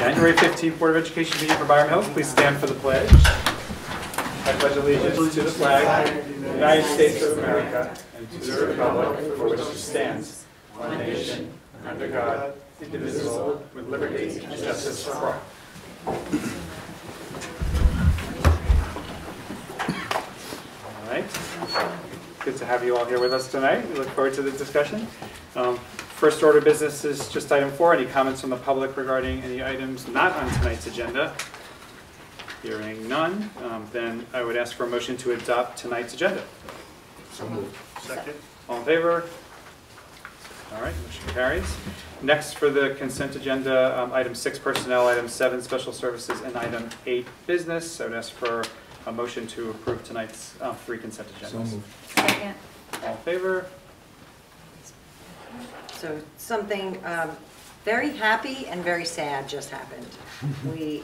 January 15th Board of Education meeting for Byram Hills. Please stand for the pledge. I pledge allegiance to the flag of the United States of America and to the republic for which it stands, one nation, under God, indivisible, with liberty and justice for all. All right. Good to have you all here with us tonight. We look forward to the discussion. First order of business is just item 4. Any comments from the public regarding any items not on tonight's agenda? Hearing none, then I would ask for a motion to adopt tonight's agenda. So moved. Second. All in favor? All right, motion carries. Next for the consent agenda, item 6 personnel, item 7 special services, and item 8 business. I would ask for a motion to approve tonight's 3 consent agendas. So moved. Second. All in favor? So something very happy and very sad just happened. The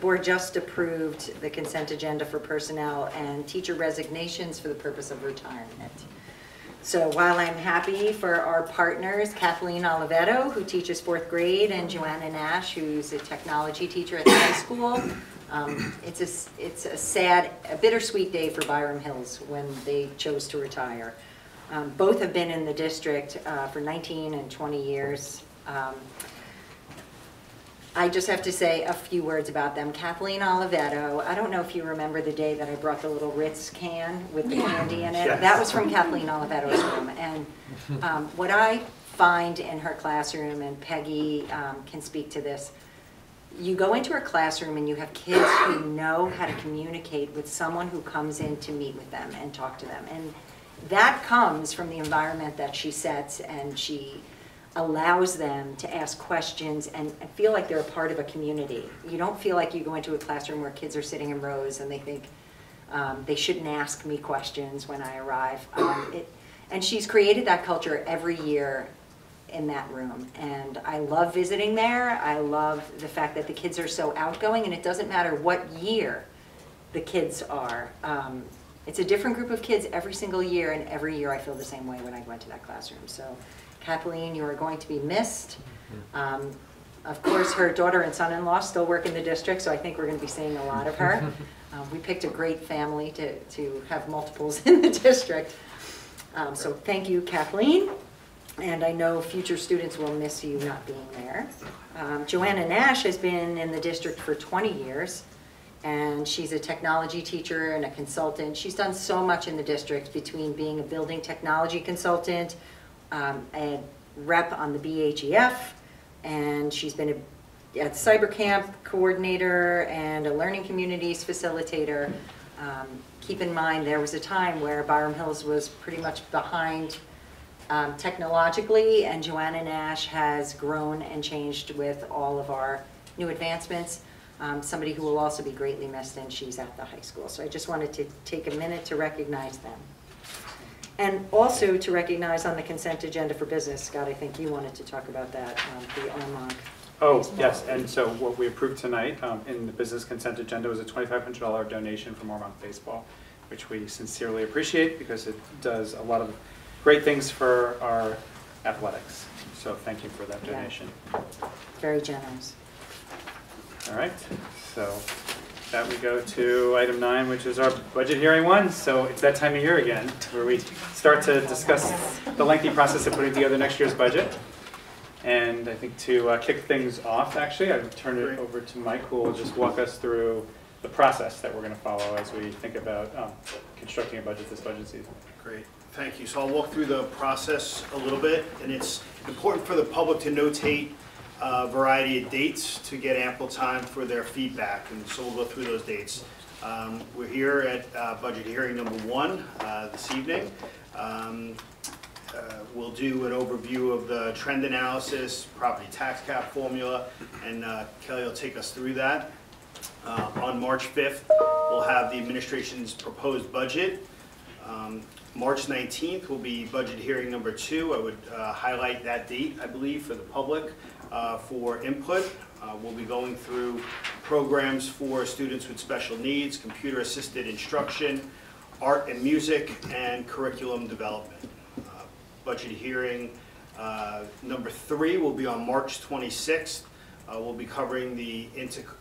board just approved the consent agenda for personnel and teacher resignations for the purpose of retirement. So while I'm happy for our partners, Kathleen Olivetto, who teaches 4th grade, and Joanna Nash, who's a technology teacher at the high school, it's a sad, a bittersweet day for Byram Hills when they chose to retire. Both have been in the district for 19 and 20 years. I just have to say a few words about them. Kathleen Olivetto, I don't know if you remember the day that I brought the little Ritz can with the candy in it. Yes. That was from Kathleen Olivetto's room. And what I find in her classroom, and Peggy can speak to this, you go into her classroom and you have kids who know how to communicate with someone who comes in to meet with them and talk to them. And that comes from the environment that she sets, and she allows them to ask questions and feel like they're a part of a community. You don't feel like you go into a classroom where kids are sitting in rows and they think they shouldn't ask me questions when I arrive. And she's created that culture every year in that room. And I love visiting there. I love the fact that the kids are so outgoing, and it doesn't matter what year the kids are. It's a different group of kids every single year, and every year I feel the same way when I go into that classroom. So, Kathleen, you are going to be missed. Of course, her daughter and son-in-law still work in the district, so I think we're going to be seeing a lot of her. We picked a great family to have multiples in the district. So thank you, Kathleen. And I know future students will miss you not being there. Joanna Nash has been in the district for 20 years. And she's a technology teacher and a consultant. She's done so much in the district, between being a building technology consultant, a rep on the BHEF, and she's been a cyber camp coordinator and a learning communities facilitator. Keep in mind, there was a time where Byram Hills was pretty much behind technologically, and Joanna Nash has grown and changed with all of our new advancements. Somebody who will also be greatly missed, and she's at the high school. So I just wanted to take a minute to recognize them. And also to recognize on the consent agenda for business, Scott, I think you wanted to talk about that, the Armonk. Oh, yes, and so what we approved tonight in the business consent agenda was a $2,500 donation from Armonk Baseball, which we sincerely appreciate because it does a lot of great things for our athletics. So thank you for that donation. Yeah. Very generous. All right, so that we go to item 9, which is our budget hearing 1. So it's that time of year again where we start to discuss the lengthy process of putting together next year's budget. And I think to kick things off, actually, I would turn it over to Mike, who will just walk us through the process that we're going to follow as we think about constructing a budget this budget season. Great. Thank you. So I'll walk through the process a little bit, and it's important for the public to notate a variety of dates to get ample time for their feedback, and so we'll go through those dates. We're here at budget hearing number 1 this evening. We'll do an overview of the trend analysis, property tax cap formula, and Kelly will take us through that. On March 5th, we'll have the administration's proposed budget. March 19th will be budget hearing number 2. I would highlight that date, I believe, for the public for input. We'll be going through programs for students with special needs, computer-assisted instruction, art and music, and curriculum development. Budget hearing number 3 will be on March 26th. We'll be covering the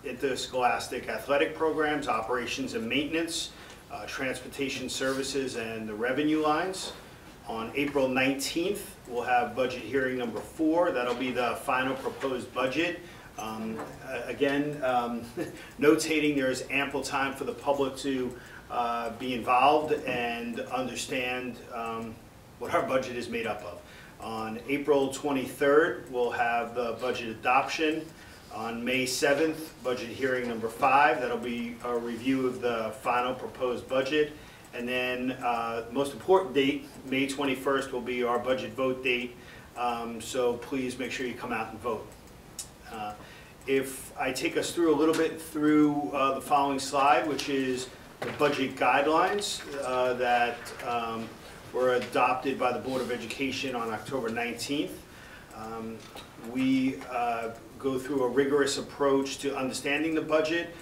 interscholastic athletic programs, operations and maintenance, transportation services, and the revenue lines. On April 19th, we'll have budget hearing number 4. That'll be the final proposed budget. Again, notating there is ample time for the public to be involved and understand what our budget is made up of. On April 23rd, we'll have the budget adoption. On May 7th, budget hearing number 5. That'll be a review of the final proposed budget. And then the most important date, May 21st, will be our budget vote date. So please make sure you come out and vote. If I take us through a little bit through the following slide, which is the budget guidelines that were adopted by the Board of Education on October 19th. We go through a rigorous approach to understanding the budget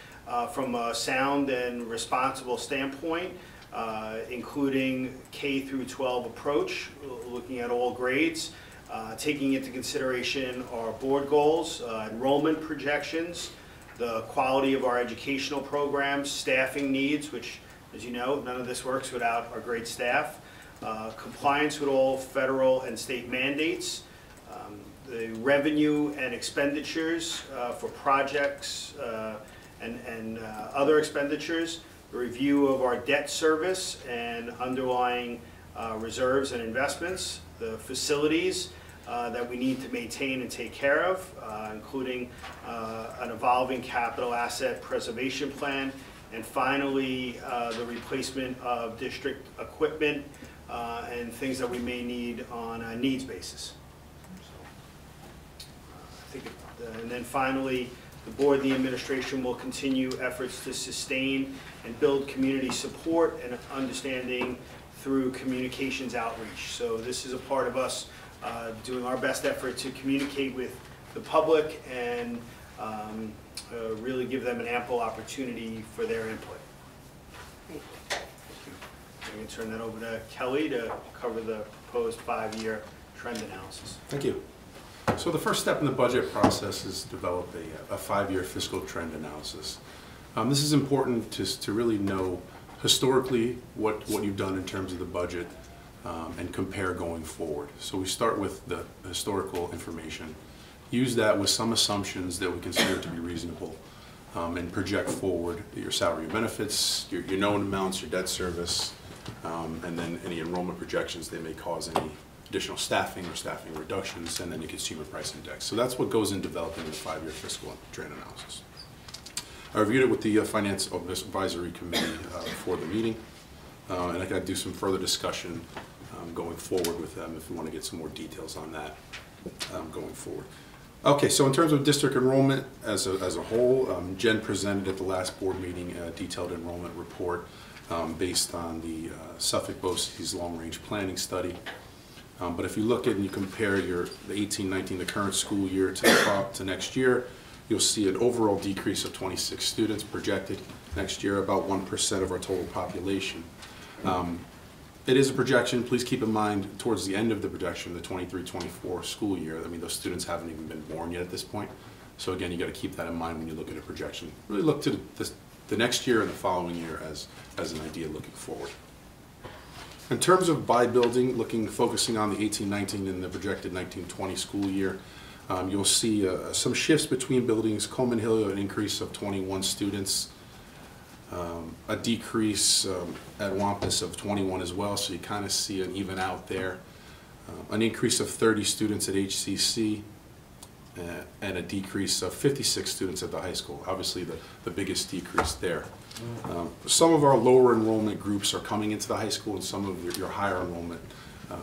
from a sound and responsible standpoint, including K through 12 approach, looking at all grades, taking into consideration our board goals, enrollment projections, the quality of our educational programs, staffing needs, which, as you know, none of this works without our great staff, compliance with all federal and state mandates, the revenue and expenditures for projects and other expenditures, the review of our debt service and underlying reserves and investments, the facilities that we need to maintain and take care of, including an evolving capital asset preservation plan, and finally the replacement of district equipment and things that we may need on a needs basis. And then finally, the board and the administration will continue efforts to sustain and build community support and understanding through communications outreach. So this is a part of us doing our best effort to communicate with the public and really give them an ample opportunity for their input. Great. I'm going to turn that over to Kelly to cover the proposed 5-year trend analysis. Thank you. So the first step in the budget process is to develop a 5-year fiscal trend analysis. This is important to really know historically what you've done in terms of the budget and compare going forward. So we start with the historical information, use that with some assumptions that we consider to be reasonable, and project forward your salary and benefits, your known amounts, your debt service, and then any enrollment projections they may cause any additional staffing or staffing reductions, and then the consumer price index. So that's what goes in developing the 5-year fiscal trend analysis. I reviewed it with the Finance Advisory Committee for the meeting, and I got to do some further discussion going forward with them if we want to get some more details on that going forward. Okay, so in terms of district enrollment as a whole, Jen presented at the last board meeting a detailed enrollment report based on the Suffolk BOCES long-range planning study. But if you look at and you compare the 18-19, the current school year to next year, you'll see an overall decrease of 26 students projected next year, about 1% of our total population. It is a projection. Please keep in mind, towards the end of the projection, the 23-24 school year, I mean, those students haven't even been born yet at this point. So again, you got to keep that in mind when you look at a projection. Really look to the next year and the following year as an idea looking forward. In terms of by building, focusing on the 18-19 and the projected 19-20 school year, you'll see some shifts between buildings. Coleman Hill, an increase of 21 students, a decrease at Wampus of 21 as well, so you kind of see an even out there. An increase of 30 students at HCC, and a decrease of 56 students at the high school. Obviously the biggest decrease there. Some of our lower enrollment groups are coming into the high school, and some of your higher enrollment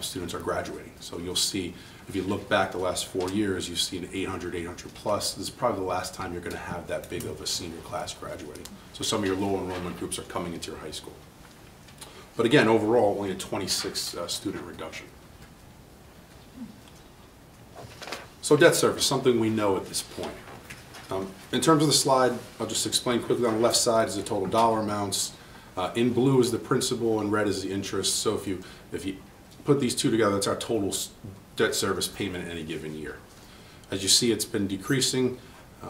students are graduating. So you'll see, if you look back the last 4 years, you've seen 800 plus. This is probably the last time you're going to have that big of a senior class graduating. So some of your low enrollment groups are coming into your high school. But again, overall, only a 26 student reduction. So debt service, something we know at this point. In terms of the slide, I'll just explain quickly. On the left side is the total dollar amounts. In blue is the principal, and red is the interest. So if you put these two together, that's our total debt service payment in any given year. As you see, it's been decreasing.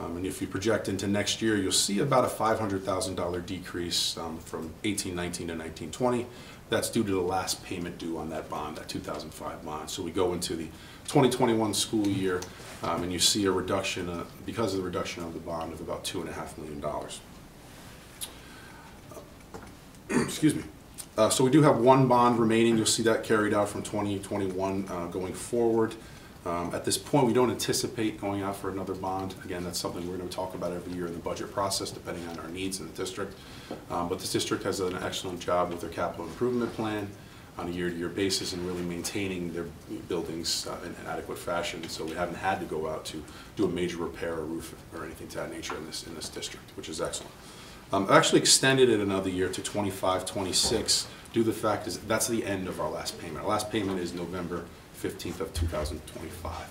And if you project into next year, you'll see about a $500,000 decrease from 18-19 to 19-20. That's due to the last payment due on that bond, that 2005 bond. So we go into the 2021 school year, and you see a reduction, because of the reduction of the bond, of about $2.5 million. Excuse me. So we do have one bond remaining. You'll see that carried out from 2021 going forward. At this point, we don't anticipate going out for another bond. Again, that's something we're going to talk about every year in the budget process, depending on our needs in the district. But this district has an excellent job with their capital improvement plan on a year-to-year basis and really maintaining their buildings in an adequate fashion. So we haven't had to go out to do a major repair or roof or anything to that nature in this district, which is excellent. I've actually extended it another year to 25-26 due to the fact is that's the end of our last payment. Our last payment is November 15th of 2025.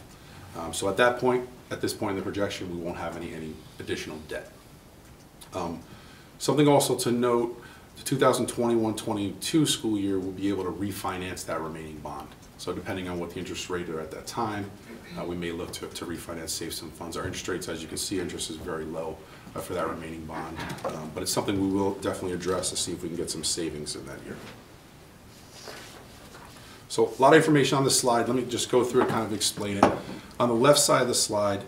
So at this point in the projection, we won't have any additional debt. Something also to note, the 2021-22 school year will be able to refinance that remaining bond. So depending on what the interest rate are at that time, we may look to refinance, save some funds. Our interest rates, as you can see, interest is very low for that remaining bond. But it's something we will definitely address to see if we can get some savings in that year. So a lot of information on this slide. Let me just go through it, kind of explain it. On the left side of the slide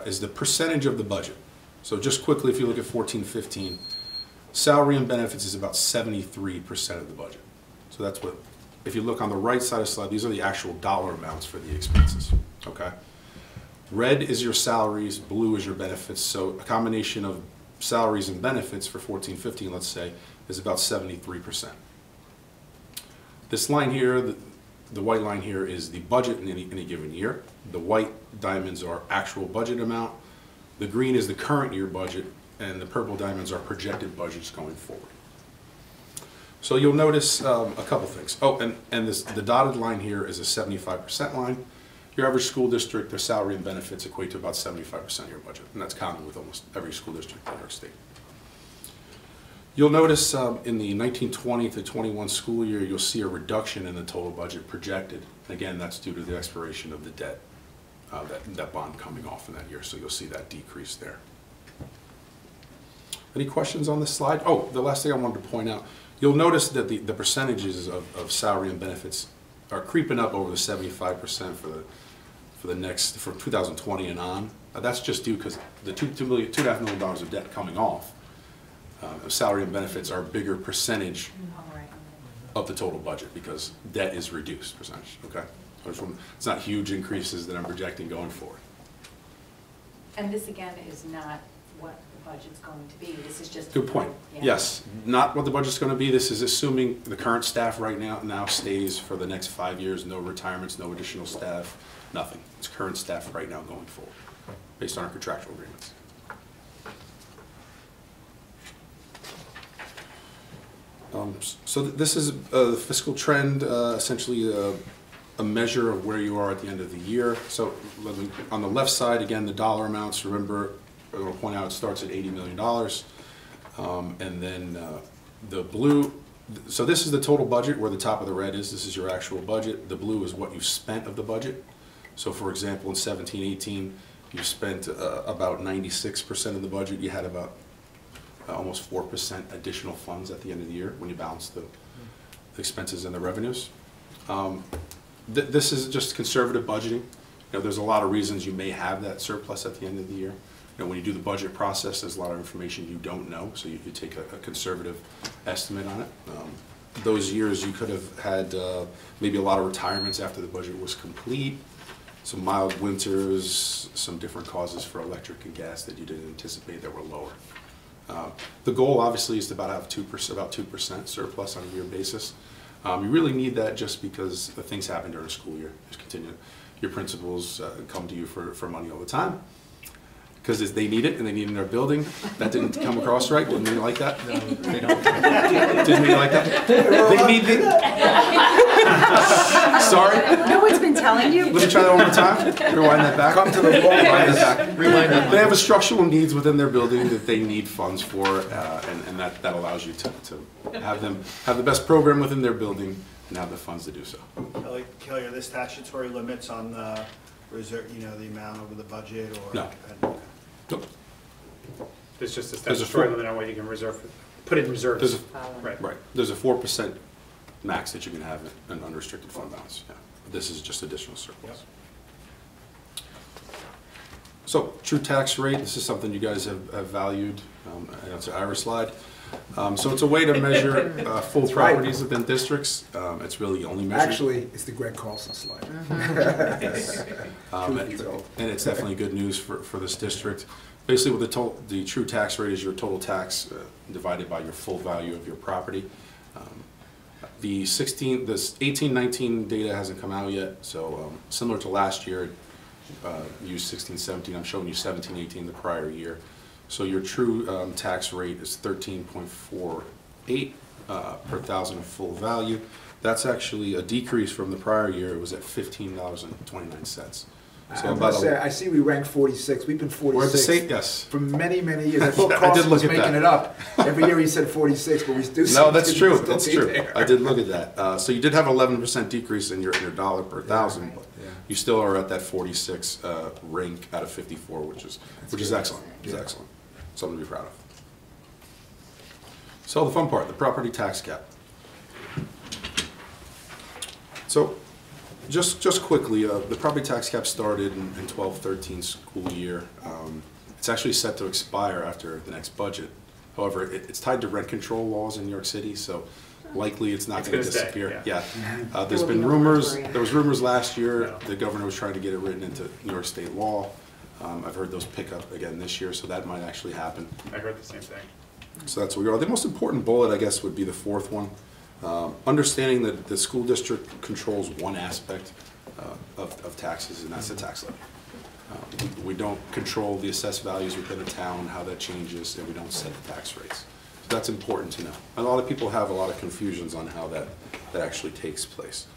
is the percentage of the budget. So just quickly, if you look at 14-15, salary and benefits is about 73% of the budget. So that's what, if you look on the right side of the slide, these are the actual dollar amounts for the expenses, okay? Red is your salaries, blue is your benefits. So a combination of salaries and benefits for 14-15, let's say, is about 73%. This line here, the white line here is the budget in any given year. The white diamonds are actual budget amount. The green is the current year budget, and the purple diamonds are projected budgets going forward. So you'll notice a couple things. Oh, and the dotted line here is a 75% line. Your average school district, their salary and benefits equate to about 75% of your budget, and that's common with almost every school district in New York State. You'll notice in the 1920 to 21 school year, you'll see a reduction in the total budget projected. Again, that's due to the expiration of the debt, that bond coming off in that year, so you'll see that decrease there. Any questions on this slide? Oh, the last thing I wanted to point out, you'll notice that the percentages of salary and benefits are creeping up over the 75% for 2020 and on. That's just due because the $2.5 million of debt coming off, salary and benefits are a bigger percentage of the total budget because debt is reduced percentage, okay? So it's not huge increases that I'm projecting going forward. And this again is not what the budget's going to be. This is just good point. Yeah. Yes, not what the budget's going to be. This is assuming the current staff right now stays for the next 5 years. No retirements, no additional staff, nothing. It's current staff right now going forward, based on our contractual agreements. So this is a fiscal trend, essentially a measure of where you are at the end of the year. So on the left side, again, the dollar amounts, remember, I want to point out it starts at $80 million. And then the blue, so this is the total budget where the top of the red is. This is your actual budget. The blue is what you spent of the budget. So for example, in 17-18, you spent about 96% of the budget. You had about almost 4% additional funds at the end of the year when you balance the expenses and the revenues. This is just conservative budgeting. You know, there's a lot of reasons you may have that surplus at the end of the year. You know, when you do the budget process, there's a lot of information you don't know, so you take a conservative estimate on it. Those years you could have had maybe a lot of retirements after the budget was complete, some mild winters, some different causes for electric and gas that you didn't anticipate that were lower. The goal obviously is to about have 2% surplus on a year basis. You really need that just because things happen during a school year. Just continue. Your principals come to you for money all the time because they need it and they need it in their building. That didn't come across right. Didn't you like that? No, they don't. Didn't you like that? They need it. Sorry? No one's been telling you? Let me try that one more time. Rewind that back. Come to the phone. Rewind that back. Rewind that. They have a structural needs within their building that they need funds for, and that allows you to have them have the best program within their building and have the funds to do so. Kelly, are there statutory limits on the reserve, you know, the amount over the budget or? No. Nope. There's just a There's a statutory four- limit on what you can reserve, put in reserves. There's Right. Right. There's a 4% max that you can have in an unrestricted fund balance. Yeah. This is just additional surplus. So, true tax rate, this is something you guys have valued. I know it's an Irish slide. So it's a way to measure full right. properties within districts. It's really only measured. Actually, it's the Greg Carlson slide. And it's definitely good news for this district. Basically, what the true tax rate is your total tax divided by your full value of your property. This 18-19 data hasn't come out yet, so similar to last year, used 16-17. I'm showing you 17-18 the prior year. So your true tax rate is 13.48 per thousand of full value. That's actually a decrease from the prior year. It was at $15.29. I must say, I see we rank 46. We've been 46 we're at the same, yes. for many, many years. I thought I did Carlson look was at making that. it up. Every year he said 46, but we do. No, that's true. Still That's be true. there. I did look at that. So you did have an 11% decrease in your dollar per thousand, but Yeah. you still are at that 46 rank out of 54, which is excellent. Which is Yeah. excellent. Something to be proud of. So the fun part, the property tax cap. So just quickly, the property tax cap started in 12-13 school year. It's actually set to expire after the next budget. However, it's tied to rent control laws in New York City, so likely it's not It's going to gonna stay, disappear. yeah. There's There will been be no rumors. moratorium. There was rumors last year. No. The governor was trying to get it written into New York state law. I've heard those pick up again this year, so that might actually happen. I heard the same thing. So that's where we are. The most important bullet, I guess, would be the fourth one. Understanding that the school district controls one aspect of taxes, and that's the tax levy. We don't control the assessed values within a town, how that changes, and we don't set the tax rates. So that's important to know. A lot of people have a lot of confusions on how that actually takes place.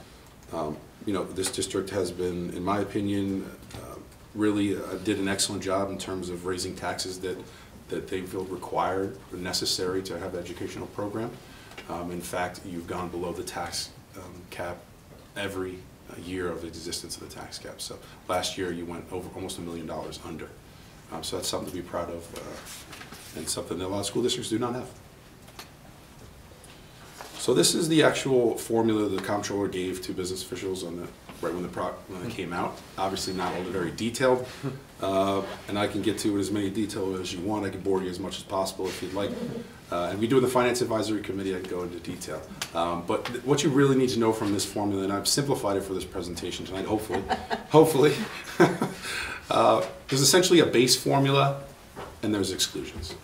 You know, this district has been, in my opinion, really did an excellent job in terms of raising taxes that they feel required or necessary to have an educational program. In fact, you've gone below the tax cap every year of the existence of the tax cap. So last year you went over almost $1 million under. So that's something to be proud of and something that a lot of school districts do not have. So this is the actual formula the comptroller gave to business officials on right when it came out. Obviously not all very detailed, and I can get to it as many detail as you want. I can bore you as much as possible if you'd like. And we do in the Finance Advisory Committee, I can go into detail. But what you really need to know from this formula, and I've simplified it for this presentation tonight, hopefully, there's essentially a base formula and there's exclusions.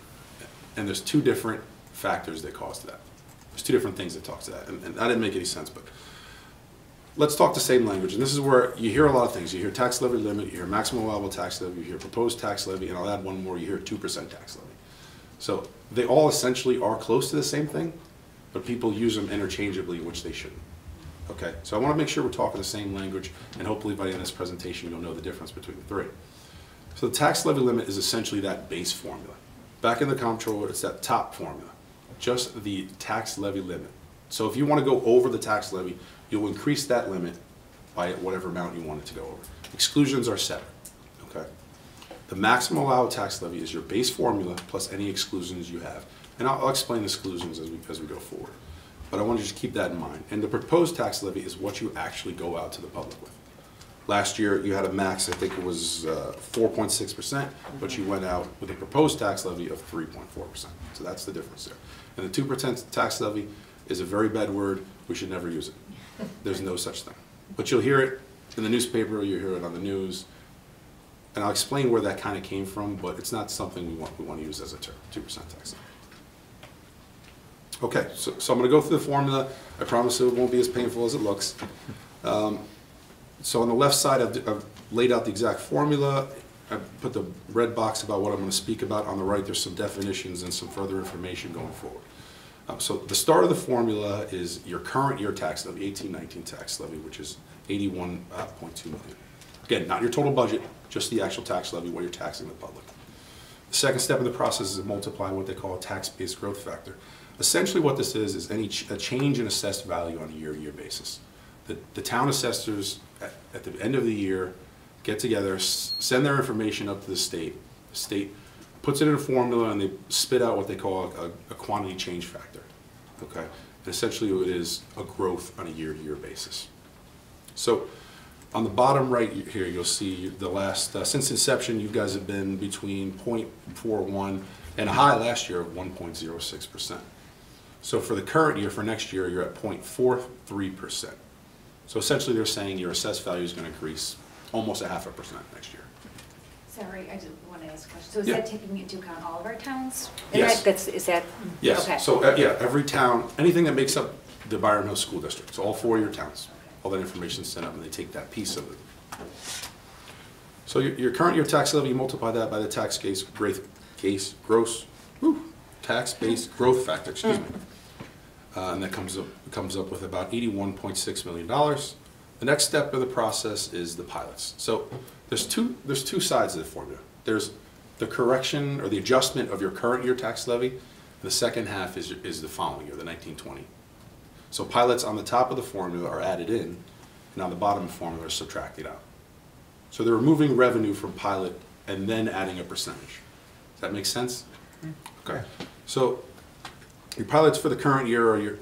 And there's two different factors that cause that. There's two different things that talk to that. And that didn't make any sense, but let's talk the same language. And this is where you hear a lot of things. You hear tax levy limit, you hear maximum allowable tax levy, you hear proposed tax levy, and I'll add one more, you hear 2% tax levy. So they all essentially are close to the same thing, but people use them interchangeably, which they shouldn't. Okay, so I want to make sure we're talking the same language, and hopefully by the end of this presentation you'll know the difference between the three. So the tax levy limit is essentially that base formula. Back in the comptroller, it's that top formula, just the tax levy limit. So if you want to go over the tax levy, you'll increase that limit by whatever amount you want it to go over. Exclusions are separate, okay? The maximum allowed tax levy is your base formula plus any exclusions you have. And I'll explain the exclusions as we go forward. But I want you to just keep that in mind. And the proposed tax levy is what you actually go out to the public with. Last year, you had a max, I think it was 4.6%, but you went out with a proposed tax levy of 3.4%. So that's the difference there. And the 2% tax levy is a very bad word. We should never use it. There's no such thing. But you'll hear it in the newspaper, you'll hear it on the news. And I'll explain where that kind of came from, but it's not something we want to use as a term, 2% tax levy. Okay, so I'm going to go through the formula. I promise it won't be as painful as it looks. So on the left side, I've laid out the exact formula. I put the red box about what I'm going to speak about. On the right, there's some definitions and some further information going forward. So the start of the formula is your current year tax levy, 18-19 tax levy, which is $81.2 million. Again, not your total budget, just the actual tax levy, what you're taxing the public. The second step of the process is to multiply what they call a tax-based growth factor. Essentially what this is a change in assessed value on a year-to-year basis. The town assessors at the end of the year get together, send their information up to the state. The state puts it in a formula, and they spit out what they call a quantity change factor, okay? And essentially it is a growth on a year-to-year basis. So on the bottom right here, you'll see the last, since inception, you guys have been between 0.41 and a high last year of 1.06%. So for the current year, for next year, you're at 0.43%. So essentially they're saying your assessed value is going to increase almost 0.5% next year. Sorry, I just want to ask a question. So is Yeah. that taking into account all of our towns? Yes. Is that? Yes, Okay. so yeah, every town, anything that makes up the Byron Hills School District, so all 4 of your towns, all that information is sent up and they take that piece of it. So your current year tax levy, you multiply that by the tax base growth factor, excuse me. And that comes up with about $81.6 million. The next step of the process is the pilots. So there's two sides of the formula. There's the correction or the adjustment of your current year tax levy. The second half is the following year, the 1920. So pilots on the top of the formula are added in, and on the bottom of the formula are subtracted out. So they're removing revenue from pilot and then adding a percentage. Does that make sense? Okay. So your pilots for the current year are your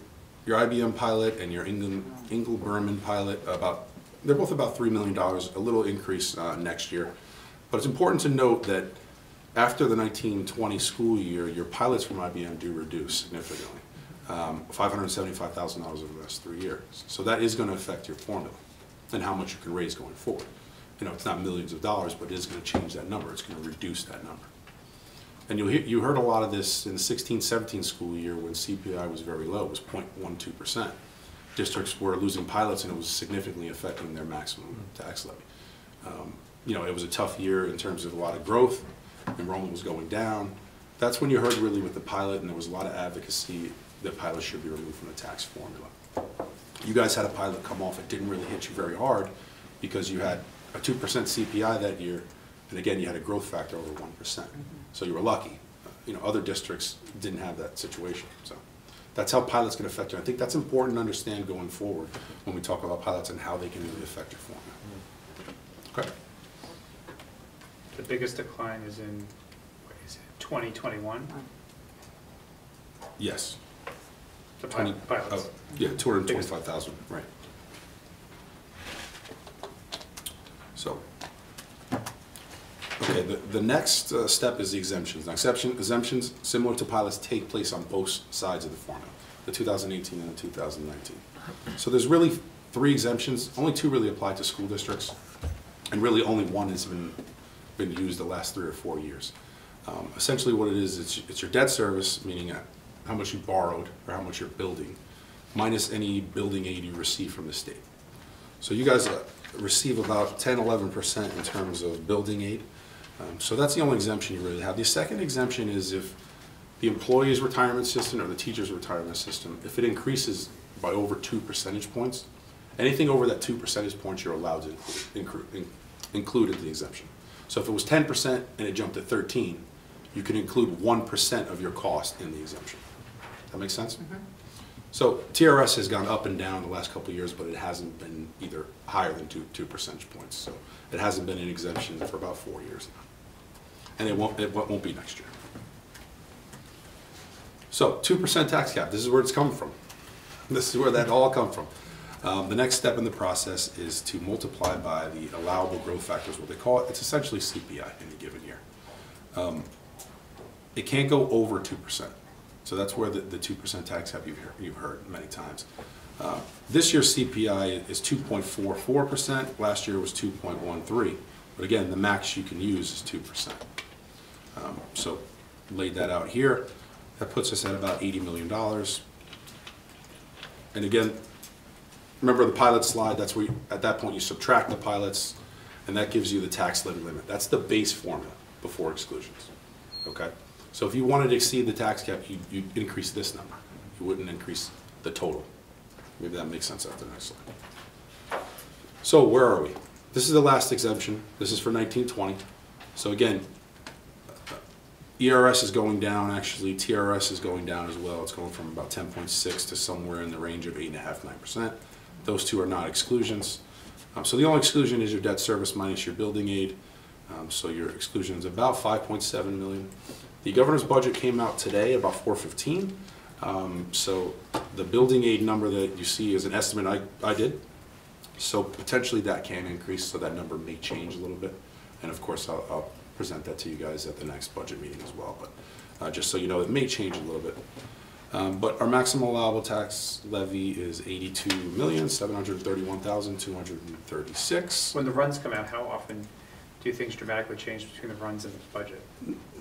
IBM pilot and your Ingle-Berman pilot. They're both about $3 million, a little increase next year. But it's important to note that after the 1920 school year, your pilots from IBM do reduce significantly, $575,000 over the last 3 years. So that is going to affect your formula and how much you can raise going forward. You know, it's not millions of dollars, but it is going to change that number. It's going to reduce that number. And you heard a lot of this in the 16-17 school year when CPI was very low. It was 0.12%. Districts were losing pilots, and it was significantly affecting their maximum tax levy. You know, it was a tough year in terms of a lot of growth. Enrollment was going down. That's when you heard really with the pilot, and there was a lot of advocacy that pilots should be removed from the tax formula. You guys had a pilot come off. It didn't really hit you very hard because you had a 2% CPI that year, and again, you had a growth factor over 1%. So you were lucky. You know, other districts didn't have that situation. So that's how pilots can affect you. I think that's important to understand going forward when we talk about pilots and how they can really affect your formula. Okay. The biggest decline is in, what is it, 2021? Yes. The pilots. Oh, yeah, 225,000, right. So, okay, the next step is the exemptions. Now, exemptions, similar to pilots, take place on both sides of the formula, the 2018 and the 2019. So there's really 3 exemptions. Only 2 really apply to school districts, and really only 1 has been used the last 3 or 4 years. Essentially what it is, it's your debt service, meaning how much you borrowed or how much you're building, minus any building aid you receive from the state. So you guys receive about 10–11% in terms of building aid. So that's the only exemption you really have. The second exemption is if the employee's retirement system or the teacher's retirement system, if it increases by over 2 percentage points, anything over that 2 percentage points you're allowed to include in the exemption. So if it was 10% and it jumped to 13, you can include 1% of your cost in the exemption. That make sense? Mm-hmm. So TRS has gone up and down the last couple of years, but it hasn't been either higher than 2 percentage points. So it hasn't been an exemption for about 4 years now. And it won't be next year. So 2% tax cap, this is where it's come from. This is where that all come from. The next step in the process is to multiply by the allowable growth factors, what they call it. It's essentially CPI in a given year. It can't go over 2%. So that's where the 2% tax cap you've heard many times. This year's CPI is 2.44%. Last year was 2.13. But again, the max you can use is 2%. So laid that out here. That puts us at about $80 million. And again, remember the pilot slide, that's where at that point you subtract the pilots, and that gives you the tax levy limit. That's the base formula before exclusions, okay? So if you wanted to exceed the tax cap, you'd increase this number. You wouldn't increase the total. Maybe that makes sense after the next slide. So where are we? This is the last exemption. This is for 1920. So again, ERS is going down, actually TRS is going down as well. It's going from about 10.6 to somewhere in the range of 8.5–9%. Those 2 are not exclusions. So the only exclusion is your debt service minus your building aid. So your exclusion is about 5.7 million. The governor's budget came out today, about 415. So the building aid number that you see is an estimate I did. So potentially that can increase, so that number may change a little bit. And of course, I'll present that to you guys at the next budget meeting as well. But just so you know, it may change a little bit. But our maximum allowable tax levy is 82,731,236. When the runs come out, how often do things dramatically change between the runs and the budget?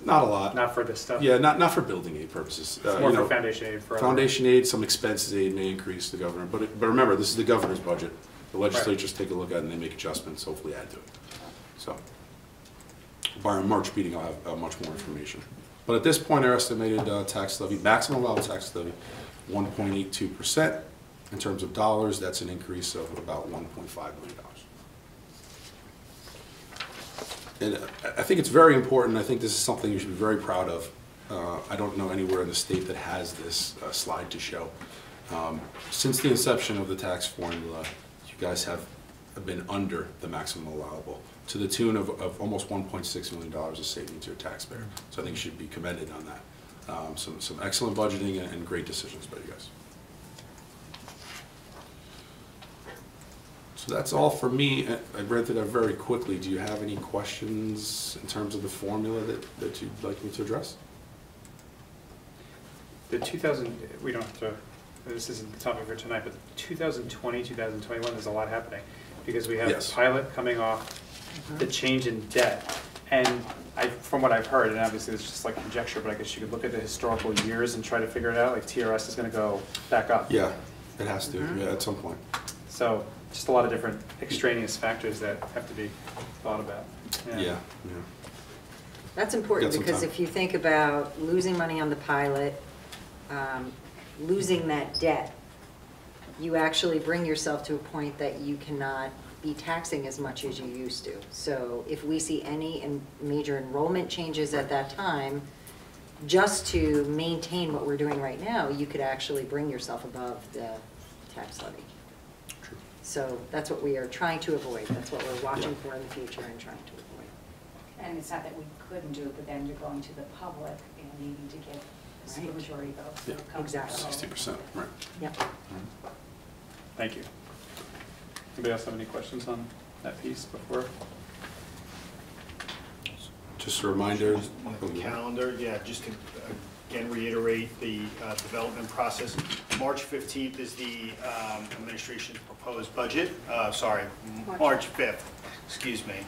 Not a lot. Not for this stuff? Yeah, not for building aid purposes. It's more for foundation aid. For foundation aid, some expenses aid may increase the governor, but remember, this is the governor's budget. The legislatures take a look at it and they make adjustments, hopefully add to it. So, by our March meeting, I'll have much more information. But at this point, our estimated tax levy, maximum allowable tax levy, 1.82%. In terms of dollars, that's an increase of about $1.5 million. And I think it's very important. I think this is something you should be very proud of. I don't know anywhere in the state that has this slide to show. Since the inception of the tax formula, you guys have been under the maximum allowable to the tune of almost $1.6 million of savings to your taxpayer. So I think you should be commended on that. Some excellent budgeting and great decisions by you guys. So that's all for me. I read through that very quickly. Do you have any questions in terms of the formula that you'd like me to address? The 2000, we don't have to, this isn't the topic for tonight, but 2020, 2021, there's a lot happening because we have the pilot coming off, the change in debt. And from what I've heard, and obviously it's just like conjecture, but I guess you could look at the historical years and try to figure it out, like TRS is going to go back up. Yeah, it has to, yeah, at some point. So just a lot of different extraneous factors that have to be thought about. Yeah. That's important because if you think about losing money on the pilot, losing that debt, you actually bring yourself to a point that you cannot be taxing as much as you used to. So if we see any major enrollment changes at that time, just to maintain what we're doing right now, you could actually bring yourself above the tax levy. True. So that's what we are trying to avoid. That's what we're watching for in the future and trying to avoid. And it's not that we couldn't do it, but then you're going to the public and needing to get a supermajority vote. So it comes to the Exactly. vote. 60%, right. Yep. Thank you. Anybody else have any questions on that piece before? Just a reminder. The calendar, yeah, just to again reiterate the development process. March 15th is the administration's proposed budget. March 5th, excuse me,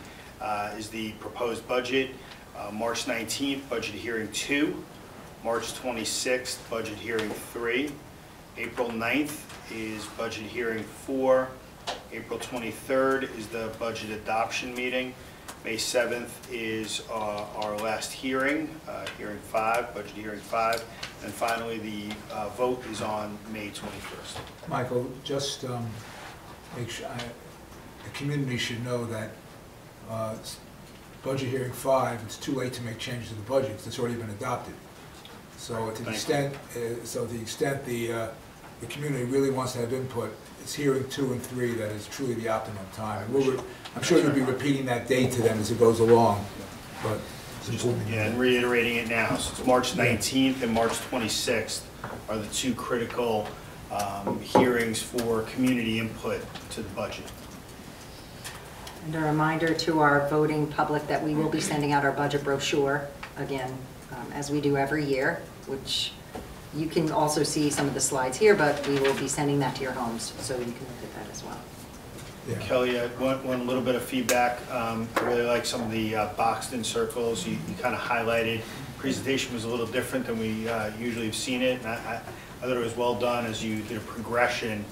is the proposed budget. March 19th, budget hearing 2. March 26th, budget hearing 3. April 9th is budget hearing 4. April 23rd is the budget adoption meeting. May 7th is our last hearing, hearing 5, budget hearing 5. And finally, the vote is on May 21st. Michael, just make sure, the community should know that budget hearing 5, it's too late to make changes to the budget because it's already been adopted. So to the extent, the community really wants to have input, it's hearing 2 and 3 that is truly the optimum time. And I'm sure you'll be repeating that date to them as it goes along, but it's important. Yeah, and reiterating it now. So it's March 19th and March 26th are the 2 critical hearings for community input to the budget. And a reminder to our voting public that we will be sending out our budget brochure again, as we do every year, which you can also see some of the slides here, but we will be sending that to your homes, so you can look at that as well. Yeah. Kelly, I want a little bit of feedback. I really like some of the boxed in circles you kind of highlighted. Presentation was a little different than we usually have seen it. And I thought it was well done as you did a progression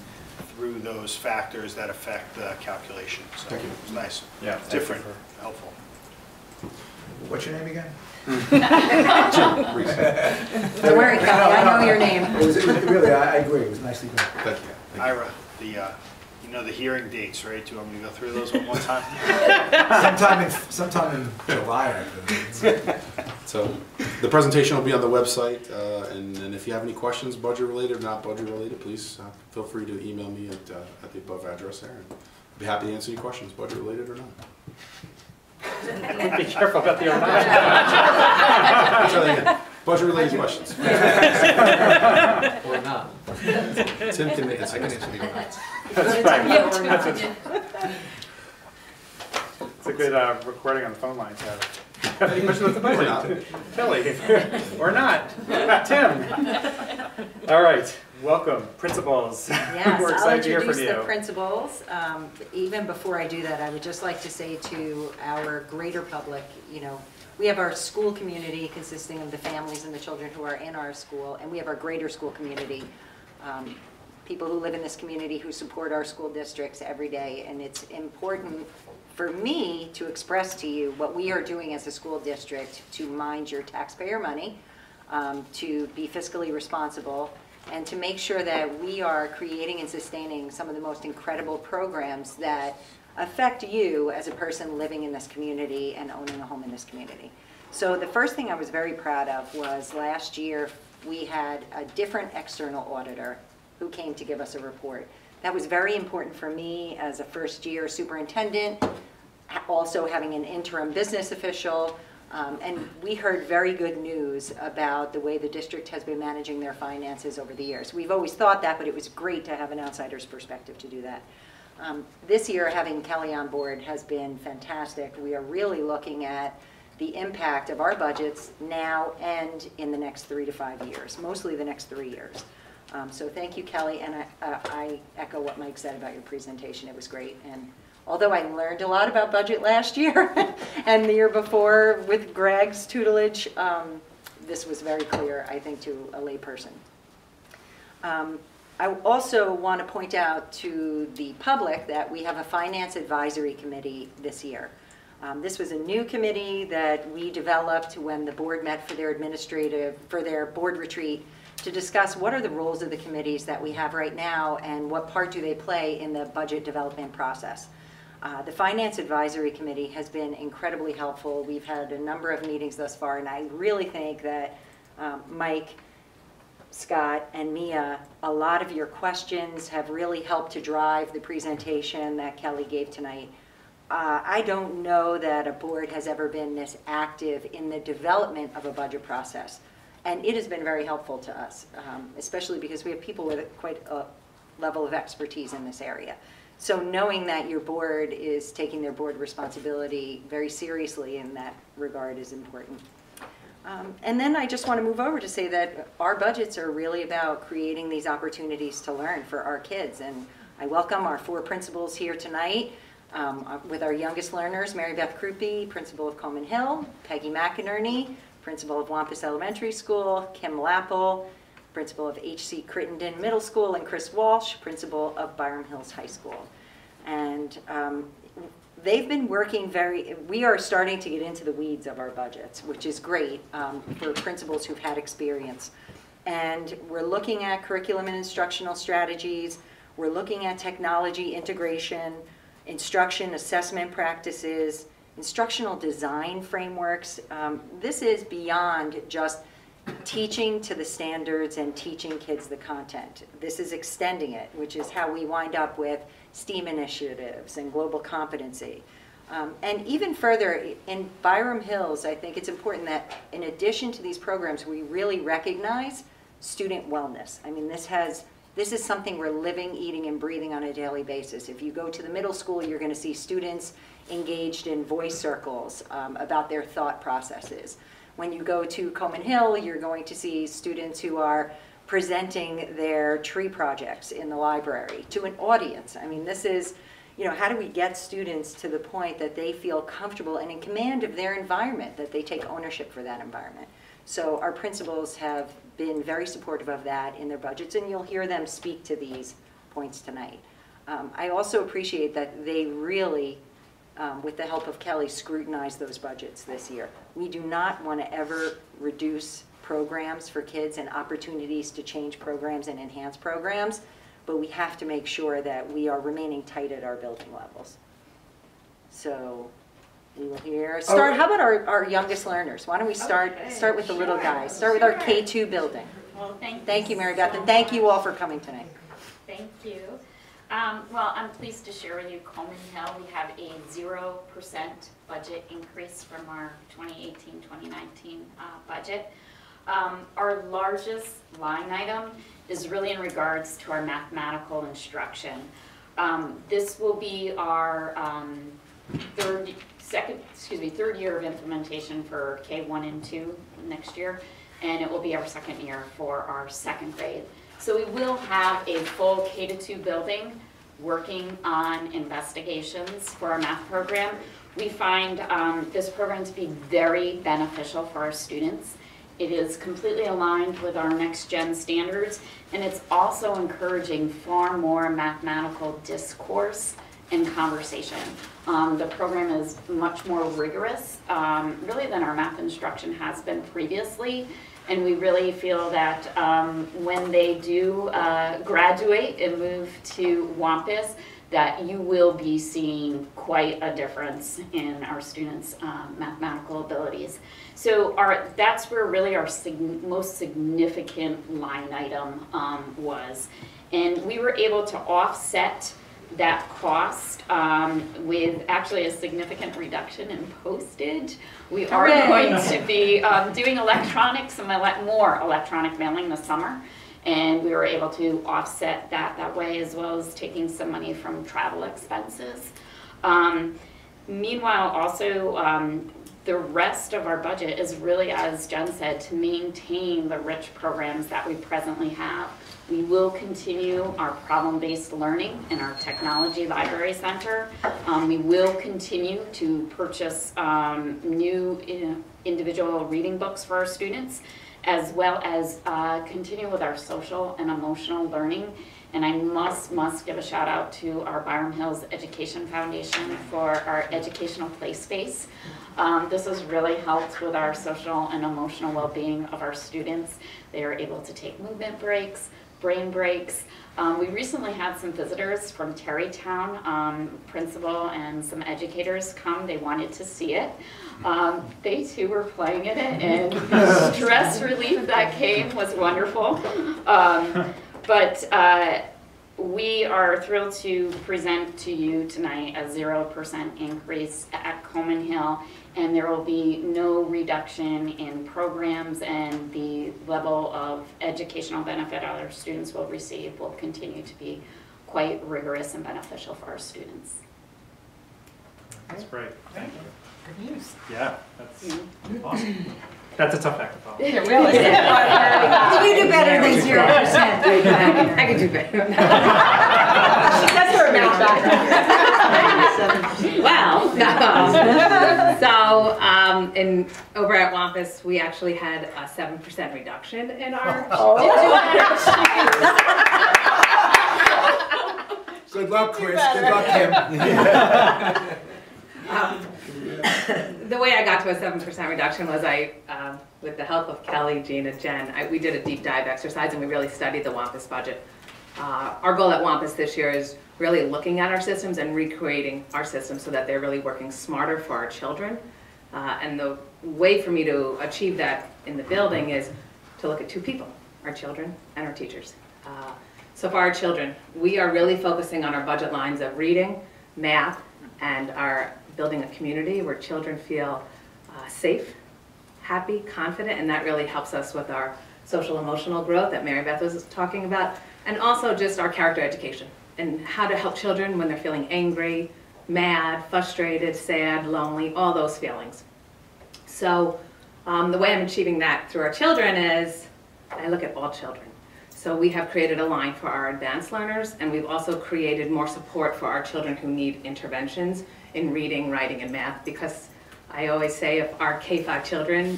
through those factors that affect the calculation. So it was nice. Yeah, different, helpful. What's your name again? Don't worry, Kelly, I know your name. Really, I agree, it was nicely done. Thank you. Ira, you know the hearing dates, right? Do you want me to go through those one more time? Sometime in July, I think. So the presentation will be on the website, and if you have any questions, budget related or not budget related, please feel free to email me at the above address there. And I'd be happy to answer your questions, budget related or not. Be careful about the or not. Budget-related questions. Or not. Tim can answer. I can answer the or not. That's right. It's a good recording on the phone line, so. Any questions about the budget? Kelly, or not? Tim? All right, welcome, principals. Yes, We're I'll excited to hear introduce from the you. principals. Even before I do that, I would just like to say to our greater public, we have our school community consisting of the families and the children who are in our school, and we have our greater school community, people who live in this community who support our school districts every day, and it's important for me to express to you what we are doing as a school district to mind your taxpayer money, to be fiscally responsible, and to make sure that we are creating and sustaining some of the most incredible programs that affect you as a person living in this community and owning a home in this community. So the first thing I was very proud of was last year we had a different external auditor who came to give us a report. That was very important for me as a first-year superintendent, also having an interim business official, and we heard very good news about the way the district has been managing their finances over the years. We've always thought that, but it was great to have an outsider's perspective to do that. This year, having Kelly on board has been fantastic. We are really looking at the impact of our budgets now and in the next 3 to 5 years, mostly the next 3 years. So thank you, Kelly, and I echo what Mike said about your presentation. It was great, and although I learned a lot about budget last year and the year before with Greg's tutelage, this was very clear, I think, to a layperson. I also want to point out to the public that we have a Finance Advisory Committee this year. This was a new committee that we developed when the board met for their board retreat to discuss what are the roles of the committees that we have right now and what part do they play in the budget development process. The Finance Advisory Committee has been incredibly helpful. We've had a number of meetings thus far, and I really think that Mike, Scott, and Mia, a lot of your questions have really helped to drive the presentation that Kelly gave tonight. I don't know that a board has ever been this active in the development of a budget process. And it has been very helpful to us, especially because we have people with quite a level of expertise in this area. So knowing that your board is taking their board responsibility very seriously in that regard is important. And then I just want to move over to say that our budgets are really about creating these opportunities to learn for our kids. And I welcome our 4 principals here tonight. With our youngest learners, Mary Beth Krupe, principal of Coleman Hill, Peggy McInerney, principal of Wampus Elementary School, Kim Lappel, principal of H.C. Crittenden Middle School, and Chris Walsh, principal of Byram Hills High School. And they've been working we are starting to get into the weeds of our budgets, which is great for principals who've had experience. And we're looking at curriculum and instructional strategies, we're looking at technology integration, instruction assessment practices, instructional design frameworks. This is beyond just teaching to the standards and teaching kids the content. This is extending it, which is how we wind up with STEAM initiatives and global competency. And even further, in Byram Hills, I think it's important that in addition to these programs, we really recognize student wellness. I mean, this is something we're living, eating, and breathing on a daily basis. If you go to the middle school, you're going to see students engaged in voice circles about their thought processes. When you go to Coleman Hill, you're going to see students who are presenting their tree projects in the library to an audience. I mean, this is, how do we get students to the point that they feel comfortable and in command of their environment, that they take ownership for that environment? So our principals have been very supportive of that in their budgets, and you'll hear them speak to these points tonight. I also appreciate that they really, with the help of Kelly, scrutinize those budgets this year. We do not want to ever reduce programs for kids and opportunities to change programs and enhance programs, but we have to make sure that we are remaining tight at our building levels. So we will hear, how about our youngest learners? Why don't we start with the little guys? Start with our K2 building. Well, thank you, Mary Beth, and thank you all for coming tonight. Thank you. Well, I'm pleased to share with you Coleman Hill, we have a 0% budget increase from our 2018-2019 budget. Our largest line item is really in regards to our mathematical instruction. This will be our third year of implementation for K1 and 2 next year, and it will be our second year for our second grade. So we will have a full K-2 building working on investigations for our math program. We find this program to be very beneficial for our students. It is completely aligned with our next gen standards, and it's also encouraging far more mathematical discourse and conversation. The program is much more rigorous, really, than our math instruction has been previously. And we really feel that when they do graduate and move to WAMPUS, that you will be seeing quite a difference in our students' mathematical abilities. So that's where really our most significant line item was. And we were able to offset that cost with actually a significant reduction in postage. We are going to be doing electronics and more electronic mailing this summer, and we were able to offset that way, as well as taking some money from travel expenses. Meanwhile, also, the rest of our budget is really, as Jen said, to maintain the rich programs that we presently have. We will continue our problem-based learning in our technology library center. We will continue to purchase new individual reading books for our students, as well as continue with our social and emotional learning. And I must give a shout out to our Byram Hills Education Foundation for our educational play space. This has really helped with our social and emotional well-being of our students. They are able to take movement breaks, brain breaks. We recently had some visitors from Terrytown, principal and some educators come. They wanted to see it. They too were playing in it, and the stress relief that came was wonderful. But we are thrilled to present to you tonight a 0% increase at Coleman Hill, and there will be no reduction in programs, and the level of educational benefit our students will receive will continue to be quite rigorous and beneficial for our students. That's great. Thank you. Good news. Yeah, that's awesome. That's a tough act to follow. Yeah, really. You do better than 0%. I can do better. That's her math background. Well, so over at WAMPUS, we actually had a 7% reduction in our. Good luck, Chris. Good luck, Kim. The way I got to a 7% reduction was with the help of Kelly, Gina, Jen, we did a deep dive exercise, and we really studied the WAMPUS budget. Our goal at WAMPUS this year is really looking at our systems and recreating our systems so that they're really working smarter for our children. And the way for me to achieve that in the building is to look at two people, our children and our teachers. So for our children, we are really focusing on our budget lines of reading, math, and our building a community where children feel safe, happy, confident, and that really helps us with our social emotional growth that Mary Beth was talking about, and also just our character education and how to help children when they're feeling angry, mad, frustrated, sad, lonely, all those feelings. So the way I'm achieving that through our children is I look at all children. So we have created a line for our advanced learners, and we've also created more support for our children who need interventions in reading, writing, and math, because I always say if our K-5 children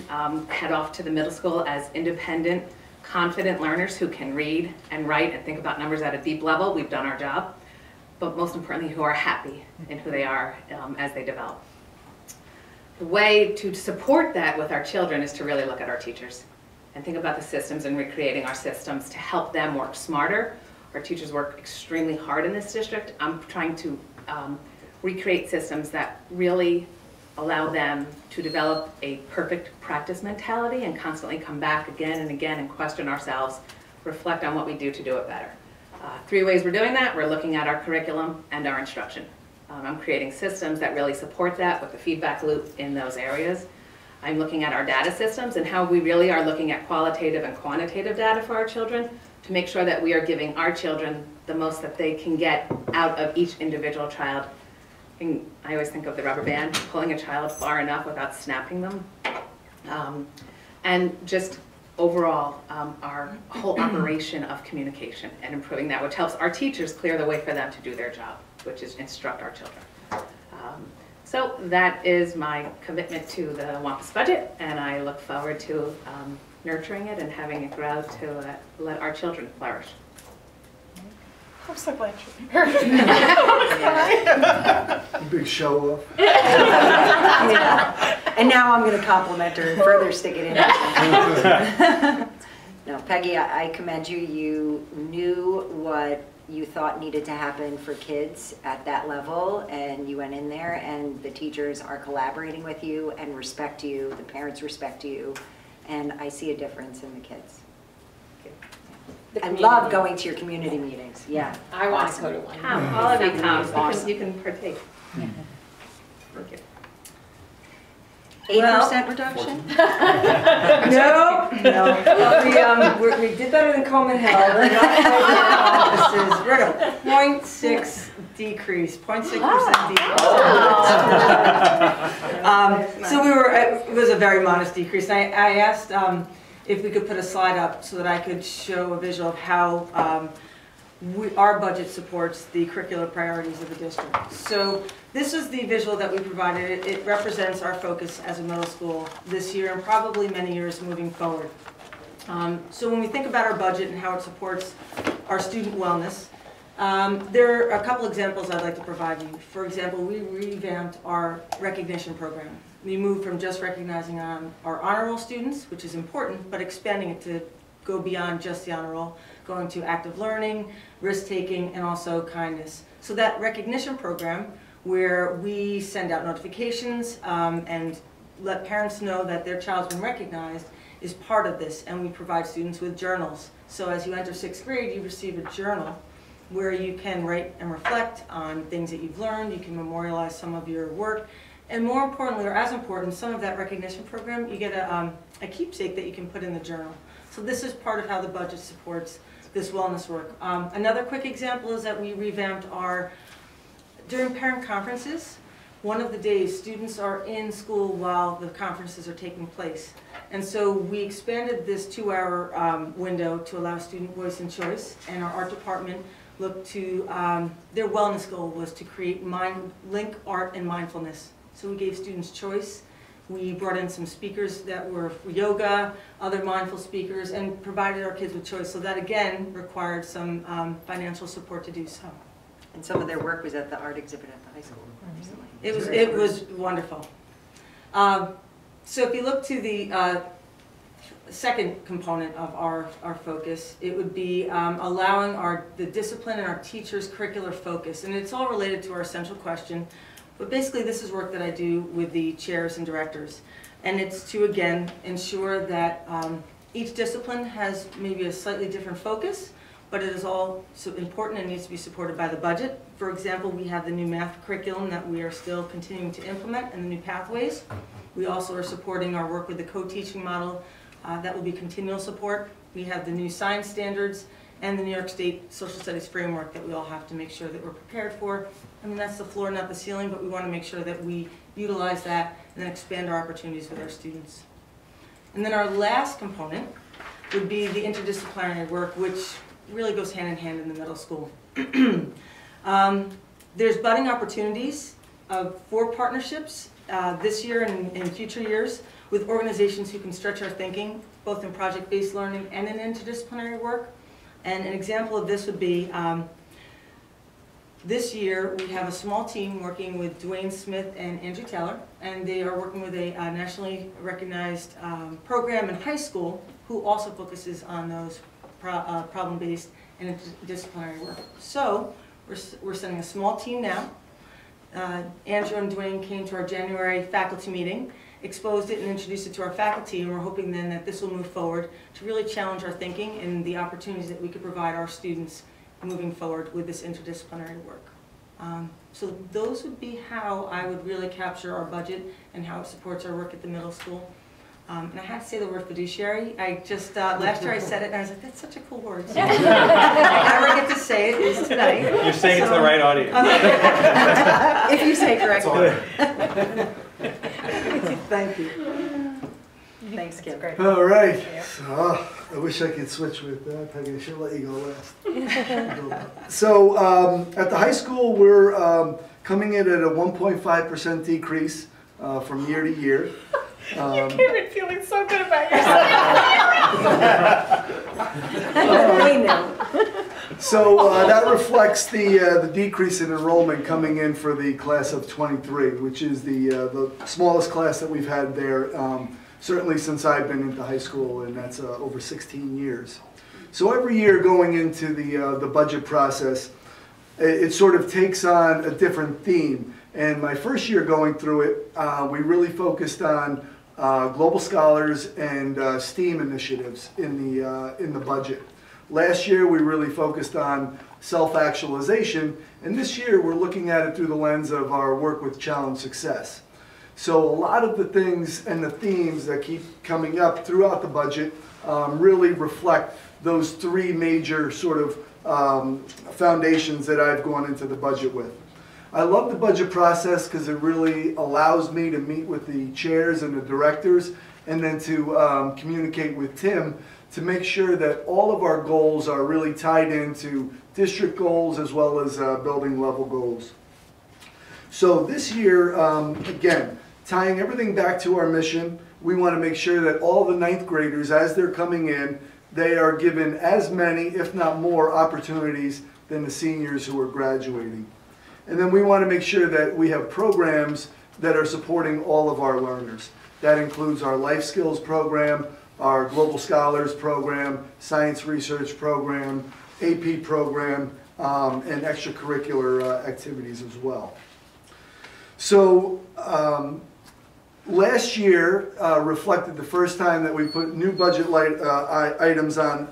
head off to the middle school as independent, confident learners who can read and write and think about numbers at a deep level, we've done our job. But most importantly, who are happy in who they are as they develop. The way to support that with our children is to really look at our teachers and think about the systems and recreating our systems to help them work smarter. Our teachers work extremely hard in this district. I'm trying to recreate systems that really allow them to develop a perfect practice mentality and constantly come back again and again and question ourselves, reflect on what we do to do it better. 3 ways we're doing that. We're looking at our curriculum and our instruction. I'm creating systems that really support that with the feedback loop in those areas. I'm looking at our data systems and how we really are looking at qualitative and quantitative data for our children to make sure that we are giving our children the most that they can get out of each individual child. And I always think of the rubber band, pulling a child far enough without snapping them. And just overall, our whole operation of communication and improving that, which helps our teachers clear the way for them to do their job, which is instruct our children. So that is my commitment to the WAMPS budget, and I look forward to nurturing it and having it grow to let our children flourish. I'm so glad you're here. Big show off. Yeah. And now I'm going to compliment her and further stick it in. No, Peggy, I commend you. You knew what you thought needed to happen for kids at that level, and you went in there, and the teachers are collaborating with you and respect you, the parents respect you, and I see a difference in the kids. I love going to your community meetings, yeah. I want to go to one. Come, all of you come, Awesome. you can partake. Thank you. 8% reduction? No. We did better than Coleman Hill. We're at a 0.6 decrease, 0.6% decrease. So we were, it was a very modest decrease. And I asked if we could put a slide up so that I could show a visual of how our budget supports the curricular priorities of the district. So this is the visual that we provided. It represents our focus as a middle school this year and probably many years moving forward. So when we think about our budget and how it supports our student wellness, there are a couple examples I'd like to provide you. For example, we revamped our recognition program. We moved from just recognizing our honor roll students, which is important, but expanding it to go beyond just the honor roll, going to active learning, risk-taking, and also kindness. So that recognition program, where we send out notifications and let parents know that their child's been recognized, is part of this, and we provide students with journals. So as you enter 6th grade, you receive a journal where you can write and reflect on things that you've learned, you can memorialize some of your work, and more importantly, or as important, some of that recognition program, you get a keepsake that you can put in the journal. So this is part of how the budget supports this wellness work. Another quick example is that we revamped during parent conferences, one of the days students are in school while the conferences are taking place. And so we expanded this 2-hour window to allow student voice and choice, and our art department looked to, their wellness goal was to create link art and mindfulness. So we gave students choice. We brought in some speakers that were yoga, other mindful speakers, and provided our kids with choice. So that, again, required some financial support to do so. And some of their work was at the art exhibit at the high school recently. It was wonderful. So if you look to the second component of our focus, it would be allowing the discipline and our teachers' curricular focus. And it's all related to our central question. But basically, this is work that I do with the chairs and directors. And it's to, again, ensure that each discipline has maybe a slightly different focus, but it is all so important and needs to be supported by the budget. For example, we have the new math curriculum that we are still continuing to implement and the new pathways. We also are supporting our work with the co-teaching model. That will be continual support. We have the new science standards and the New York State Social Studies framework that we all have to make sure that we're prepared for. I mean, that's the floor, not the ceiling, but we want to make sure that we utilize that and then expand our opportunities with our students. And then our last component would be the interdisciplinary work, which really goes hand in hand in the middle school. There's budding opportunities for partnerships this year and in future years with organizations who can stretch our thinking, both in project-based learning and in interdisciplinary work. And an example of this would be, this year we have a small team working with Dwayne Smith and Andrew Taylor, and they are working with a nationally recognized program in high school who also focuses on those problem-based and interdisciplinary work. So we're sending a small team now. Andrew and Dwayne came to our January faculty meeting, exposed it and introduced it to our faculty, and we're hoping then that this will move forward to really challenge our thinking and the opportunities that we could provide our students moving forward with this interdisciplinary work. So those would be how I would really capture our budget and how it supports our work at the middle school. And I had to say the word fiduciary. I just, last year I said it and I was like, that's such a cool word. So I never get to say it, is tonight. You're saying it to the right audience. If you say correctly. Thank you. Thanks, Kim. Great. All right. So, I wish I could switch with that. Peggy, I should let you go last. So at the high school, we're coming in at a 1.5% decrease from year to year. You came in feeling so good about yourself. We know. So that reflects the decrease in enrollment coming in for the class of 23, which is the smallest class that we've had there, certainly since I've been into high school, and that's over 16 years. So every year going into the budget process, it sort of takes on a different theme. And my first year going through it, we really focused on global scholars and STEAM initiatives in the budget. Last year we really focused on self-actualization, and this year we're looking at it through the lens of our work with challenge success. So a lot of the things and the themes that keep coming up throughout the budget really reflect those three major sort of foundations that I've gone into the budget with. I love the budget process because it really allows me to meet with the chairs and the directors and then to communicate with Tim to make sure that all of our goals are really tied into district goals as well as building level goals. So this year, again, tying everything back to our mission, we want to make sure that all the ninth graders, as they're coming in, they are given as many, if not more, opportunities than the seniors who are graduating. And then we want to make sure that we have programs that are supporting all of our learners. That includes our Life Skills program, our Global Scholars program, Science Research program, AP program, and extracurricular activities as well. So last year reflected the first time that we put new budget line items on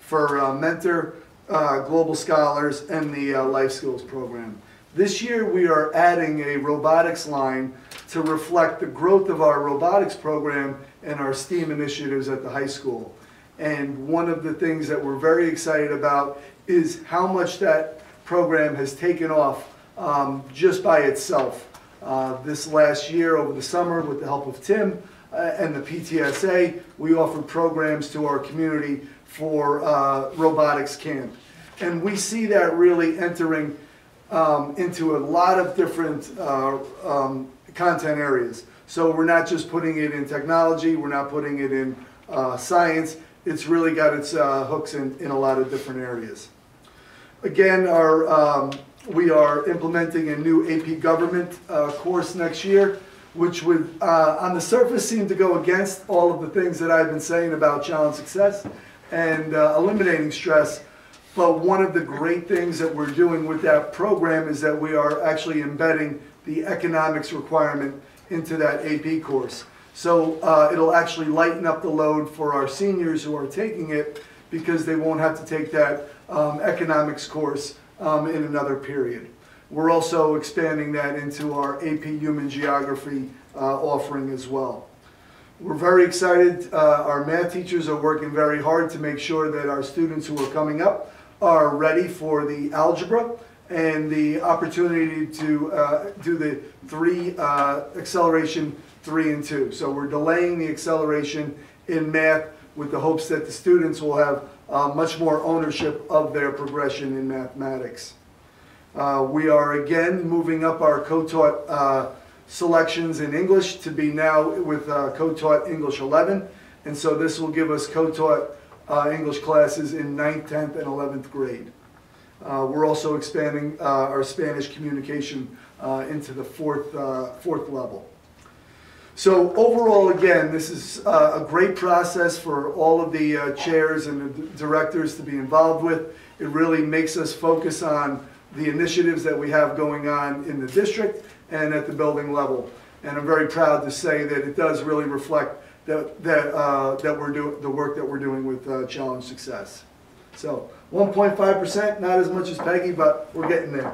for Mentor, Global Scholars, and the Life Skills program. This year we are adding a robotics line to reflect the growth of our robotics program and our STEAM initiatives at the high school. And one of the things that we're very excited about is how much that program has taken off just by itself. This last year over the summer, with the help of Tim and the PTSA, we offered programs to our community for robotics camp. And we see that really entering into a lot of different content areas. So we're not just putting it in technology, we're not putting it in science, it's really got its hooks in a lot of different areas. Again, we are implementing a new AP Government course next year, which would, on the surface, seem to go against all of the things that I've been saying about challenge success and eliminating stress. But one of the great things that we're doing with that program is that we are actually embedding the economics requirement into that AP course. So it'll actually lighten up the load for our seniors who are taking it, because they won't have to take that economics course in another period. We're also expanding that into our AP Human Geography offering as well. We're very excited. Our math teachers are working very hard to make sure that our students who are coming up are ready for the algebra and the opportunity to do the acceleration 3 and 2. So we're delaying the acceleration in math with the hopes that the students will have much more ownership of their progression in mathematics. We are again moving up our co-taught selections in English to be now with co-taught English 11, and so this will give us co-taught English classes in 9th, 10th, and 11th grade. We're also expanding our Spanish communication into the fourth level. So overall, again, this is a great process for all of the chairs and the directors to be involved with. It really makes us focus on the initiatives that we have going on in the district and at the building level. And I'm very proud to say that it does really reflect that we're doing the work that we're doing with Challenge Success. So 1.5%, not as much as Peggy, but we're getting there.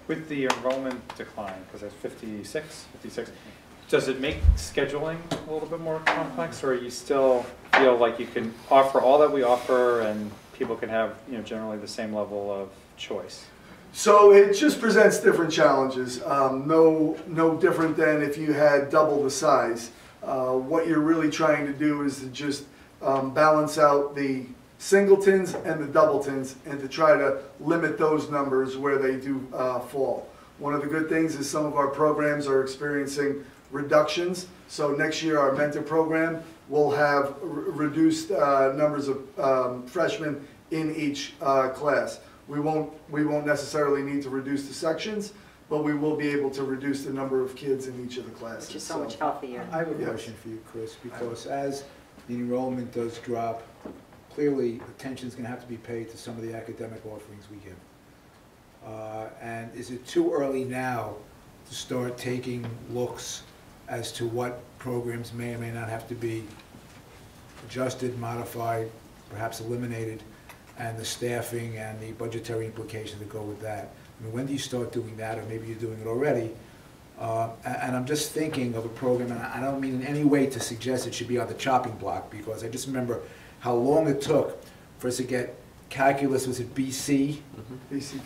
With the enrollment decline, because it's 56, does it make scheduling a little bit more complex, or you still feel like you can offer all that we offer and people can have, generally the same level of choice? So it just presents different challenges. No different than if you had double the size. What you're really trying to do is to just balance out the singletons and the doubletons and to try to limit those numbers where they do fall. One of the good things is some of our programs are experiencing reductions. So next year our mentor program will have reduced numbers of freshmen in each class. We won't necessarily need to reduce the sections, but we will be able to reduce the number of kids in each of the classes. Which is so much healthier. I have a question for you, Chris, because as the enrollment does drop, clearly attention is going to have to be paid to some of the academic offerings we give. And is it too early now to start taking looks as to what programs may or may not have to be adjusted, modified, perhaps eliminated, and the staffing and the budgetary implications that go with that? I mean, when do you start doing that, or maybe you're doing it already? And I'm just thinking of a program, and I don't mean in any way to suggest it should be on the chopping block, because I just remember how long it took for us to get calculus, was it BC,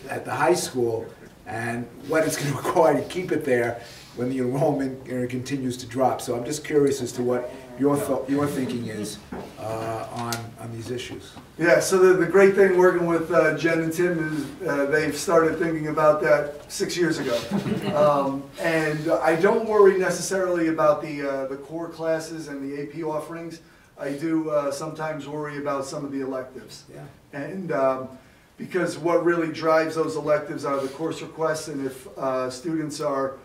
at the high school, and what it's going to require to keep it there when the enrollment continues to drop. So I'm just curious as to what your thinking is on these issues. Yeah, so the great thing working with Jen and Tim is they've started thinking about that 6 years ago. And I don't worry necessarily about the core classes and the AP offerings. I do sometimes worry about some of the electives. Yeah. And because what really drives those electives are the course requests, and if students are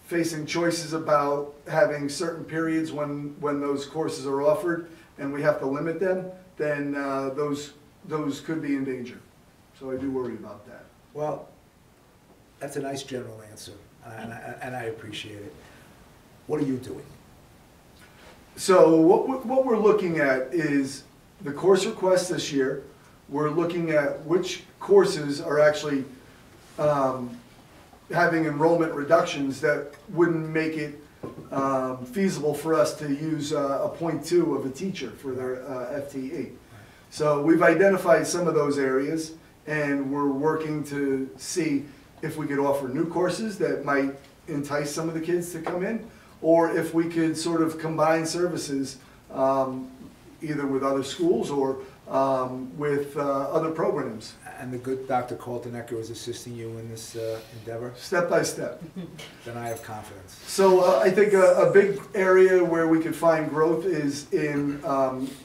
facing choices about having certain periods when those courses are offered and we have to limit them, then those could be in danger. So I do worry about that. Well, that's a nice general answer, and I appreciate it. What are you doing? So what we're looking at is the course requests this year. We're looking at which courses are actually having enrollment reductions that wouldn't make it feasible for us to use a 0.2 of a teacher for their FTE. So we've identified some of those areas, and we're working to see if we could offer new courses that might entice some of the kids to come in, or if we could sort of combine services either with other schools or with other programs. And the good Dr. Colton Ecker is assisting you in this endeavor? Step by step. Then I have confidence. So I think a big area where we could find growth is in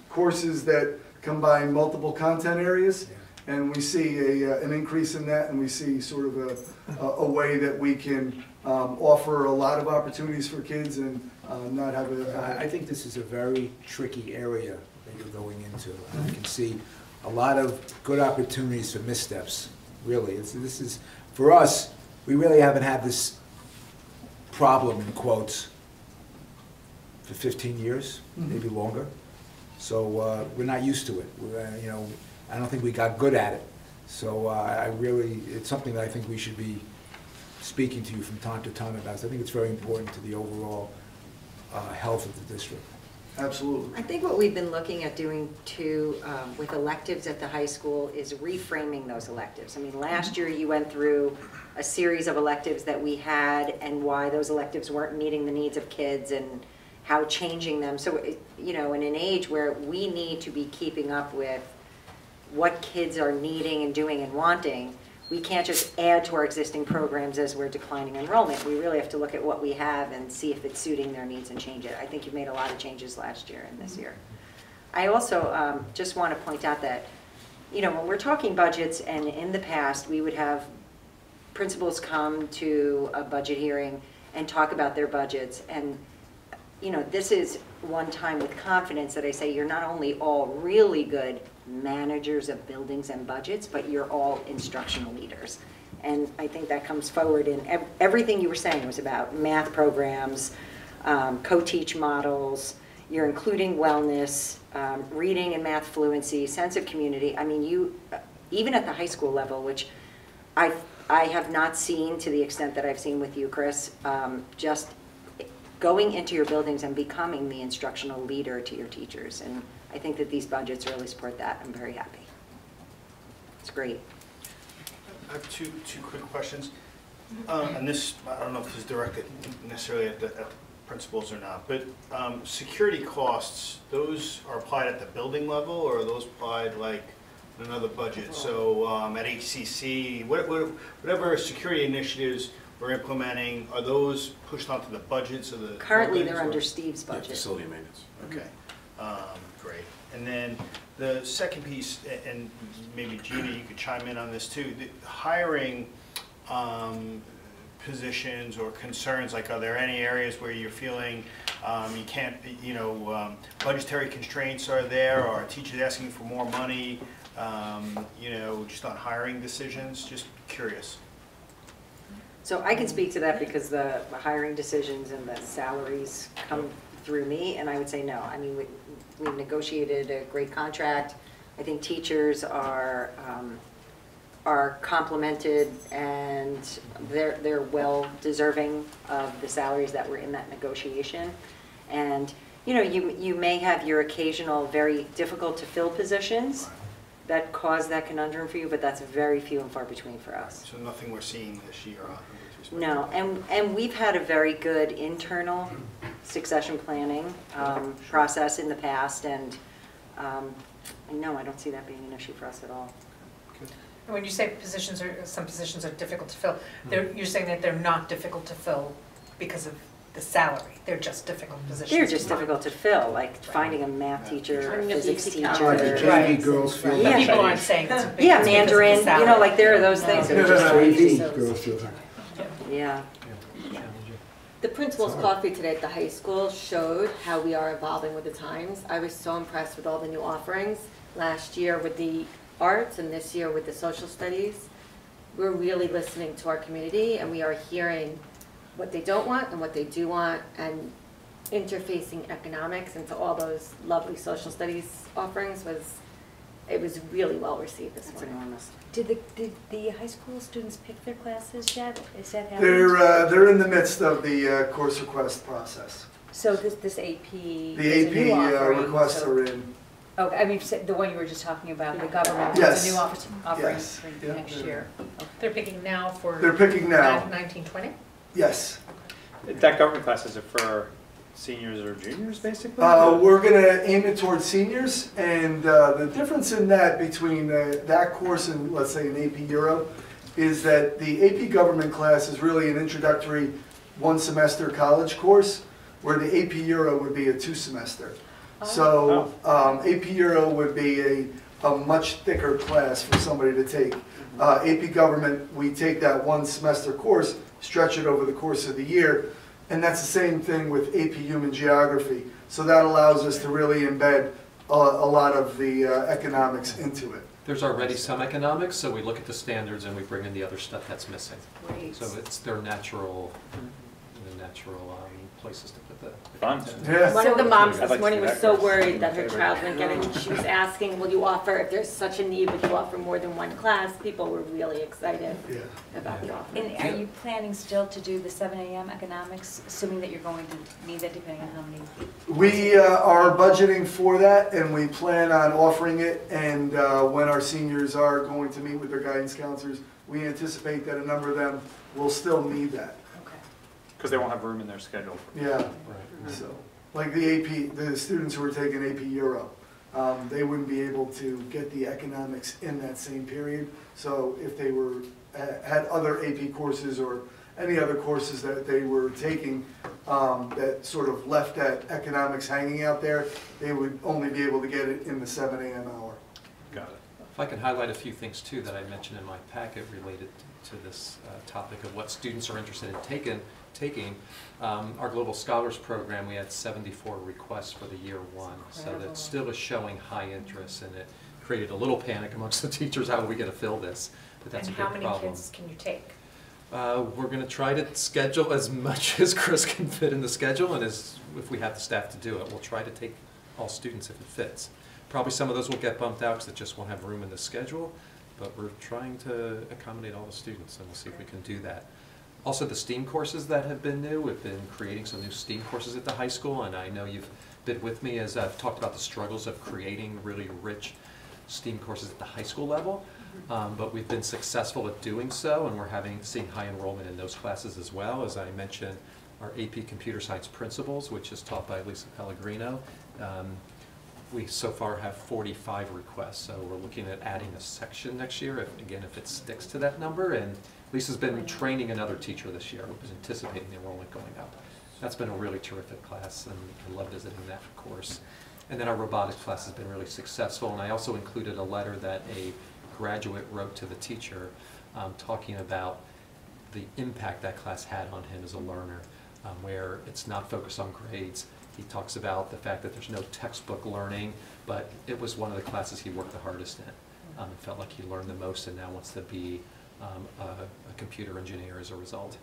courses that combine multiple content areas. Yeah. And we see an increase in that, and we see sort of a way that we can offer a lot of opportunities for kids and not have I think this is a very tricky area that you're going into. And I can see a lot of good opportunities for missteps, really. This is, for us, we really haven't had this problem, in quotes, for 15 years, maybe longer. So we're not used to it. I don't think we got good at it. So it's something that I think we should be speaking to you from time to time about. So I think it's very important to the overall health of the district. Absolutely. I think what we've been looking at doing too with electives at the high school is reframing those electives. I mean, last year you went through a series of electives that we had and why those electives weren't meeting the needs of kids and how changing them. So, in an age where we need to be keeping up with what kids are needing and doing and wanting, we can't just add to our existing programs as we're declining enrollment. We really have to look at what we have and see if it's suiting their needs and change it. I think you've made a lot of changes last year and this year. I also just want to point out that, when we're talking budgets, and in the past we would have principals come to a budget hearing and talk about their budgets. And, this is one time with confidence that I say you're not only all really good managers of buildings and budgets, but you're all instructional leaders. And I think that comes forward in everything you were saying was about math programs, co-teach models, you're including wellness, reading and math fluency, sense of community. I mean, you, even at the high school level, which I have not seen to the extent that I've seen with you, Chris, just going into your buildings and becoming the instructional leader to your teachers. And I think that these budgets really support that. I'm very happy. It's great. I have two quick questions. And this, I don't know if this is directed necessarily at the principals or not, but security costs, those are applied at the building level, or are those applied like in another budget? So at HCC, whatever security initiatives we're implementing, are those pushed onto the budgets of the Currently, buildings, they're or- under Steve's Yeah, budget. facility maintenance. Okay, great. And then the second piece, and maybe Gina, you could chime in on this too, the hiring positions or concerns, like are there any areas where you're feeling you can't, budgetary constraints are there, or are teachers asking for more money, just on hiring decisions? Just curious. So I can speak to that because the hiring decisions and the salaries come through me, and I would say no. I mean, we negotiated a great contract. I think teachers are complimented, and they're well deserving of the salaries that were in that negotiation. And you may have your occasional very difficult to fill positions that cause that conundrum for you, but that's very few and far between for us. So nothing we're seeing this year on. No, and we've had a very good internal succession planning process in the past, and no, I don't see that being an issue for us at all. And when you say some positions are difficult to fill, you're saying that they're not difficult to fill because of the salary, they're just difficult positions. They're just difficult to fill, like finding a math teacher, a physics teacher. Like the JV girls feel. Yeah. But people aren't saying it's because Yeah, of the Mandarin, salary. like there are those things that are just JV crazy. girls feel. Yeah. The principal's coffee today at the high school showed how we are evolving with the times. I was so impressed with all the new offerings last year with the arts and this year with the social studies. We're really listening to our community, and we are hearing what they don't want and what they do want, and interfacing economics into all those lovely social studies offerings was really well received this morning. Enormous. Did the high school students pick their classes yet? Is that happening? They're in the midst of the course request process. So this AP The is a new AP offering, requests so- are in. Oh, I mean, the one you were just talking about, the government, Yes. is a new offering Yes. for Yeah. next year. They're picking now for They're picking now. 1920? Yes. That government classes are for seniors or juniors, basically? We're going to aim it towards seniors, and the difference in that between that course and, let's say, an AP Euro is that the AP government class is really an introductory one-semester college course, where the AP Euro would be a two-semester. So AP Euro would be a much thicker class for somebody to take. AP Government, we take that one-semester course, stretch it over the course of the year, and that's the same thing with AP Human Geography. So that allows us to really embed a lot of the economics into it. There's already some economics, so we look at the standards and we bring in the other stuff that's missing. Great. So it's their natural places to put the Fun. Yeah. One of the moms I'd this like to morning see was that so course. worried that her Favorite. child wouldn't get it. She was asking, will you offer, if there's such a need, would you offer more than one class? People were really excited Yeah. about the offering. And are you planning still to do the 7 a.m. economics, assuming that you're going to need that depending on how many? We are budgeting for that, and we plan on offering it, and when our seniors are going to meet with their guidance counselors, we anticipate that a number of them will still need that. Okay. Because they won't have room in their schedule. Yeah, so, like the AP, the students who are taking AP Euro, they wouldn't be able to get the economics in that same period. So if they had other AP courses or any other courses that they were taking that sort of left that economics hanging out there, they would only be able to get it in the 7 a.m. hour. Got it. If I can highlight a few things too that I mentioned in my packet related to this topic of what students are interested in taking. Our Global Scholars Program, we had 74 requests for the year one, so that still is showing high interest, and it created a little panic amongst the teachers, how are we going to fill this? But that's And a big how many problem. kids can you take? We're going to try to schedule as much as Chris can fit in the schedule, and as if we have the staff to do it, we'll try to take all students if it fits. Probably some of those will get bumped out because it just won't have room in the schedule, but we're trying to accommodate all the students, and we'll see if we can do that. Also, the STEAM courses that have been new, we've been creating some new STEAM courses at the high school, and I know you've been with me as I've talked about the struggles of creating really rich STEAM courses at the high school level. But we've been successful at doing so, and we're seeing high enrollment in those classes as well. As I mentioned, our AP Computer Science Principles, which is taught by Lisa Pellegrino, we so far have 45 requests, so we're looking at adding a section next year, if it sticks to that number. And Lisa's been training another teacher this year who was anticipating the enrollment going up. That's been a really terrific class, and I love visiting that course. And then our robotics class has been really successful, and I also included a letter that a graduate wrote to the teacher talking about the impact that class had on him as a learner, where it's not focused on grades. He talks about the fact that there's no textbook learning, but it was one of the classes he worked the hardest in. And felt like he learned the most, and now wants to be a computer engineer as a result.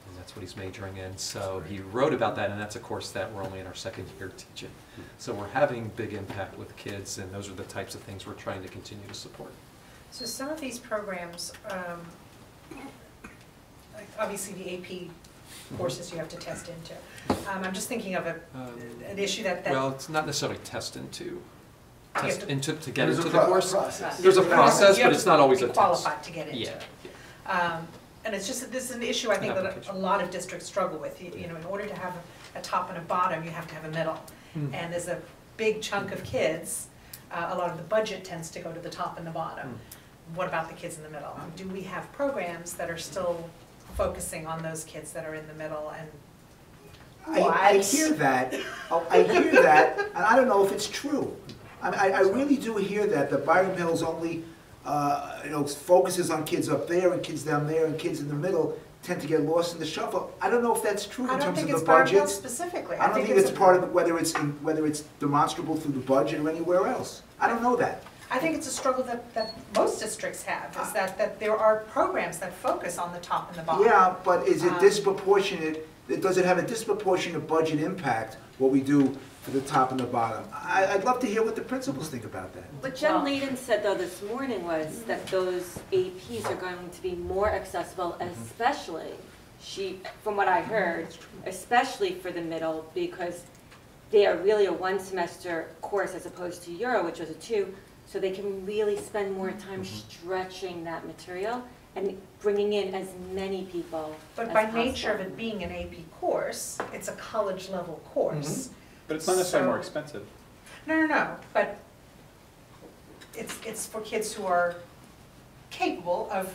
And that's what he's majoring in. So he wrote about that, and that's a course that we're only in our second year teaching. So we're having big impact with kids, and those are the types of things we're trying to continue to support. So some of these programs, like obviously the AP courses you have to test into. I'm just thinking of an issue that. Well, it's not necessarily test into. Test into to get There's into a the course. process. There's a process, but it's not always a test. Qualified to get into. Yeah. And it's just that this is an issue I think that a lot of districts struggle with. You know, in order to have a top and a bottom, you have to have a middle. And there's a big chunk of kids. A lot of the budget tends to go to the top and the bottom. What about the kids in the middle? Do we have programs that are still focusing on those kids that are in the middle? And I hear that, and I don't know if it's true. I really do hear that Byram Hills only, focuses on kids up there and kids down there, and kids in the middle tend to get lost in the shuffle. I don't know if that's true in terms of the budget. I don't think it's Byram Hills specifically. I don't think it's part of whether it's demonstrable through the budget or anywhere else. I don't know that. I think it's a struggle that most districts have, is that there are programs that focus on the top and the bottom. Yeah, but is it disproportionate? Does it have a disproportionate budget impact, what we do for the top and the bottom? I'd love to hear what the principals think about that. What Jen Layden said though this morning was that those APs are going to be more accessible, especially, from what I heard, especially for the middle, because they are really a one semester course as opposed to Euro, which was a 2. So they can really spend more time stretching that material and bringing in as many people as But by possible. nature of it being an AP course, it's a college level course. But it's not necessarily more expensive. No, but it's for kids who are capable of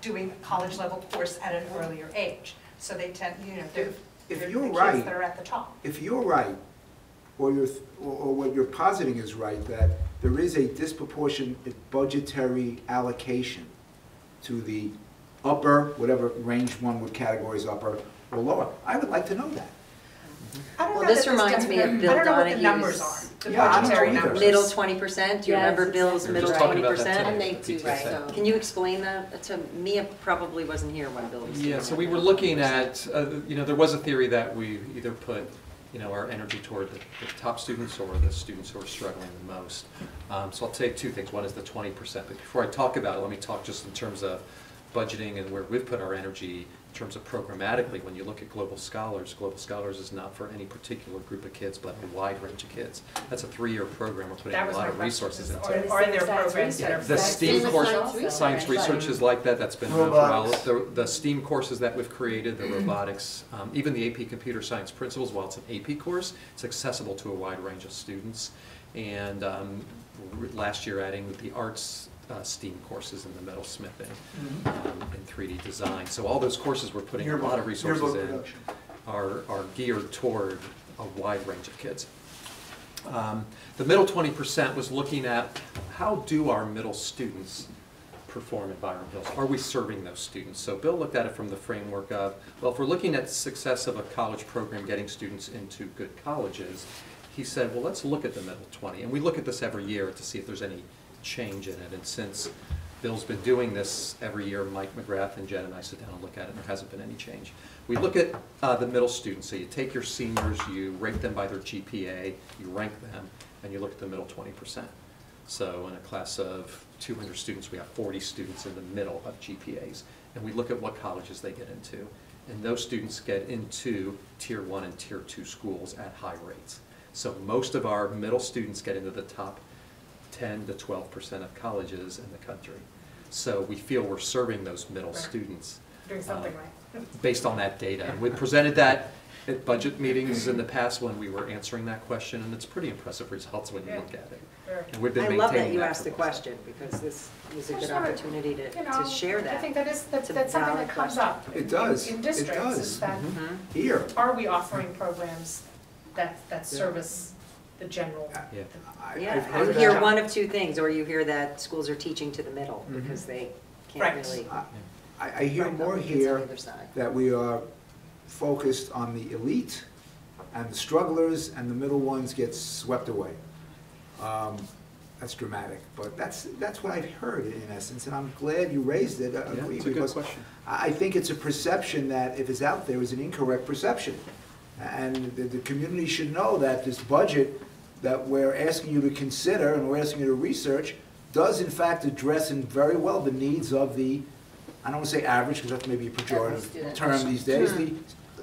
doing a college level course at an earlier age. So they tend, they're the kids that are at the top. If you're right, or what you're positing is right, that there is a disproportionate budgetary allocation to the upper, whatever range one would categorize upper or lower, I would like to know that. I don't Well, know this that reminds me of Bill I don't know what the Donahue's- numbers are, the Yeah, I don't know budgetary either. numbers. Middle 20%, do you Yes, remember Bill's exactly. middle We were just talking about 20%? that And today. they do, Right. so. Can you explain that to Mia? Probably wasn't here when Bill was Yeah, doing so it. we were looking at, there was a theory that we either put, our energy toward the top students or the students who are struggling the most. So I'll take two things. One is the 20%, but before I talk about it, let me talk just in terms of budgeting and where we've put our energy in terms of programmatically. When you look at Global Scholars is not for any particular group of kids, but a wide range of kids. That's a 3-year program. We're putting That a was lot my of resources question. into. Are there programs that are? The STEAM course, science research is like that, that's been around for a while. Robotics. The STEAM courses that we've created, the robotics, even the AP Computer Science Principles, while it's an AP course, it's accessible to a wide range of students. And last year adding the arts STEAM courses in the metalsmithing and 3D design. So all those courses we're putting a lot of resources in are geared toward a wide range of kids. The middle 20% was looking at how do our middle students perform at Byram Hills? Are we serving those students? So Bill looked at it from the framework of, well, if we're looking at the success of a college program getting students into good colleges, he said, well, let's look at the middle 20. And we look at this every year to see if there's any change in it. And since Bill's been doing this every year. Mike McGrath and Jen and I sit down and look at it, and there hasn't been any change. We look at the middle students. So you take your seniors, you rate them by their GPA, you rank them, and you look at the middle 20%. So in a class of 200 students, we have 40 students in the middle of GPAs. And we look at what colleges they get into. And those students get into Tier 1 and Tier 2 schools at high rates. So most of our middle students get into the top 10 to 12% of colleges in the country. So we feel we're serving those middle students. Doing something right. Based on that data. And we presented that at budget meetings in the past when we were answering that question, and it's pretty impressive results when you look at it. And we've been I maintaining love that you for asked the most. question, because this was a I good just wanna, opportunity to share that. I think that is, It's a that's something valid that comes question. up. It does. In It districts, does. is that, Here. are we offering programs that service the general? Yeah. Yeah, I've heard you hear that. one of two things, or you hear that schools are teaching to the middle because they can't Right. really. I hear Right, more kids on here either side. that we are focused on the elite, and the strugglers and the middle ones get swept away. That's dramatic, but that's what I've heard in essence, and I'm glad you raised it. Yeah, it's a good because question. I think it's a perception that, if it's out there, is an incorrect perception. And the community should know that this budget that we're asking you to consider and we're asking you to research does in fact address in very well the needs of the, I don't want to say average, because that's maybe a pejorative student. term these days,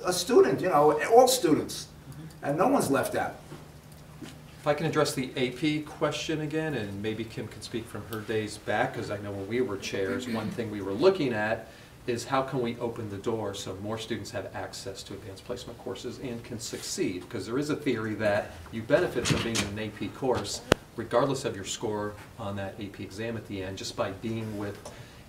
a student, you know, all students, and no one's left out. If I can address the AP question again, and maybe Kim can speak from her days back, because I know when we were chairs, one thing we were looking at is how can we open the door so more students have access to advanced placement courses and can succeed? Because there is a theory that you benefit from being in an AP course, regardless of your score on that AP exam at the end, just by being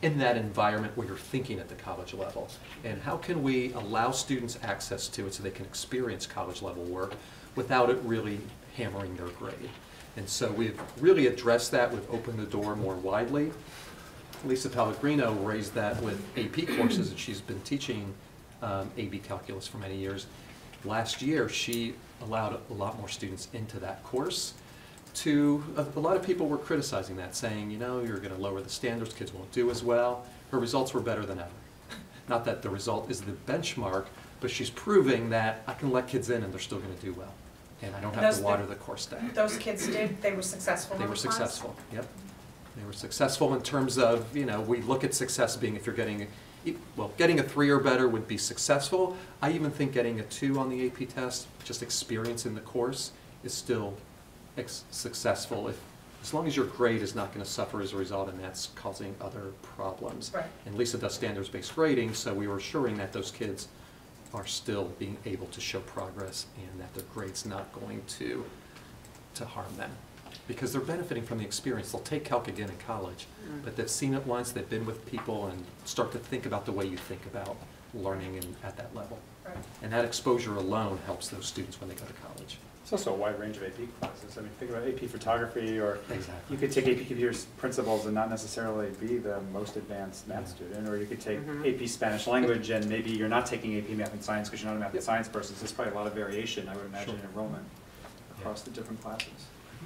in that environment where you're thinking at the college level. And how can we allow students access to it so they can experience college level work without it really hammering their grade? And so we've really addressed that. We've opened the door more widely. Lisa Pellegrino raised that with AP courses, and she's been teaching AB calculus for many years. Last year, she allowed a lot more students into that course. A lot of people were criticizing that, saying, you know, you're going to lower the standards, kids won't do as well. Her results were better than ever. Not that the result is the benchmark, but she's proving that I can let kids in and they're still going to do well. And I don't have to water the course down. Those kids they were successful in They the were class? successful, yep. They were successful in terms of, you know, we look at success being if you're getting, well, getting a 3 or better would be successful. I even think getting a 2 on the AP test, just experience in the course, is still successful as long as your grade is not going to suffer as a result and that's causing other problems. Right. And Lisa does standards-based grading, so we were assuring that those kids are still being able to show progress and that their grade's not going to harm them. Because they're benefiting from the experience. They'll take calc again in college, but they've seen it once, they've been with people and start to think about the way you think about learning at that level. Right. And that exposure alone helps those students when they go to college. It's also a wide range of AP classes. I mean, think about AP photography, or Exactly. you could take AP computer principles and not necessarily be the most advanced math student, or you could take AP Spanish language and maybe you're not taking AP math and science because you're not a math and science person. So there's probably a lot of variation, I would imagine, in enrollment across the different classes.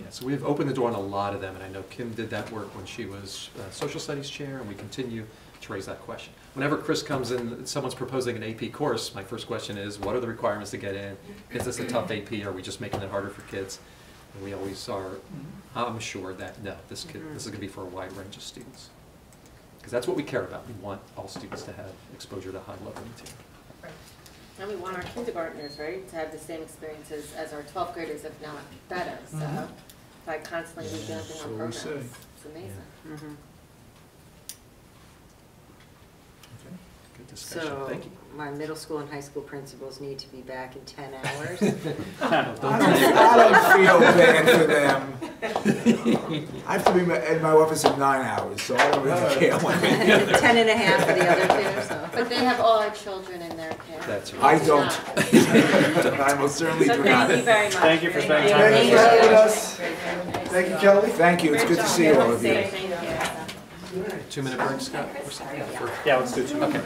Yeah, so we've opened the door on a lot of them, and I know Kim did that work when she was social studies chair, and we continue to raise that question. Whenever Chris comes in, someone's proposing an AP course, my first question is, what are the requirements to get in? Is this a tough AP? Are we just making it harder for kids? And we always are, I'm sure that, no, this is going to be for a wide range of students. Because that's what we care about. We want all students to have exposure to high-level material. Right. And we want our kindergartners, right, to have the same experiences as our 12th graders, if not better. So by constantly revamping our programs, it's amazing. Good discussion. So, Thank you. my middle school and high school principals need to be back in 10 hours. I don't feel bad for them. I have to be in my office in 9 hours, so I don't really care. 10 and a half for the other two, so. But they have all our children in their care. That's right. I don't. I most certainly So do thank not. you very much. Thank you for spending time Thank you with for us. having us. Thank you, Kelly. Thank you, it's good to see all of you. Thank you. 2-minute break, Scott? Or something? Yeah, let's do 2 minutes.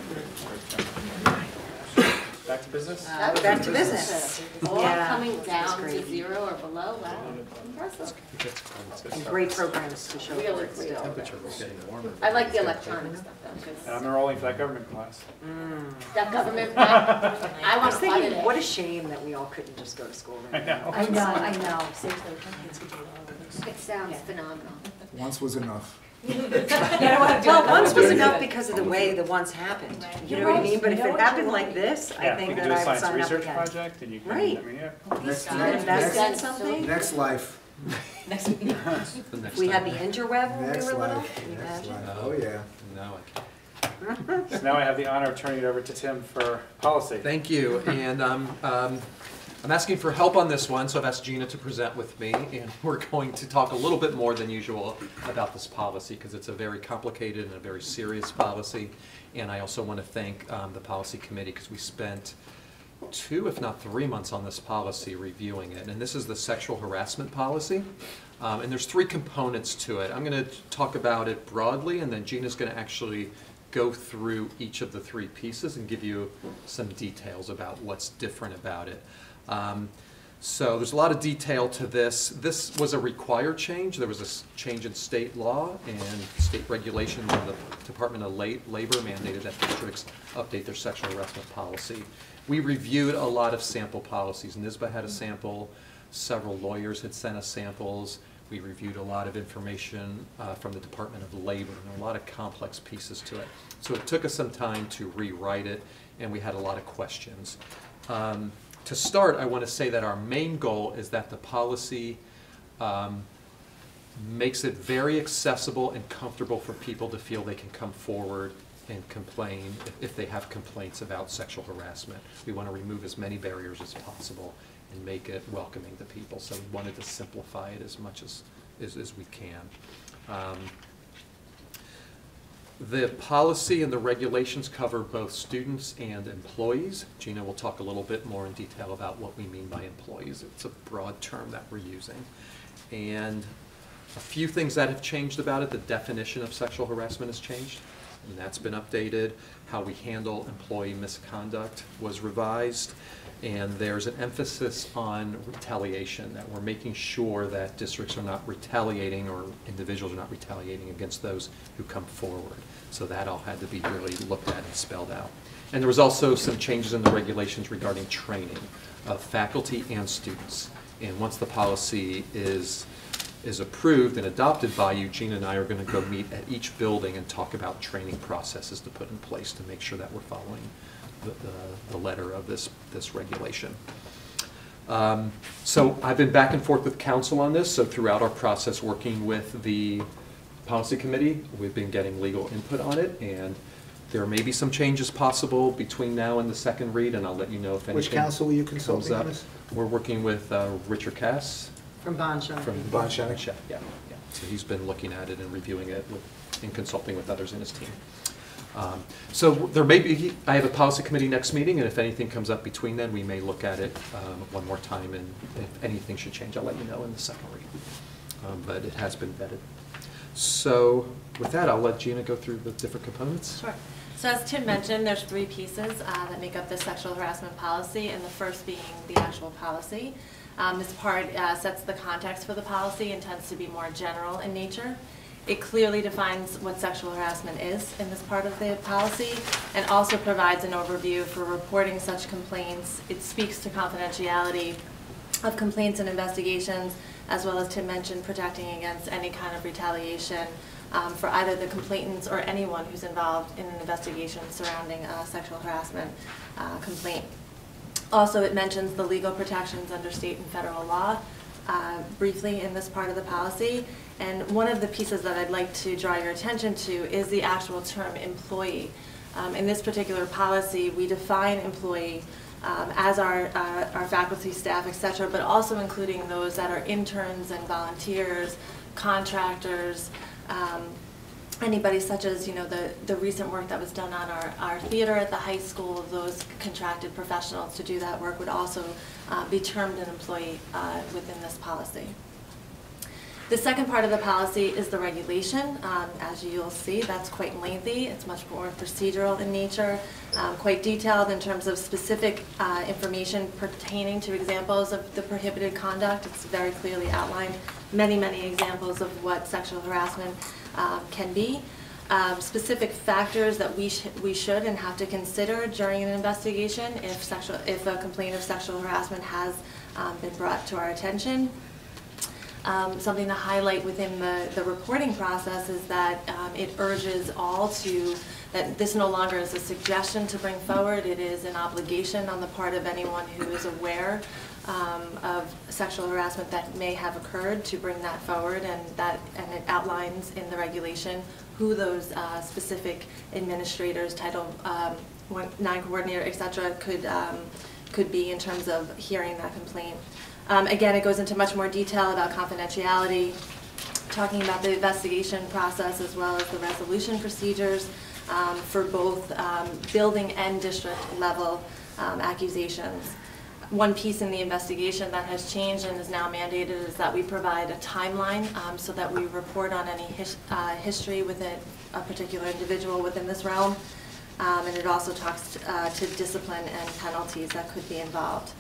Back to to business? Back to business. All Yeah, coming this is down to crazy. 0 or below, wow, impressive. And great programs to show for Really it great. still. Temperature was getting warmer. I like the electronic stuff though, And I'm enrolling for that government class. that government, I I want was to thinking, audit it. what a shame that we all couldn't just go to school right I now. know. I know. It sounds phenomenal. Once was enough. Well, once was enough because of the way the once happened, you know what I mean? But if it happened like this, I Yeah, we think can that do a I would science sign up research again. project and you can, I Right. mean, yeah. Next, Invest next, in something? next life, The next We had time. the interweb when we next were little, life, can you next imagine? life. Oh, yeah. No, I can't. So now I have the honor of turning it over to Tim for policy. Thank you, and I'm asking for help on this one, so I've asked Gina to present with me, and we're going to talk a little bit more than usual about this policy, because it's a very complicated and a very serious policy, and I also want to thank the policy committee, because we spent 2, if not 3 months on this policy reviewing it, and this is the sexual harassment policy. And there's 3 components to it. I'm going to talk about it broadly, and then Gina's going to actually go through each of the 3 pieces and give you some details about what's different about it. So there's a lot of detail to this. This was a required change. There was a change in state law and state regulations, and the Department of Labor mandated that districts update their sexual harassment policy. We reviewed a lot of sample policies. NYSBA had a sample. Several lawyers had sent us samples. We reviewed a lot of information from the Department of Labor, and a lot of complex pieces to it. So it took us some time to rewrite it, and we had a lot of questions. To start, I want to say that our main goal is that the policy makes it very accessible and comfortable for people to feel they can come forward and complain if they have complaints about sexual harassment. We want to remove as many barriers as possible and make it welcoming to people. So we wanted to simplify it as much as we can. The policy and the regulations cover both students and employees. Gina will talk a little bit more in detail about what we mean by employees. It's a broad term that we're using. And a few things that have changed about it. The definition of sexual harassment has changed, and that's been updated. How we handle employee misconduct was revised. And there's an emphasis on retaliation, that we're making sure that districts are not retaliating or individuals are not retaliating against those who come forward. So that all had to be really looked at and spelled out. And there was also some changes in the regulations regarding training of faculty and students. And once the policy is approved and adopted by you, Gina and I are going to go meet at each building and talk about training processes to put in place to make sure that we're following the letter of this regulation. So I've been back and forth with council on this, so throughout our process working with the policy committee, we've been getting legal input on it, and there may be some changes possible between now and the second read, and I'll let you know if anything Which council were you comes consulting on up. this? We're working with Richard Cass From Bon Jovi. from Bon Jovi? Yeah. So he's been looking at it and reviewing it and consulting with others in his team. So there may be, I have a policy committee next meeting, and if anything comes up between then, we may look at it one more time, and if anything should change, I'll let you know in the second read. But it has been vetted. So with that, I'll let Gina go through the different components. Sure. So as Tim mentioned, there's 3 pieces that make up the sexual harassment policy, and the first being the actual policy. This part sets the context for the policy and tends to be more general in nature. It clearly defines what sexual harassment is in this part of the policy, and also provides an overview for reporting such complaints. It speaks to confidentiality of complaints and investigations, as well as Tim mentioned, protecting against any kind of retaliation for either the complainants or anyone who's involved in an investigation surrounding a sexual harassment complaint. Also, it mentions the legal protections under state and federal law briefly in this part of the policy. And one of the pieces that I'd like to draw your attention to is the actual term employee. In this particular policy, we define employee as our faculty, staff, etc., but also including those that are interns and volunteers, contractors, anybody such as, the recent work that was done on our theater at the high school. Those contracted professionals to do that work would also be termed an employee within this policy. The second part of the policy is the regulation. As you'll see, that's quite lengthy. It's much more procedural in nature, quite detailed in terms of specific information pertaining to examples of the prohibited conduct. It's very clearly outlined, many examples of what sexual harassment can be. Specific factors that we should and have to consider during an investigation if a complaint of sexual harassment has been brought to our attention. Something to highlight within the reporting process is that it urges all that this no longer is a suggestion to bring forward, it is an obligation on the part of anyone who is aware of sexual harassment that may have occurred to bring that forward, and it outlines in the regulation who those specific administrators, Title IX coordinator, etc., could be in terms of hearing that complaint. Again, it goes into much more detail about confidentiality, talking about the investigation process as well as the resolution procedures for both building and district level accusations. One piece in the investigation that has changed and is now mandated is that we provide a timeline so that we report on any history within a particular individual within this realm. And it also talks to discipline and penalties that could be involved.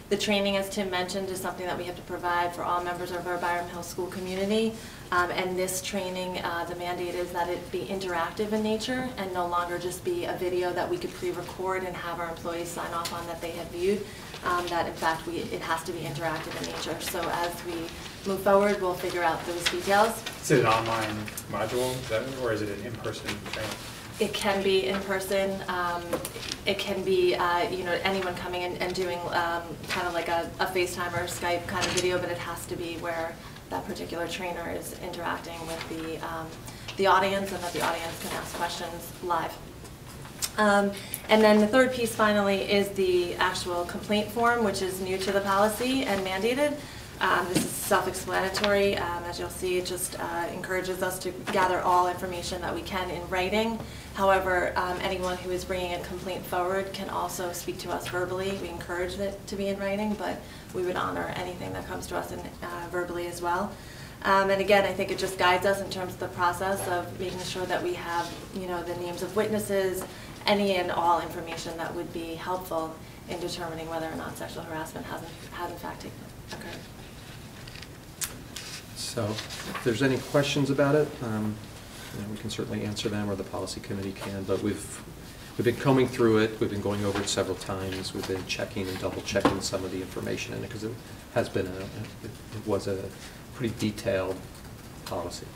The training, as Tim mentioned, is something that we have to provide for all members of our Byram Hill school community. And this training, the mandate is that it be interactive in nature and no longer just be a video that we could pre-record and have our employees sign off on that they have viewed. That in fact, it has to be interactive in nature. So as we move forward, we'll figure out those details. Is it an online module, or is it an in-person training? It can be in person. It can be anyone coming in and doing kind of like a FaceTime or Skype kind of video, but it has to be where that particular trainer is interacting with the audience, and that the audience can ask questions live. And then the third piece finally is the actual complaint form, which is new to the policy and mandated. This is self-explanatory. As you'll see, it just encourages us to gather all information that we can in writing. However, anyone who is bringing a complaint forward can also speak to us verbally. We encourage it to be in writing, but we would honor anything that comes to us verbally as well. And again, I think it just guides us in terms of the process of making sure that we have, the names of witnesses, any and all information that would be helpful in determining whether or not sexual harassment has in fact occurred. So if there's any questions about it, we can certainly answer them, or the policy committee can, but we've been combing through it, we've been going over it several times, we've been checking and double checking some of the information in it, because it was a pretty detailed policy,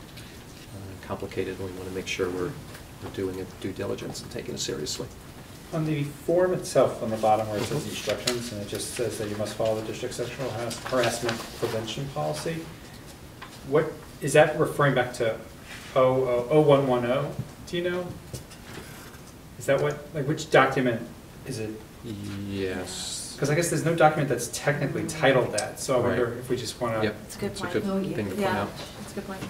complicated, and we want to make sure we're doing it due diligence and taking it seriously. On the form itself, on the bottom where it says instructions, and it just says that you must follow the district sexual harassment prevention policy, what is that referring back to 0110? Do you know? Is that which document is it? Yes. Because I guess there's no document that's technically titled that, so I wonder if we just want to. Yep. It's a good point. It's a good thing to point out. That's a good point.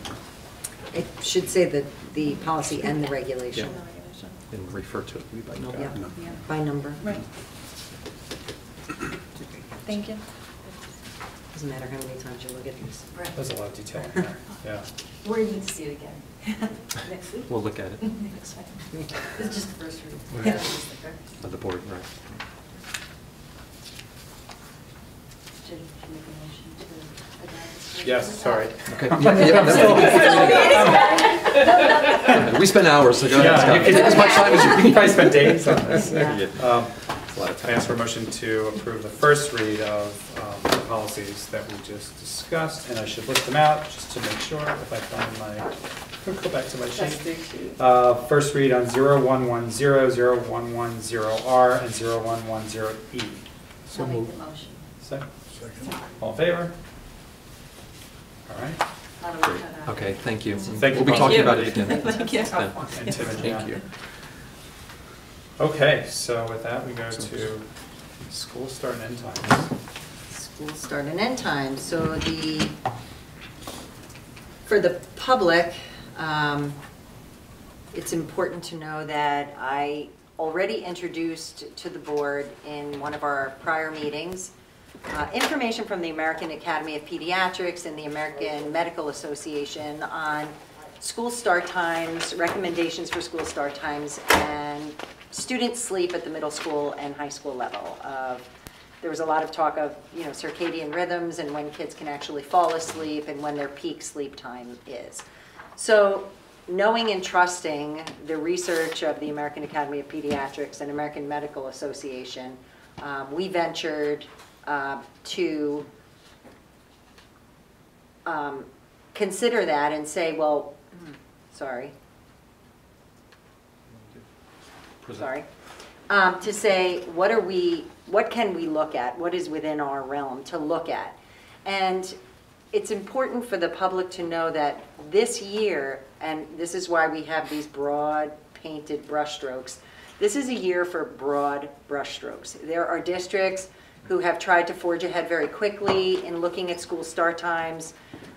It should say that the policy and the regulation. Yeah. And refer to it by number. Yeah, by number. Right. Thank you. Doesn't matter how many times you look at these. There's a lot of detail in there. Yeah. Where do you need to see it again? Next week? We'll look at it. Next week. It's just the first read. Right. Yeah, it's just the first. On the board, right. Should you make a motion to adopt this? Yes, sorry. Okay. We spent hours, so go ahead. Yeah, you can, as much time as you can probably spend days on this. Yeah. I ask for a motion to approve the first read of the policies that we just discussed, and I should list them out just to make sure if I find my, go back to my sheet. First read on 0110, 0110R, and 0110E. So make the motion. Second. All in favor? All right. How do we cut out? Okay, thank you. Thank you. We'll be talking about it again. Thank you. Yeah. And Tim and John. Thank you. Okay, so with that, we go to school start and end times. School start and end time. So for the public, it's important to know that I already introduced to the board in one of our prior meetings information from the American Academy of Pediatrics and the American Medical Association on school start times, recommendations for school start times, and student sleep at the middle school and high school level. There was a lot of talk of, circadian rhythms and when kids can actually fall asleep and when their peak sleep time is. So knowing and trusting the research of the American Academy of Pediatrics and American Medical Association, we ventured to consider that and say, well, to say, what can we look at? What is within our realm to look at? And it's important for the public to know that this year, and this is why we have these broad painted brushstrokes, this is a year for broad brushstrokes. There are districts who have tried to forge ahead very quickly in looking at school start times,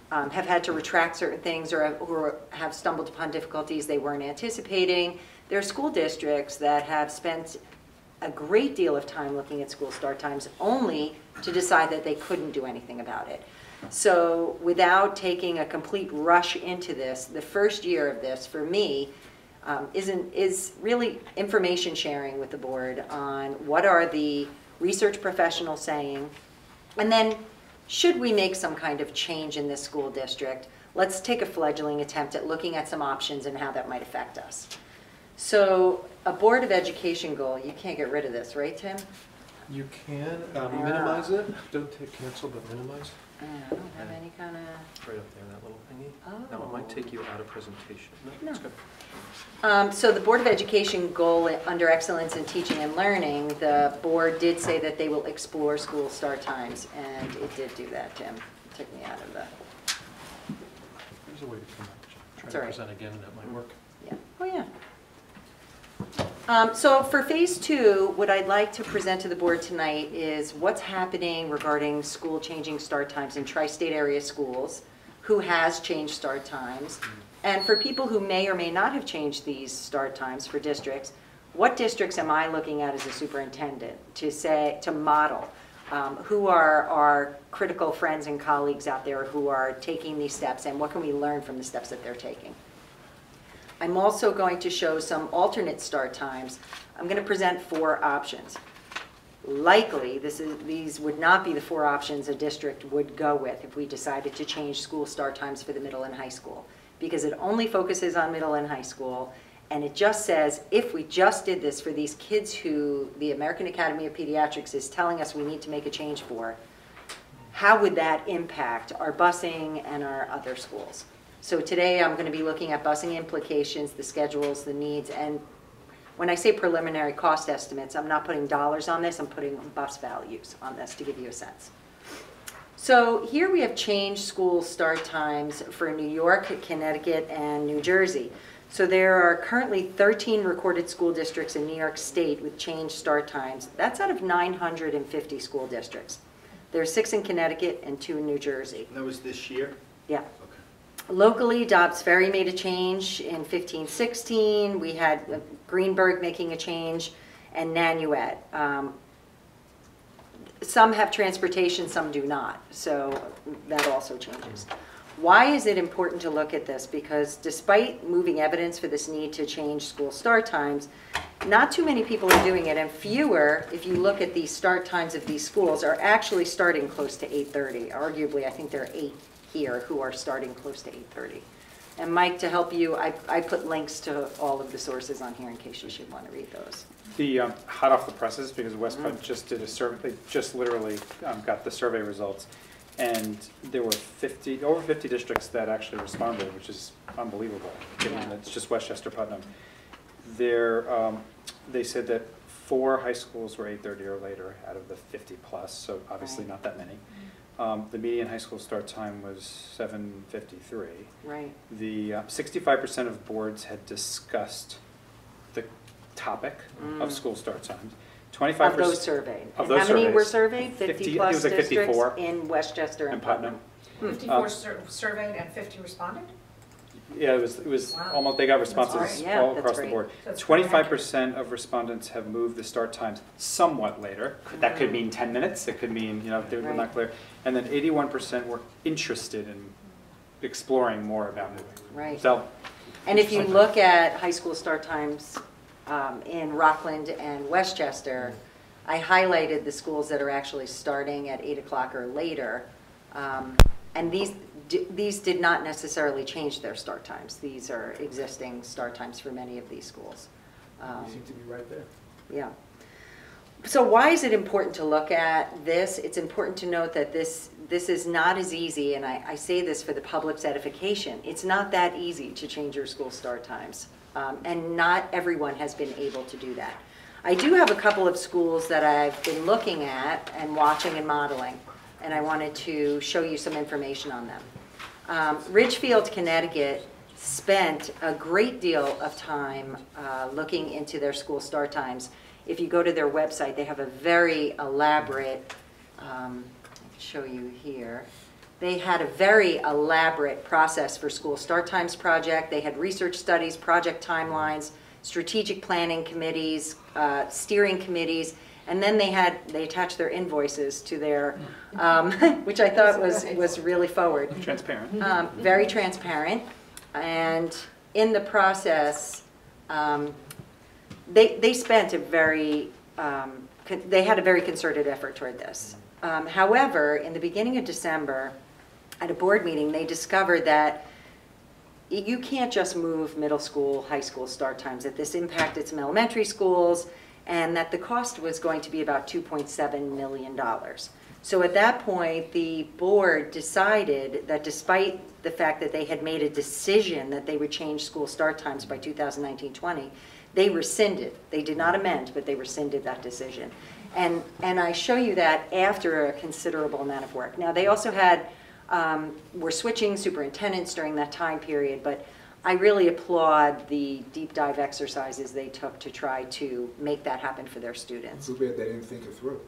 have had to retract certain things, or have stumbled upon difficulties they weren't anticipating. There are school districts that have spent a great deal of time looking at school start times only to decide that they couldn't do anything about it. So without taking a complete rush into this, the first year of this for me is really information sharing with the board on what are the research professionals saying, and then should we make some kind of change in this school district, let's take a fledgling attempt at looking at some options and how that might affect us. So a Board of Education goal, you can't get rid of this, right, Tim? You can minimize it. Don't take cancel, but minimize. I don't have any kind of... Right up there, that little thingy. Oh. Now it might take you out of presentation. No. It's good. So the Board of Education goal under Excellence in Teaching and Learning, the board did say that they will explore school start times, and it did do that, Tim. It took me out of the... There's a way to come up. Try That's to all right. present again, and that might work. Yeah. Oh, yeah. So for phase 2, what I'd like to present to the board tonight is what's happening regarding school changing start times in tri-state area schools, who has changed start times, and for people who may or may not have changed these start times for districts, what districts am I looking at as a superintendent to model? Who are our critical friends and colleagues out there who are taking these steps, and what can we learn from the steps that they're taking? I'm also going to show some alternate start times. I'm going to present 4 options. Likely, these would not be the 4 options a district would go with if we decided to change school start times for the middle and high school, because it only focuses on middle and high school, and it just says, if we just did this for these kids who the American Academy of Pediatrics is telling us we need to make a change for, how would that impact our busing and our other schools? So today I'm going to be looking at busing implications, the schedules, the needs, and when I say preliminary cost estimates, I'm not putting dollars on this, I'm putting bus values on this to give you a sense. So here we have changed school start times for New York, Connecticut, and New Jersey. So there are currently 13 recorded school districts in New York State with changed start times. That's out of 950 school districts. There are 6 in Connecticut and 2 in New Jersey. And that was this year? Yeah. Locally, Dobbs Ferry made a change in 15-16. We had Greenberg making a change, and Nanuet. Some have transportation, some do not, so that also changes. Why is it important to look at this? Because despite moving evidence for this need to change school start times, not too many people are doing it, and fewer, if you look at the start times of these schools, are actually starting close to 8:30. Arguably, I think there are 8 here who are starting close to 8:30. And Mike, to help you, I put links to all of the sources on here in case you should want to read those. The hot off the presses, because West Point just did a survey, they just literally got the survey results, and there were over 50 districts that actually responded, which is unbelievable, given that it's just Westchester Putnam. They said that 4 high schools were 8:30 or later out of the 50 plus, so obviously not that many. The median high school start time was 7:53. Right. The 65% of boards had discussed the topic of school start times. 25% of those surveyed. Of and those how many surveys, were surveyed? 50 plus it was like districts 54 in Westchester and Putnam. 54 surveyed and 50 responded? Yeah, it was Wow. almost, they got That's responses great. Yeah, all that's across the great. board. That's very 25% of respondents have moved the start times somewhat later. That could mean 10 minutes, it could mean, they were Right. not clear. And then 81% were interested in exploring more about moving. Right. So, And if you look at high school start times in Rockland and Westchester, I highlighted the schools that are actually starting at 8 o'clock or later. And these did not necessarily change their start times. These are existing start times for many of these schools. You seem to be right there. Yeah. So why is it important to look at this? It's important to note that this is not as easy, and I say this for the public's edification. It's not that easy to change your school start times, and not everyone has been able to do that. I do have a couple of schools that I've been looking at and watching and modeling, and I wanted to show you some information on them. Ridgefield, Connecticut spent a great deal of time looking into their school start times. If you go to their website, they have a very elaborate, I can show you here. They had a very elaborate process for school start times project. They had research studies, project timelines, strategic planning committees, steering committees, and then they attached their invoices to their, which I thought was really forward. transparent. Very transparent, and in the process, they spent they had a very concerted effort toward this. However, in the beginning of December, at a board meeting, they discovered that you can't just move middle school, high school start times, that this impacted some elementary schools, and that the cost was going to be about $2.7 million. So at that point, the board decided that despite the fact that they had made a decision that they would change school start times by 2019-20, they rescinded. They did not amend, but they rescinded that decision. And I show you that after a considerable amount of work. Now, they also had, were switching superintendents during that time period, but I really applaud the deep dive exercises they took to try to make that happen for their students. Too bad they didn't think it through.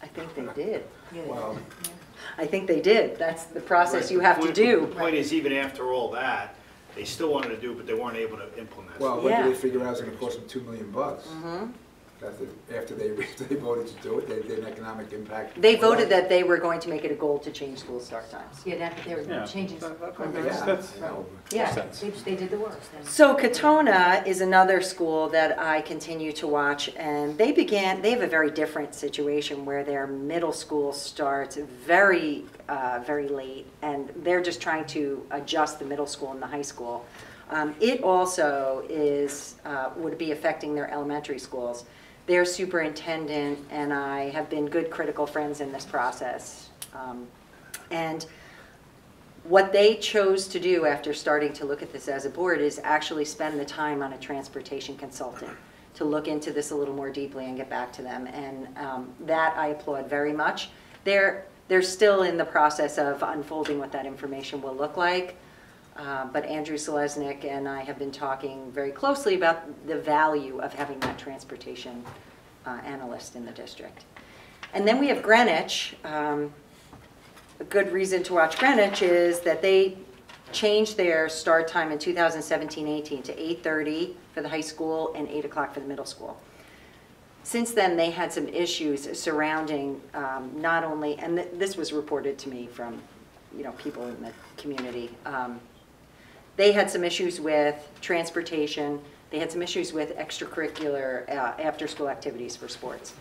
I think they did. Well, I think they did. That's the process you have to do. The point is, even after all that, they still wanted to do it, but they weren't able to implement it. well, what Yeah. did they figure out was gonna cost them $2 million? After they voted to do it, they did an economic impact. They voted that they were going to make it a goal to change school start times. Yeah, that, they were Yeah. changing. That's Yeah. They did the work then. So Katona is another school that I continue to watch, and they have a very different situation where their middle school starts very, very late, and they're just trying to adjust the middle school and the high school. It also would be affecting their elementary schools. Their superintendent and I have been good critical friends in this process. And what they chose to do after starting to look at this as a board is actually spend the time on a transportation consultant to look into this a little more deeply and get back to them. And that I applaud very much. They're still in the process of unfolding what that information will look like. But Andrew Selesnik and I have been talking very closely about the value of having that transportation analyst in the district. And then we have Greenwich. A good reason to watch Greenwich is that they changed their start time in 2017-18 to 8:30 for the high school and 8 o'clock for the middle school. Since then, they had some issues surrounding not only, and this was reported to me from people in the community, they had some issues with transportation. They had some issues with extracurricular after-school activities for sports.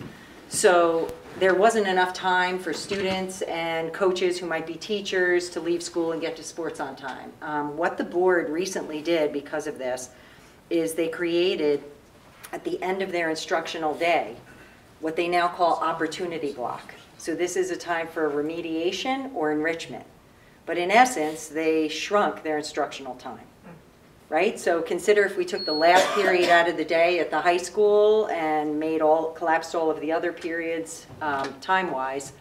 So there wasn't enough time for students and coaches who might be teachers to leave school and get to sports on time. What the board recently did because of this is they created, at the end of their instructional day, what they now call opportunity block. So this is a time for remediation or enrichment. But in essence, they shrunk their instructional time, right? So consider if we took the last period out of the day at the high school and collapsed all of the other periods time-wise,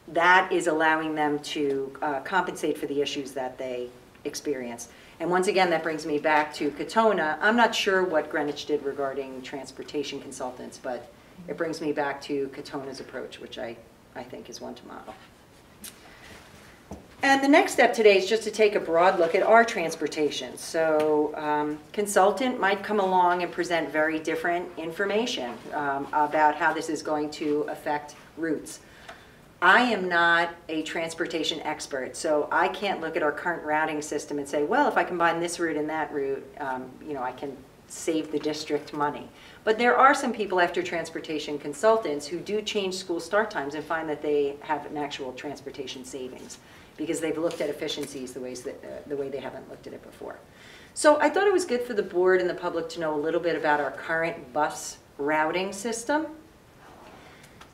that is allowing them to compensate for the issues that they experience. And once again, that brings me back to Katona. I'm not sure what Greenwich did regarding transportation consultants, but it brings me back to Katona's approach, which I think is one to model. And the next step today is just to take a broad look at our transportation. So consultant might come along and present very different information about how this is going to affect routes. I am not a transportation expert, so I can't look at our current routing system and say, well, if I combine this route and that route, you know, I can save the district money. But there are some people after transportation consultants who do change school start times and find that they have an actual transportation savings, because they've looked at efficiencies the way they haven't looked at it before. So I thought it was good for the board and the public to know a little bit about our current bus routing system.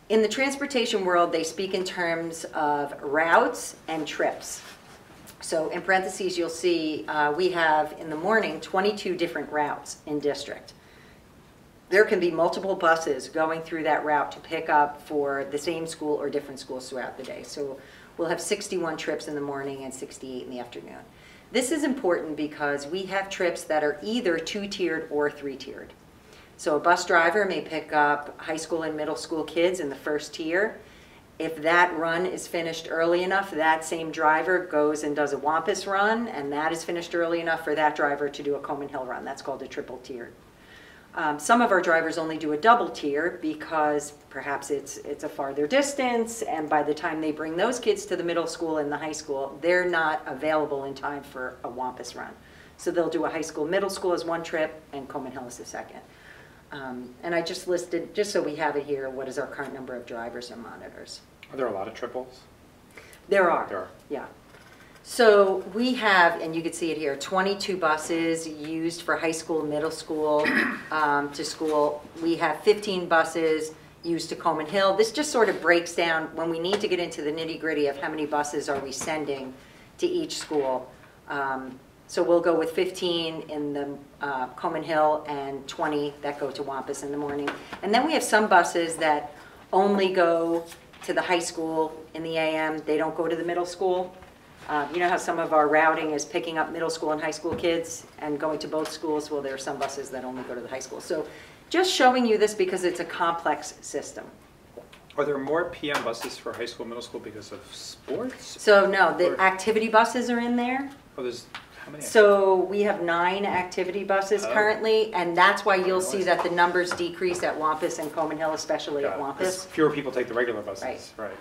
In the transportation world, they speak in terms of routes and trips. So in parentheses, you'll see we have in the morning 22 different routes in district. There can be multiple buses going through that route to pick up for the same school or different schools throughout the day. So we'll have 61 trips in the morning and 68 in the afternoon. This is important because we have trips that are either 2-tiered or 3-tiered. So a bus driver may pick up high school and middle school kids in the first tier. If that run is finished early enough, that same driver goes and does a Wampus run, and that is finished early enough for that driver to do a Coleman Hill run. That's called a triple tier. Some of our drivers only do a double tier because perhaps it's a farther distance, and by the time they bring those kids to the middle school and the high school, they're not available in time for a Wampus run. So they'll do a high school, middle school as one trip, and Coleman Hill as the second. And I just listed, just so we have it here, what is our current number of drivers and monitors. Are there a lot of triples? There are. There are. Yeah. So we have, and you can see it here, 22 buses used for high school, middle school to school. We have 15 buses used to Coleman Hill. This just sort of breaks down when we need to get into the nitty-gritty of how many buses are we sending to each school. So we'll go with 15 in the Coleman Hill and 20 that go to Wampus in the morning. And then we have some buses that only go to the high school in the AM. They don't go to the middle school. You know how some of our routing is picking up middle school and high school kids and going to both schools? Well, there are some buses that only go to the high school. So just showing you this because it's a complex system. Are there more PM buses for high school, middle school because of sports? So no, the activity buses are in there. Oh, there's how many? So we have 9 activity buses currently, and that's why you'll see that the numbers decrease at Wampus and Coleman Hill, especially at Wampus. Fewer people take the regular buses. Right.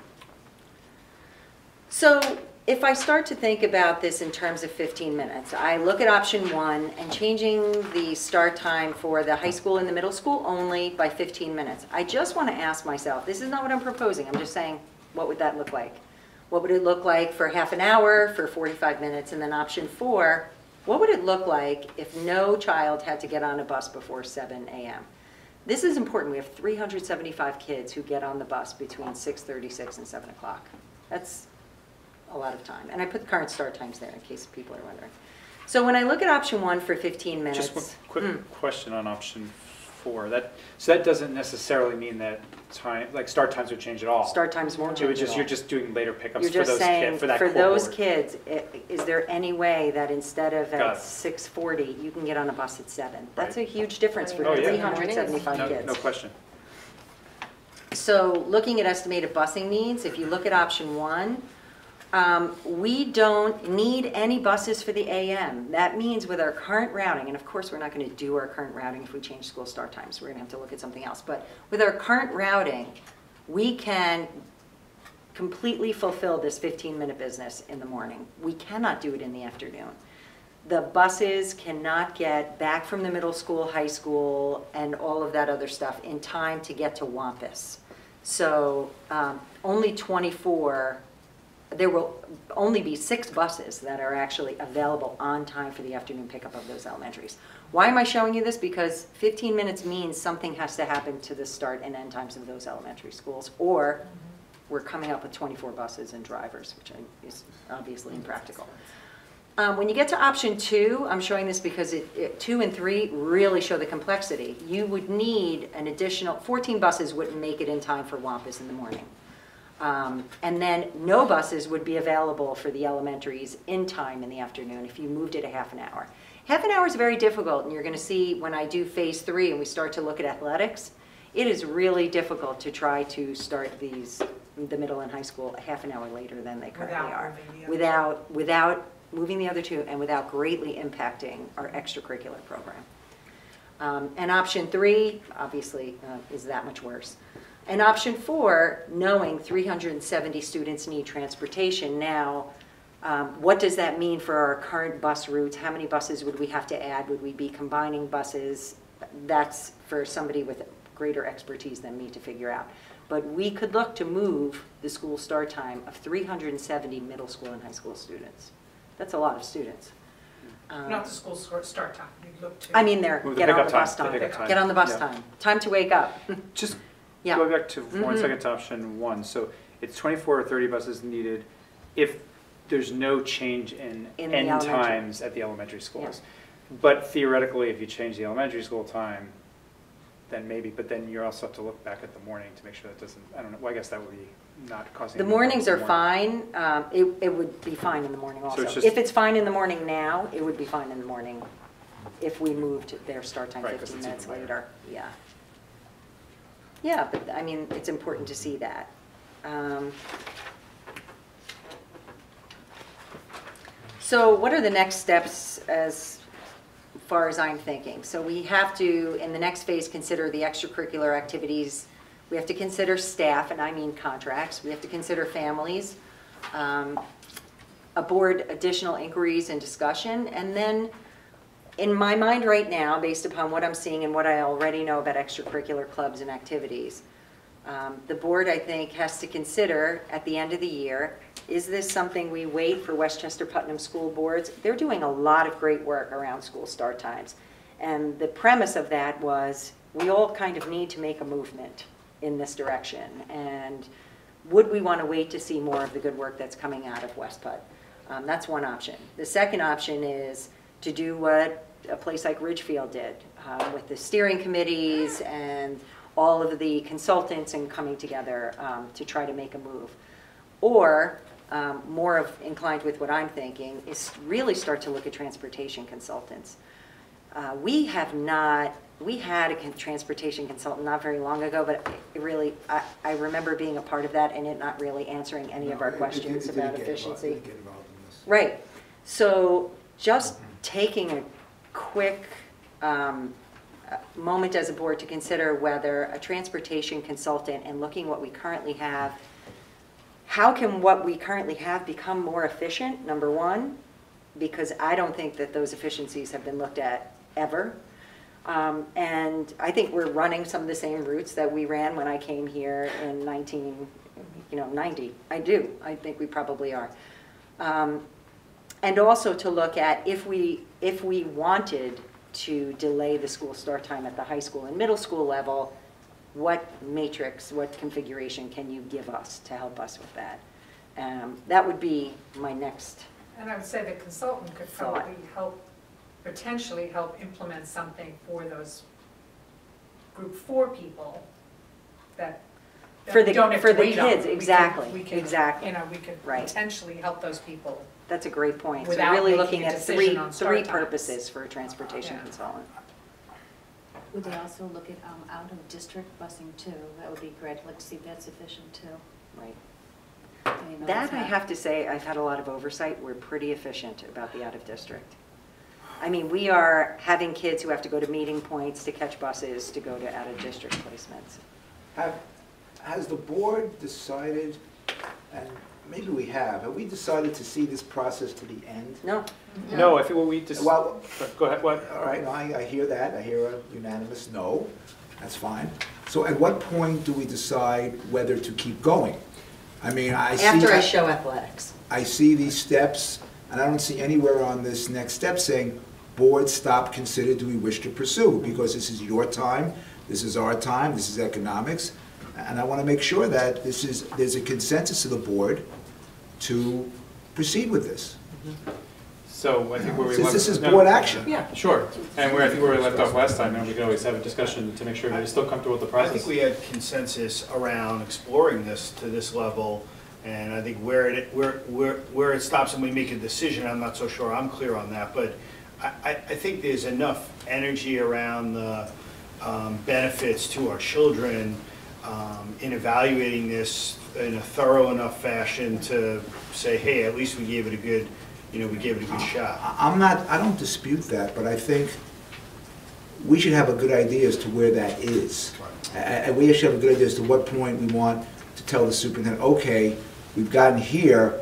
So if I start to think about this in terms of 15 minutes, I look at option 1 and changing the start time for the high school and the middle school only by 15 minutes. I just want to ask myself, this is not what I'm proposing, I'm just saying, what would that look like? What would it look like for half an hour, for 45 minutes? And then option 4, what would it look like if no child had to get on a bus before 7 a.m.? This is important. We have 375 kids who get on the bus between 6:36 and 7 o'clock. That's a lot of time. And I put the current start times there in case people are wondering. So when I look at option 1 for 15 minutes. Just one quick question on option 4. So that doesn't necessarily mean that start times would change at all. Start times won't change at all. You're just doing later pickups You're just for those kids, for that for cohort. those kids, is there any way that instead of at 6:40, you can get on a bus at 7? That's a huge difference for 375 kids. No question. So looking at estimated busing needs, if you look at option 1, we don't need any buses for the AM. That means with our current routing, and of course we're not going to do our current routing if we change school start times. We're going to have to look at something else. But with our current routing, we can completely fulfill this 15-minute business in the morning. We cannot do it in the afternoon. The buses cannot get back from the middle school, high school, and all of that other stuff in time to get to Wampus. So only 24. There will only be 6 buses that are actually available on time for the afternoon pickup of those elementaries. Why am I showing you this? Because 15 minutes means something has to happen to the start and end times of those elementary schools, or we're coming up with 24 buses and drivers, which is obviously impractical. When you get to option 2, I'm showing this because 2 and 3 really show the complexity. You would need an additional, 14 buses wouldn't make it in time for Wampus in the morning. And then no buses would be available for the elementaries in time in the afternoon if you moved it a half an hour. Half an hour is very difficult, and you're going to see when I do phase 3 and we start to look at athletics, it is really difficult to try to start these the middle and high school a half an hour later than they currently Without are. moving the other Without moving the other two and without greatly impacting our extracurricular program. And option 3, obviously, is that much worse. And option 4, knowing 370 students need transportation now, what does that mean for our current bus routes? How many buses would we have to add? Would we be combining buses? That's for somebody with greater expertise than me to figure out. But we could look to move the school start time of 370 middle school and high school students. That's a lot of students. Not the school start time, you look to. I mean, Move the get on pickup the bus time, the time. pickup time. Get on the bus Yeah. time. Time to wake up. Just Yeah. go back to 1 second to option 1. So it's 24 or 30 buses needed if there's no change in In the end elementary. times at the elementary schools. But theoretically, if you change the elementary school time, then maybe, but then you also have to look back at the morning to make sure that doesn't, I don't know, well, I guess that would be not causing. The any mornings are problem. fine. It would be fine in the morning also. it's just- If it's fine in the morning now, it would be fine in the morning if we moved their start time Right, 'cause 15 it's minutes even later. Yeah. Yeah, but I mean, it's important to see that. So what are the next steps as far as I'm thinking? So we have to, in the next phase, consider the extracurricular activities. We have to consider staff, and I mean contracts. We have to consider families, aboard additional inquiries and discussion. And then, in my mind right now, based upon what I'm seeing and what I already know about extracurricular clubs and activities, the board, I think, has to consider at the end of the year, is this something we wait for Westchester Putnam school boards? They're doing a lot of great work around school start times. And the premise of that was we all kind of need to make a movement in this direction. And would we want to wait to see more of the good work that's coming out of West Put? That's one option. The second option is to do what a place like Ridgefield did with the steering committees and all of the consultants and coming together to try to make a move. Or more of inclined with what I'm thinking is really start to look at transportation consultants. We had a transportation consultant not very long ago, but it really, I remember being a part of that and it not really answering any of our questions about efficiency. Right. So just taking a quick moment as a board to consider whether a transportation consultant and looking what we currently have, how can what we currently have become more efficient, number one, because I don't think that those efficiencies have been looked at ever. And I think we're running some of the same routes that we ran when I came here in 1990. I do. I think we probably are. And also to look at if we wanted to delay the school start time at the high school and middle school level, what matrix, what configuration can you give us to help us with that? That would be my next. And I would say the consultant could probably potentially help implement something for those group 4 people that For the don't have to wait on. kids, exactly, We could, exactly. we could Right. potentially help those people. That's a great point. So Without really making looking a at decision on start three times. purposes for a transportation Yeah. consultant. Would they also look at out-of-district busing too? That would be great, let's see if that's efficient too. Right. I know That it's I not- have to say, I've had a lot of oversight. We're pretty efficient about the out-of-district. I mean, we are having kids who have to go to meeting points to catch buses to go to out-of-district placements. Has the board decided, and maybe we have we decided to see this process to the end? No. No, I think what we just, Well, go ahead, what? all right, I hear that, I hear a unanimous no, that's fine. So at what point do we decide whether to keep going? I mean, I see. After I show athletics. I see these steps, and I don't see anywhere on this next step saying, board, stop, consider, do we wish to pursue? Because this is your time, this is our time, this is economics, and I want to make sure that there's a consensus of the board to proceed with this. So I think where we Since left. this is no, board action. Yeah. Sure, and I think where we left off last time, and we can always have a discussion to make sure everybody's still comfortable with the I process. think we had consensus around exploring this to this level, and I think where it stops and we make a decision, I'm not so sure I'm clear on that, but I think there's enough energy around the benefits to our children in evaluating this in a thorough enough fashion to say, hey, at least we gave it a good, we gave it a good shot. I don't dispute that, but I think we should have a good idea as to where that is. And we should have a good idea as to what point we want to tell the superintendent, okay, we've gotten here,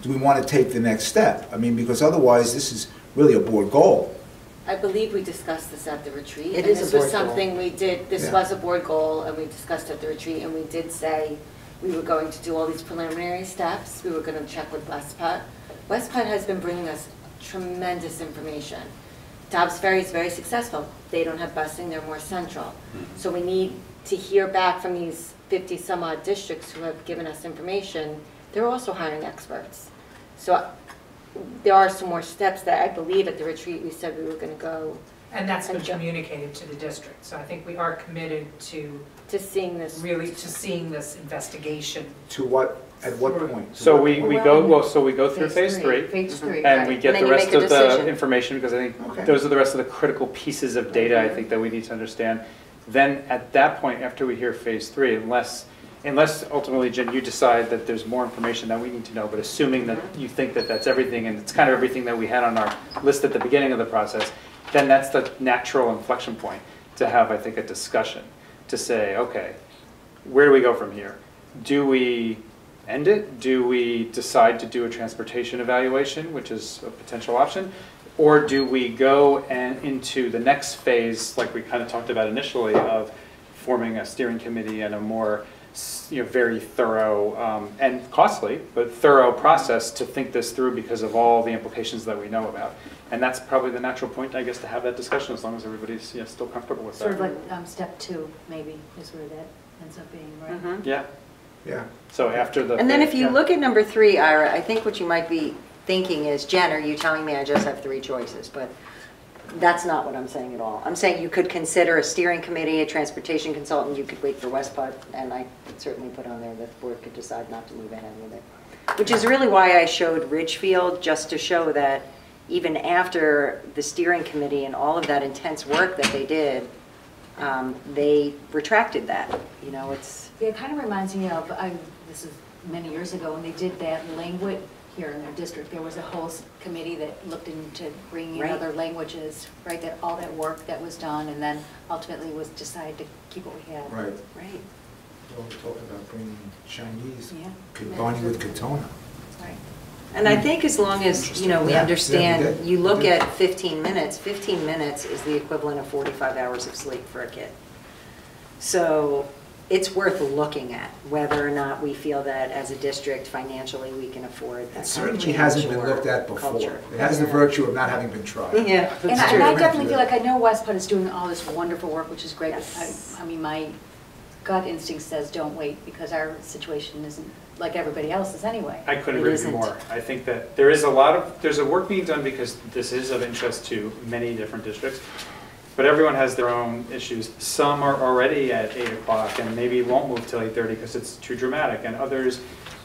do we want to take the next step? I mean, because otherwise this is really a board goal. I believe we discussed this at the retreat. It and is a this board was something goal. we did, this Yeah. was a board goal, and we discussed at the retreat, and we did say we were going to do all these preliminary steps. We were going to check with Westput. Westput has been bringing us tremendous information. Dobbs Ferry is very successful. They don't have busing, they're more central. So we need to hear back from these 50 some odd districts who have given us information. They're also hiring experts. So there are some more steps that I believe at the retreat we said we were going to go. And that's been And jump. communicated to the district, so I think we are committed to seeing this. really, to seeing this investigation. To what, at what point? So we go through phase three. Phase three, And we right. get And then the you rest make a of the decision. information, because I think Okay. those are the rest of the critical pieces of data, I think, that we need to understand. Then at that point, after we hear phase three, unless ultimately, Jen, you decide that there's more information that we need to know, but assuming that you think that that's everything, and it's kind of everything that we had on our list at the beginning of the process, then that's the natural inflection point to have, I think, a discussion, to say, okay, where do we go from here? Do we end it? Do we decide to do a transportation evaluation, which is a potential option? Or do we go into the next phase, like we kind of talked about initially, of forming a steering committee and a more very thorough and costly, but thorough process to think this through because of all the implications that we know about. And that's probably the natural point, I guess, to have that discussion, as long as everybody's still comfortable with that. Sort of like step two, maybe, is where that ends up being, right? Mhm. Yeah. Yeah. So after the. And then if you yeah. look at number 3, Ira, I think what you might be thinking is, Jen, are you telling me I just have 3 choices? But that's not what I'm saying at all. I'm saying you could consider a steering committee, a transportation consultant, you could wait for Westput, and I could certainly put on there that the board could decide not to move ahead with it. Which is really why I showed Ridgefield, just to show that even after the steering committee and all of that intense work that they did, they retracted that. It's... Yeah, it kind of reminds me of, this is many years ago, when they did that language here in their district. There was a whole committee that looked into bringing in Right. other languages, right? That all that work that was done, and then ultimately was decided to keep what we had. Right. Right. Well, we're talking about bringing Chinese, Yeah. combining with Katona. Right. And I think as long as, we Yeah, yeah, we understand, did. you look We did. at 15 minutes, 15 minutes is the equivalent of 45 hours of sleep for a kid. So it's worth looking at, whether or not we feel that as a district financially we can afford that It kind of certainly change hasn't been or looked at before. culture. It has the virtue of not having been tried. Yeah, And that's I true. definitely feel like, I know Westput is doing all this wonderful work, which is great. but Yes. I mean, my gut instinct says don't wait, because our situation isn't like everybody else's anyway. I couldn't It agree with you isn't. more. I think that there's a work being done because this is of interest to many different districts, but everyone has their own issues. Some are already at 8 o'clock and maybe won't move till 8:30 because it's too dramatic, and others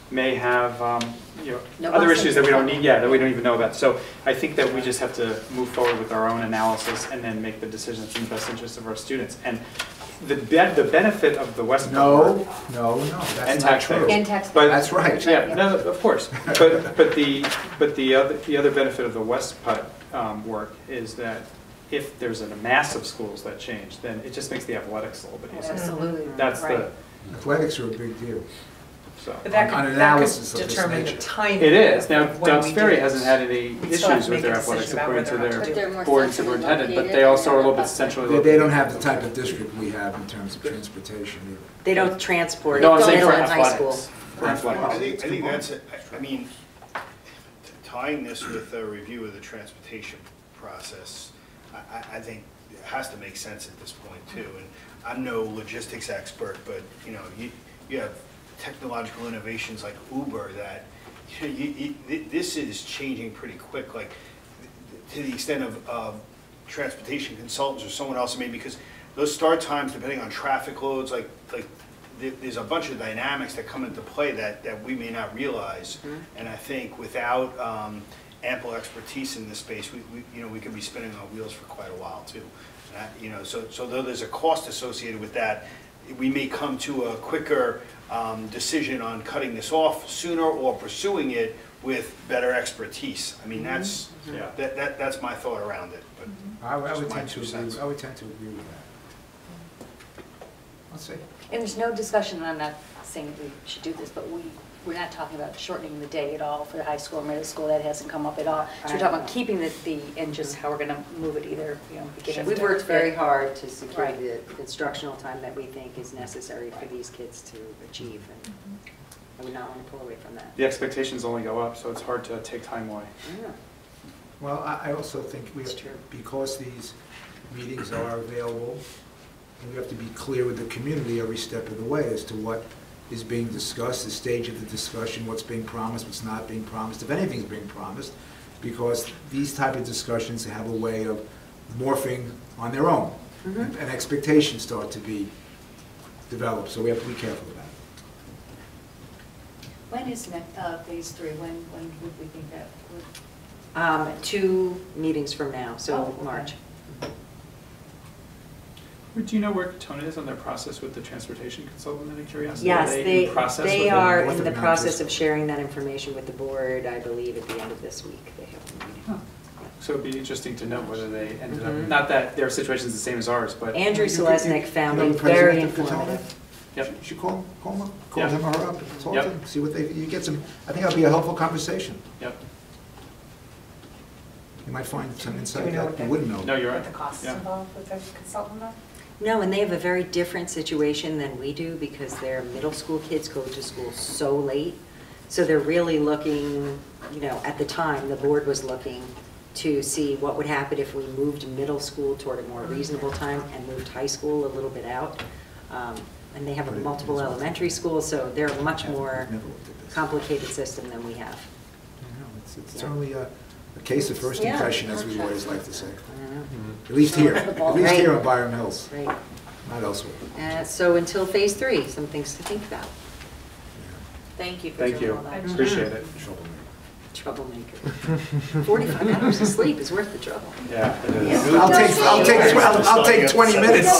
may have, No other busing. issues that we don't need, that we don't even know about. So I think that we just have to move forward with our own analysis and then make the decisions in the best interest of our students. And the benefit of the West. No, and that's not taxpayers. true. And tax. But That's right. Yeah, no, of course. But the other benefit of the Westput work is that if there's a mass of schools that change, then it just makes the athletics a little bit easier. Absolutely. That's Right. the Athletics are a big deal. so. But that On could analysis of this determine the nature. timing. It is. Now, of when Dobbs we Ferry do it. hasn't had any We still have issues to with make their a athletics decision about according to whether or not their to But do they're it. more board and centrally superintendent, but located they also and are a little bit busing. centrally They don't located. have the type of district we have in terms of transportation either. They don't transport No, I'm saying middle for and high school. athletics. For athletics. I think that's, I mean, tying this with a review of the transportation process, I think it has to make sense at this point too. And I'm no logistics expert, but you have technological innovations like Uber that, this is changing pretty quick, like to the extent of transportation consultants or someone else, maybe, because those start times, depending on traffic loads, like there's a bunch of dynamics that come into play that we may not realize. And I think without ample expertise in this space, we could be spinning our wheels for quite a while too. And so though there's a cost associated with that, we may come to a quicker decision on cutting this off sooner or pursuing it with better expertise. I mean, that's my thought around it. But I would just my tend to 2 agree, cents. I would tend to agree with that. Let's see. And there's no discussion, and I'm not saying we should do this, but we're not talking about shortening the day at all for the high school or middle school. That hasn't come up at all. So we're talking about keeping and just how we're going to move it either, beginning. We've worked very hard to secure Right. the instructional time that we think is necessary for these kids to achieve, and I would not want to pull away from that. The expectations only go up, so it's hard to take time away. Yeah. Well, I also think we That's have, true. because these meetings are available, we have to be clear with the community every step of the way as to what is being discussed, the stage of the discussion, what's being promised, what's not being promised, if anything's being promised, because these type of discussions have a way of morphing on their own, and expectations start to be developed, so we have to be careful of that. When is phase 3? When would we think that would? 2 meetings from now, so Oh, okay. March. Do you know where Tona is on their process with the transportation consultant, out of curiosity? Yes, Are they, in process they with are it? North in the of process Mount of sharing that information with the board, I believe, at the end of this week. They have a meeting. Huh. So it'd be interesting to know whether they ended up, Mhm. not that their situation's the same as ours, but. Andrew Selesnik found You know it the president very of the Tona? informative. Yep. You should call him Yeah. or her up, talk Yep. to them, see what you get some, I think that'll be a helpful conversation. Yep. You might find some Do we insight know that what you the- wouldn't know. No, you're What right. the costs Yeah. involved with the consultant though? No, and they have a very different situation than we do because their middle school kids go to school so late. So they're really looking, at the time, the board was looking to see what would happen if we moved middle school toward a more reasonable time and moved high school a little bit out. And they have a multiple elementary schools, so they're a much more Never looked at this. complicated system than we have. It's certainly a case of first Yeah. impression, as we lawyers like to say. I don't know. At least here, The ball. at least Right. here on Byram Hills, Right. not elsewhere. So until phase 3, some things to think about. Thank you for Thank doing you. all that. Appreciate it. Troublemaker. 45 hours of sleep is worth the trouble. Yeah, it is. I'll take 20 minutes.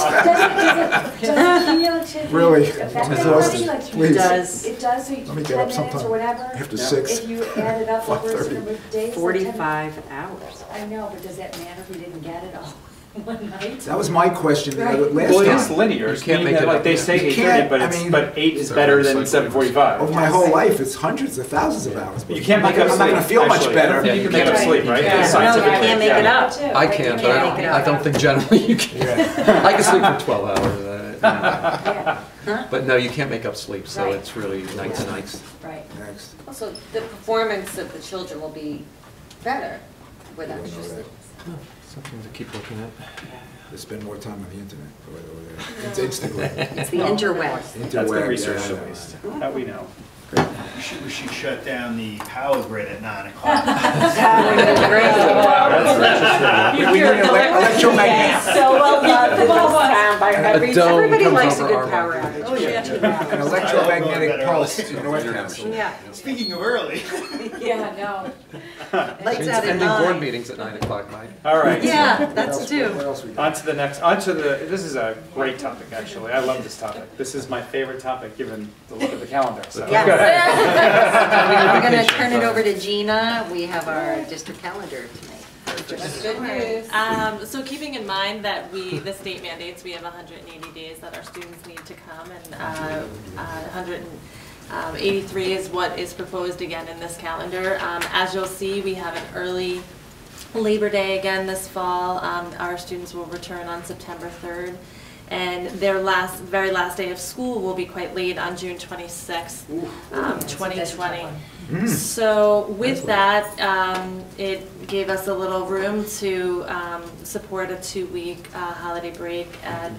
Really? Exhausted. It Please. does. It does, so you Let me 10 get up minutes sometime or whatever. after Yeah. 6. If you add it up over a 5:30. number of days. like 10 45 hours. I know, but does that matter if we didn't get it all in one night? That was my question the other, last Well, it is time. linear, You can't meaning make that, it like up, they yeah. say You 8:30, can't, but I it's, mean- but 8 is So better it's than like 7:45. Over my whole life, it's hundreds of thousands of hours. You can't make up I'm sleep. not gonna feel much actually. better. You can make up sleep, right? Yeah. It's No, you scientific. can't make it Yeah. up. I can, but can't make it I don't think generally you can. Yeah. I can sleep for 12 hours. Huh? But no, you can't make up sleep, so Right. it's really night to night. Right. Next. Also, the performance of the children will be better with extra sleep. Something to keep looking at. They spend more time on the internet, over there. It's Instagram. It's the interweb. That's been Interweb, researched yeah, at least, that we know. We should shut down the power grid at 9 o'clock. We need electromagnetic, So well loved in this town by every. dome Everybody comes likes a over good our power way. outage. Oh, yeah. an electromagnetic pulse in North Council. Yeah. Speaking of early. Yeah, no. Lights out at Ending board 9. meetings at 9 o'clock, Mike. All right. Yeah, that's What too. else we got? This is a great topic, actually. I love this topic. This is my favorite topic, given the look of the calendar, so. Yes. Go ahead. We're going to turn it over to Gina. We have our district calendar tonight. That's good news. So keeping in mind that the state mandates, we have 180 days that our students need to come, and 183 is what is proposed again in this calendar. As you'll see, we have an early Labor Day again this fall. Our students will return on September 3rd. And their very last day of school will be quite late on June 26th, 2020. So with that, it gave us a little room to support a 2-week holiday break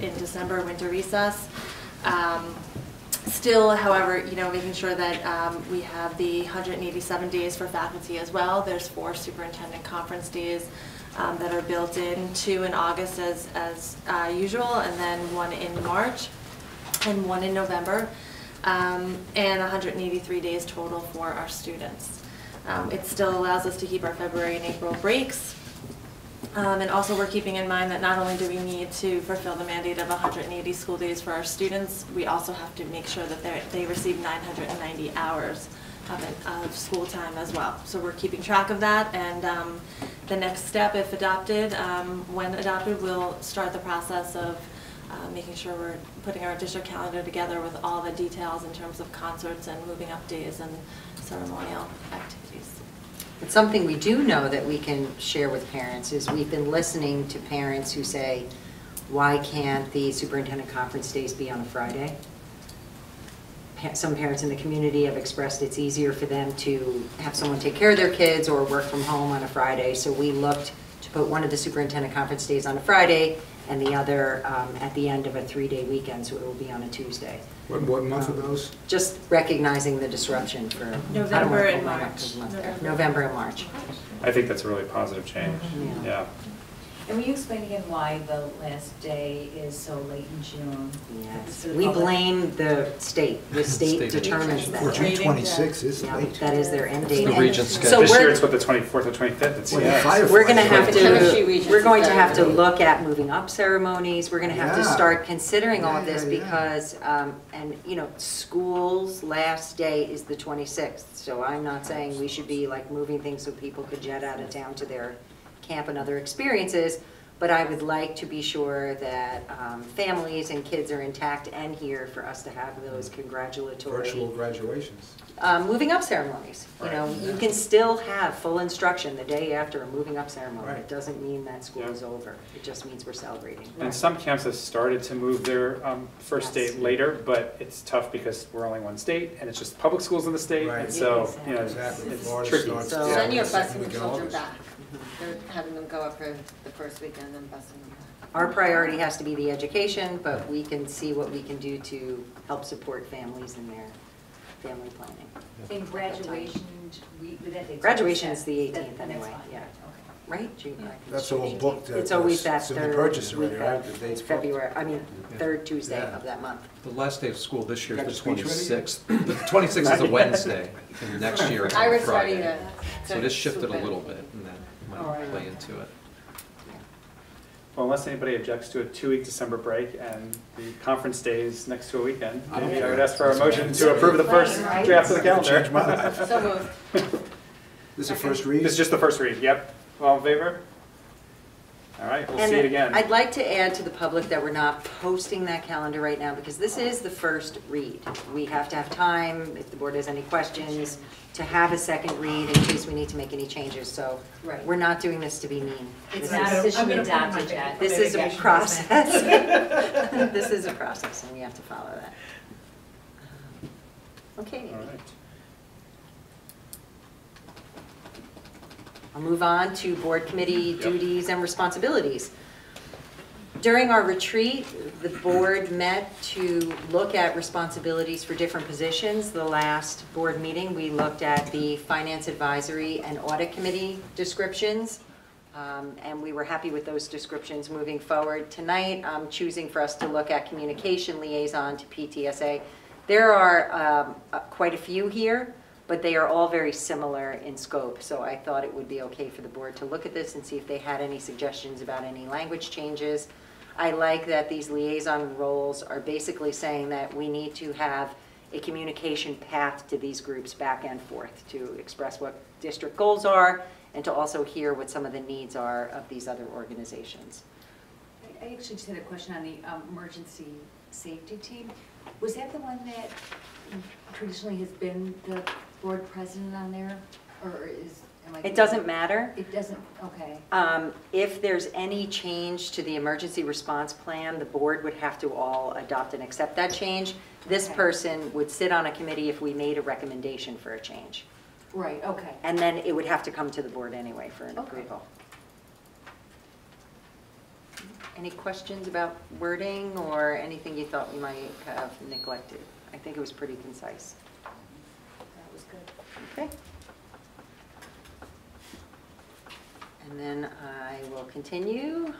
in December, winter recess. Still, however, making sure that we have the 187 days for faculty as well. There's 4 superintendent conference days that are built in, 2 in August as usual, and then 1 in March and 1 in November, and 183 days total for our students. It still allows us to keep our February and April breaks, And also we're keeping in mind that not only do we need to fulfill the mandate of 180 school days for our students, we also have to make sure that they receive 990 hours of school time as well. So we're keeping track of that, and the next step, if adopted, when adopted, we'll start the process of making sure we're putting our district calendar together with all the details in terms of concerts and moving up days and ceremonial activities. But something we do know that we can share with parents is we've been listening to parents who say, why can't the superintendent conference days be on a Friday? Some parents in the community have expressed it's easier for them to have someone take care of their kids or work from home on a Friday. So we looked to put one of the superintendent conference days on a Friday and the other at the end of a 3-day weekend, so it will be on a Tuesday. What month are those? Just recognizing the disruption for November and March. November and March. I think that's a really positive change. Yeah. And will you explain again why the last day is so late in June? Yes, we blame the state. The state determines that. June 26th is Yeah, late. that is their end date. The region So schedule. This year we're, it's what, the 24th or 25th? It's, Well, yeah. the fire- we're going to have Chemistry to, regions we're going is to have to Saturday. look at moving up ceremonies. We're going to have to Yeah. start considering all of this Yeah. because, and you know, school's last day is the 26th. So I'm not saying we should be like moving things so people could jet out of town to their camp and other experiences. But I would like to be sure that families and kids are intact and here for us to have those congratulatory Virtual graduations. moving up ceremonies. You know, you can still have full instruction the day after a moving up ceremony. Right. It doesn't mean that school Yeah. is over. It just means we're celebrating. And some camps have started to move their first Yes. date later, but it's tough because we're only one state, and it's just public schools in the state, Right. and so, you know, Exactly. it's Florida tricky. starts- So- yeah, Then you're second busing the week in children August. back. They're having them go up for the first weekend and busing them back. Our priority has to be the education, but we can see what we can do to help support families in their family planning. In graduation, Graduation is the 18th That's anyway, fine. yeah. Okay. Right? June, I think That's it's all June booked 18th. at It's always the- that it's in the third purchase week already, right? of The date's booked. February, I mean, Yeah. third Tuesday Yeah. of that month. The last day of school this year Got is the the speech ready? 26th. The 26th is a Wednesday, and next year it's on Iris ready Friday. to. So it is shifted swoop a in. little bit, and that All might right. play into it. Well, unless anybody objects to a 2-week December break and the conference days next to a weekend, maybe I would ask for a motion to approve the first draft of the Change my calendar. life. So moved. This is a first read? This is just the first read, yep. All in favor? All right, we'll see it again. I'd like to add to the public that we're not posting that calendar right now because this is the first read. We have to have time, if the board has any questions, to have a second read in case we need to make any changes. So Right. we're not doing this to be mean. It's This not is- officially I'm gonna put in my adopted big- yet. This is a Mitigation process. This is a process and we have to follow that. Okay. All right. I'll move on to board committee Yep. duties and responsibilities. During our retreat, the board met to look at responsibilities for different positions. The last board meeting, we looked at the finance advisory and audit committee descriptions. And we were happy with those descriptions moving forward. Tonight, I'm choosing for us to look at communication liaison to PTSA. There are quite a few here, but they are all very similar in scope. So I thought it would be okay for the board to look at this and see if they had any suggestions about any language changes. I like that these liaison roles are basically saying that we need to have a communication path to these groups back and forth to express what district goals are and to also hear what some of the needs are of these other organizations. I actually just had a question on the emergency safety team. Was that the one that traditionally has been the board president on there? Or is, am I? It doesn't matter. It doesn't, okay. If there's any change to the emergency response plan, the board would have to all adopt and accept that change. This Okay. person would sit on a committee if we made a recommendation for a change. Right, okay. And then it would have to come to the board anyway for an Okay. approval. Any questions about wording or anything you thought we might have neglected? I think it was pretty concise. That was good. Okay. And then I will continue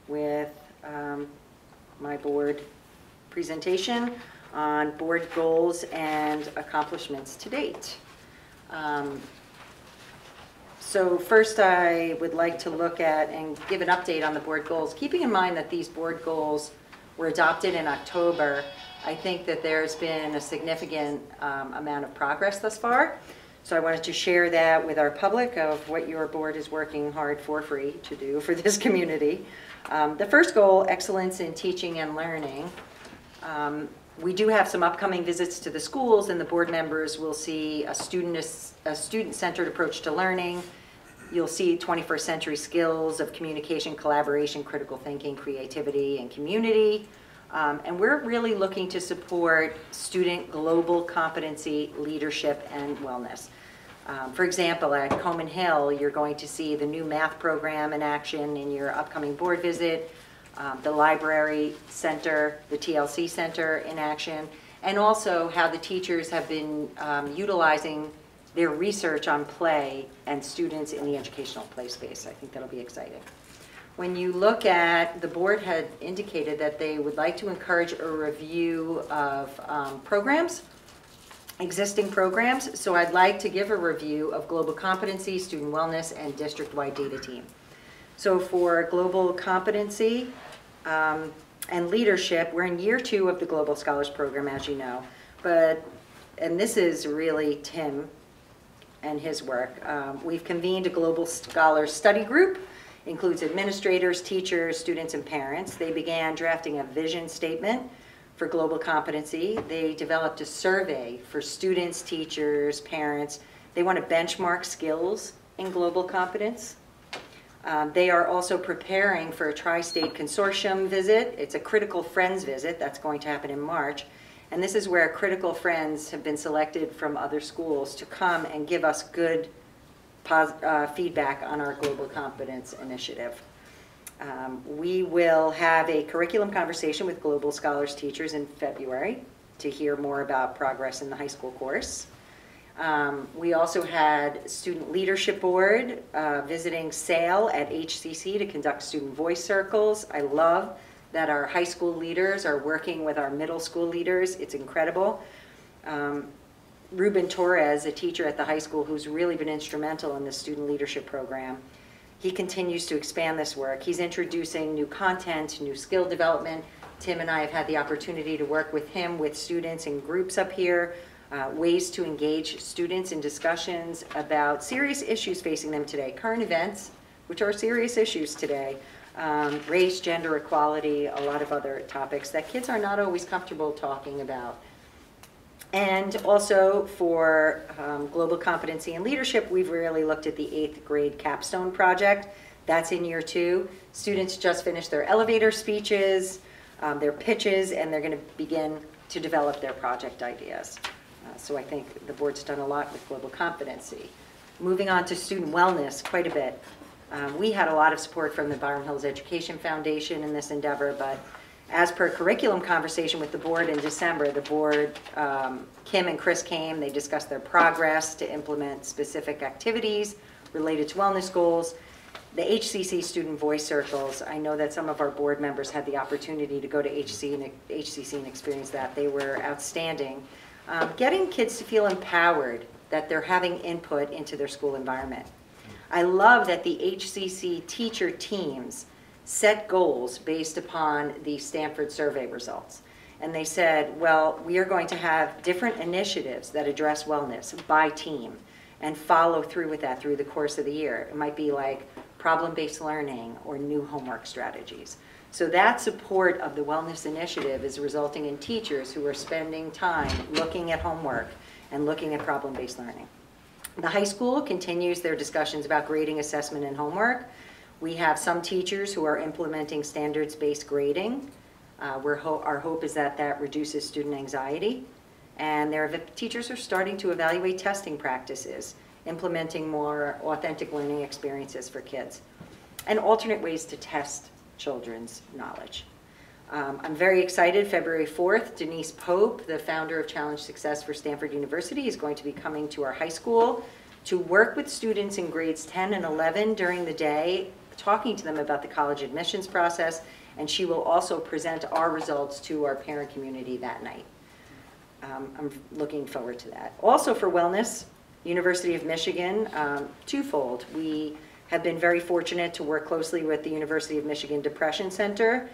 with my board presentation on board goals and accomplishments to date. So first I would like to look at and give an update on the board goals. Keeping in mind that these board goals were adopted in October, I think that there's been a significant amount of progress thus far. So I wanted to share that with our public of what your board is working hard for free to do for this community. The first goal, excellence in teaching and learning. We do have some upcoming visits to the schools, and the board members will see a student-centered approach to learning. You'll see 21st century skills of communication, collaboration, critical thinking, creativity, and community. And we're really looking to support student global competency, leadership, and wellness. For example, at Coman Hill, you're going to see the new math program in action in your upcoming board visit, the library center, the TLC center in action, and also how the teachers have been utilizing their research on play and students in the educational play space. I think that'll be exciting. When you look at, the board had indicated that they would like to encourage a review of programs, existing programs. So I'd like to give a review of global competency, student wellness, and district-wide data team. So for global competency and leadership, we're in year 2 of the Global Scholars Program, as you know. And this is really Tim and his work. We've convened a Global Scholars Study Group, includes administrators, teachers, students, and parents. They began drafting a vision statement for global competency. They developed a survey for students, teachers, parents. They want to benchmark skills in global competence. They are also preparing for a tri-state consortium visit. It's a critical friends visit that's going to happen in March. And this is where critical friends have been selected from other schools to come and give us good feedback on our global competence initiative. We will have a curriculum conversation with Global Scholars teachers in February to hear more about progress in the high school course. We also had Student Leadership Board visiting SAIL at HCC to conduct student voice circles. I love that our high school leaders are working with our middle school leaders. It's incredible. Ruben Torres, a teacher at the high school who's really been instrumental in the student leadership program, he continues to expand this work. He's introducing new content, new skill development. Tim and I have had the opportunity to work with him with students in groups up here, ways to engage students in discussions about serious issues facing them today, current events, which are serious issues today, race, gender equality, a lot of other topics that kids are not always comfortable talking about. And also for global competency and leadership, we've really looked at the 8th grade capstone project. That's in year 2. Students just finished their elevator speeches, their pitches, and they're going to begin to develop their project ideas. So I think the board's done a lot with global competency. Moving on to student wellness, quite a bit. We had a lot of support from the Byram Hills Education Foundation in this endeavor, but as per curriculum conversation with the board in December, the board, Kim and Chris came, they discussed their progress to implement specific activities related to wellness goals. The HCC student voice circles, I know that some of our board members had the opportunity to go to HCC and experience that. They were outstanding. Getting kids to feel empowered that they're having input into their school environment. I love that the HCC teacher teams set goals based upon the Stanford survey results. And they said, well, we are going to have different initiatives that address wellness by team and follow through with that through the course of the year. It might be like problem-based learning or new homework strategies. So that support of the wellness initiative is resulting in teachers who are spending time looking at homework and looking at problem-based learning. The high school continues their discussions about grading, assessment, and homework. We have some teachers who are implementing standards-based grading. Our hope is that that reduces student anxiety. And there are teachers who are starting to evaluate testing practices, implementing more authentic learning experiences for kids, and alternate ways to test children's knowledge. I'm very excited. February 4th, Denise Pope, the founder of Challenge Success for Stanford University, is going to be coming to our high school to work with students in grades 10 and 11 during the day, talking to them about the college admissions process, and she will also present our results to our parent community that night. I'm looking forward to that. Also for wellness, University of Michigan, twofold. We have been very fortunate to work closely with the University of Michigan Depression Center.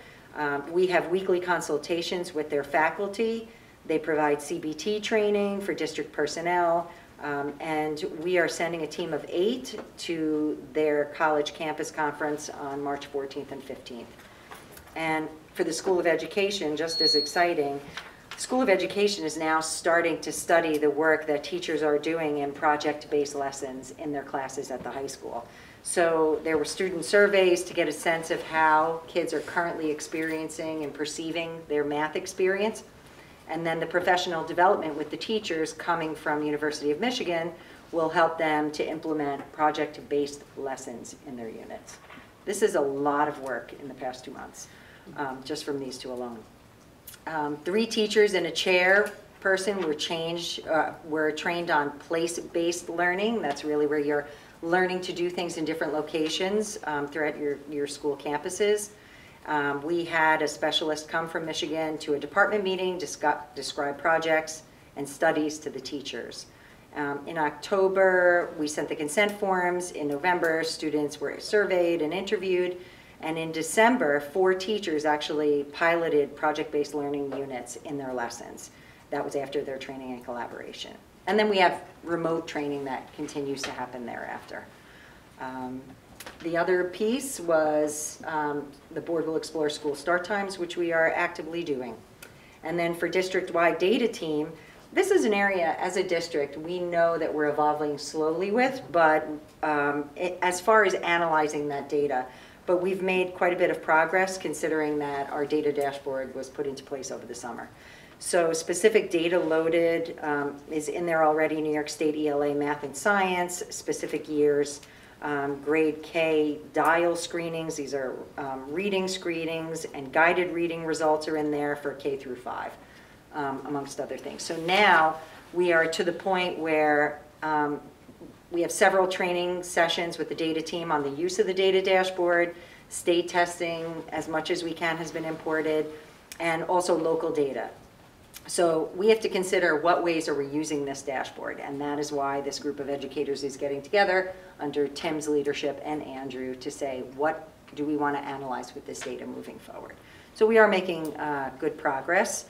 We have weekly consultations with their faculty. They provide CBT training for district personnel, and we are sending a team of 8 to their college campus conference on March 14th and 15th. And for the School of Education, just as exciting, School of Education is now starting to study the work that teachers are doing in project-based lessons in their classes at the high school. So there were student surveys to get a sense of how kids are currently experiencing and perceiving their math experience. And then the professional development with the teachers coming from University of Michigan will help them to implement project-based lessons in their units. This is a lot of work in the past 2 months, just from these 2 alone. 3 teachers and a chair person were trained on place-based learning. That's really where you're learning to do things in different locations throughout your school campuses. We had a specialist come from Michigan to a department meeting, describe projects and studies to the teachers. In October, we sent the consent forms. In November, students were surveyed and interviewed. And in December, 4 teachers actually piloted project-based learning units in their lessons. That was after their training and collaboration. And then we have remote training that continues to happen thereafter. The other piece was the board will explore school start times, which we are actively doing. And then for district-wide data team, this is an area as a district we know that we're evolving slowly with, but as far as analyzing that data, but we've made quite a bit of progress considering that our data dashboard was put into place over the summer. So specific data loaded is in there already, New York State ELA Math and Science, specific years, grade K dial screenings, these are reading screenings, and guided reading results are in there for K through 5, amongst other things. So now we are to the point where we have several training sessions with the data team on the use of the data dashboard. State testing, as much as we can, has been imported, and also local data. So we have to consider what ways are we using this dashboard, and that is why this group of educators is getting together under Tim's leadership and Andrew to say, what do we want to analyze with this data moving forward? So we are making good progress,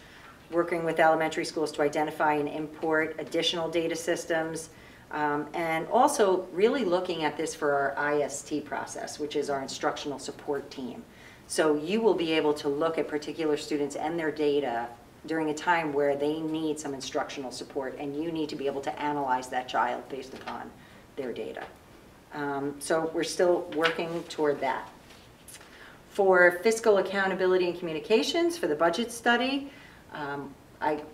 working with elementary schools to identify and import additional data systems, and also really looking at this for our IST process, which is our instructional support team. So you will be able to look at particular students and their data during a time where they need some instructional support, and you need to be able to analyze that child based upon their data. So we're still working toward that. For fiscal accountability and communications, for the budget study,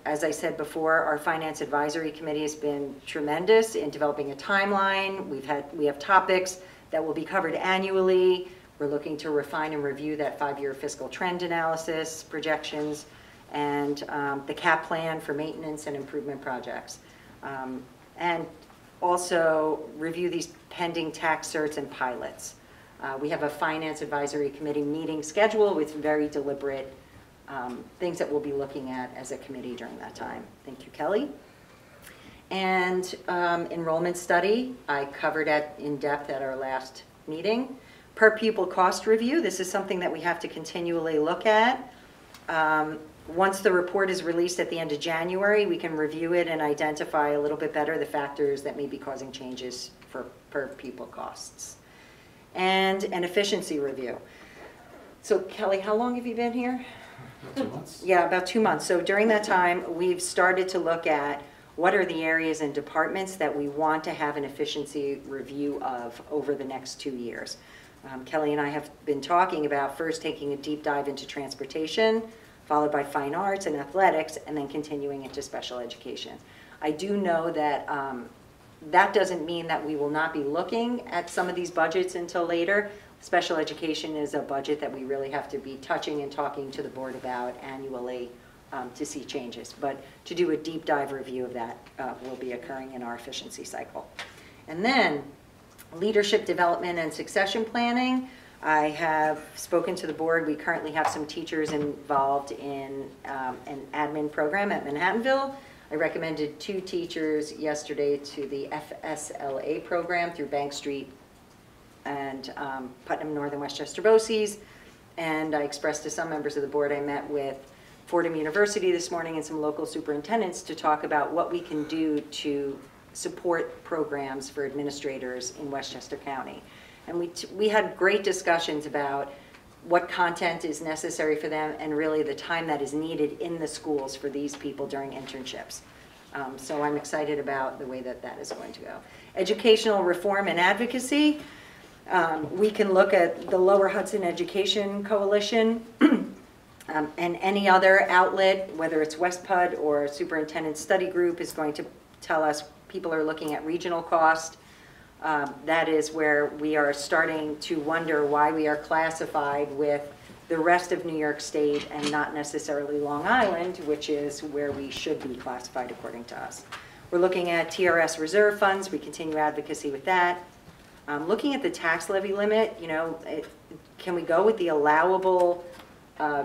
as I said before, our Finance Advisory Committee has been tremendous in developing a timeline. We have topics that will be covered annually. We're looking to refine and review that 5-year fiscal trend analysis, projections, and the CAP plan for maintenance and improvement projects. And also review these pending tax certs and pilots. We have a Finance Advisory Committee meeting schedule with very deliberate things that we'll be looking at as a committee during that time. Thank you, Kelly. And enrollment study, I covered in depth at our last meeting. Per pupil cost review, this is something that we have to continually look at. Once the report is released at the end of January, we can review it and identify a little bit better the factors that may be causing changes for per pupil costs. And an efficiency review. So Kelly, how long have you been here? About 2 months. Yeah, about 2 months. So during that time, we've started to look at what are the areas and departments that we want to have an efficiency review of over the next 2 years. Kelly and I have been talking about first taking a deep dive into transportation, followed by fine arts and athletics, and then continuing into special education. I do know that that doesn't mean that we will not be looking at some of these budgets until later. Special education is a budget that we really have to be touching and talking to the board about annually to see changes. But to do a deep dive review of that will be occurring in our efficiency cycle. And then leadership development and succession planning. I have spoken to the board. We currently have some teachers involved in an admin program at Manhattanville. I recommended 2 teachers yesterday to the FSLA program through Bank Street and Putnam Northern Westchester BOCES. And I expressed to some members of the board, I met with Fordham University this morning and some local superintendents to talk about what we can do to support programs for administrators in Westchester County. And we had great discussions about what content is necessary for them and really the time that is needed in the schools for these people during internships. So I'm excited about the way that that is going to go. Educational reform and advocacy. We can look at the Lower Hudson Education Coalition and any other outlet, whether it's WestPUD or Superintendent Study Group, is going to tell us people are looking at regional cost. That is where we are starting to wonder why we are classified with the rest of New York State and not necessarily Long Island, which is where we should be classified according to us. We're looking at TRS reserve funds. We continue advocacy with that. Looking at the tax levy limit, you know, can we go with the allowable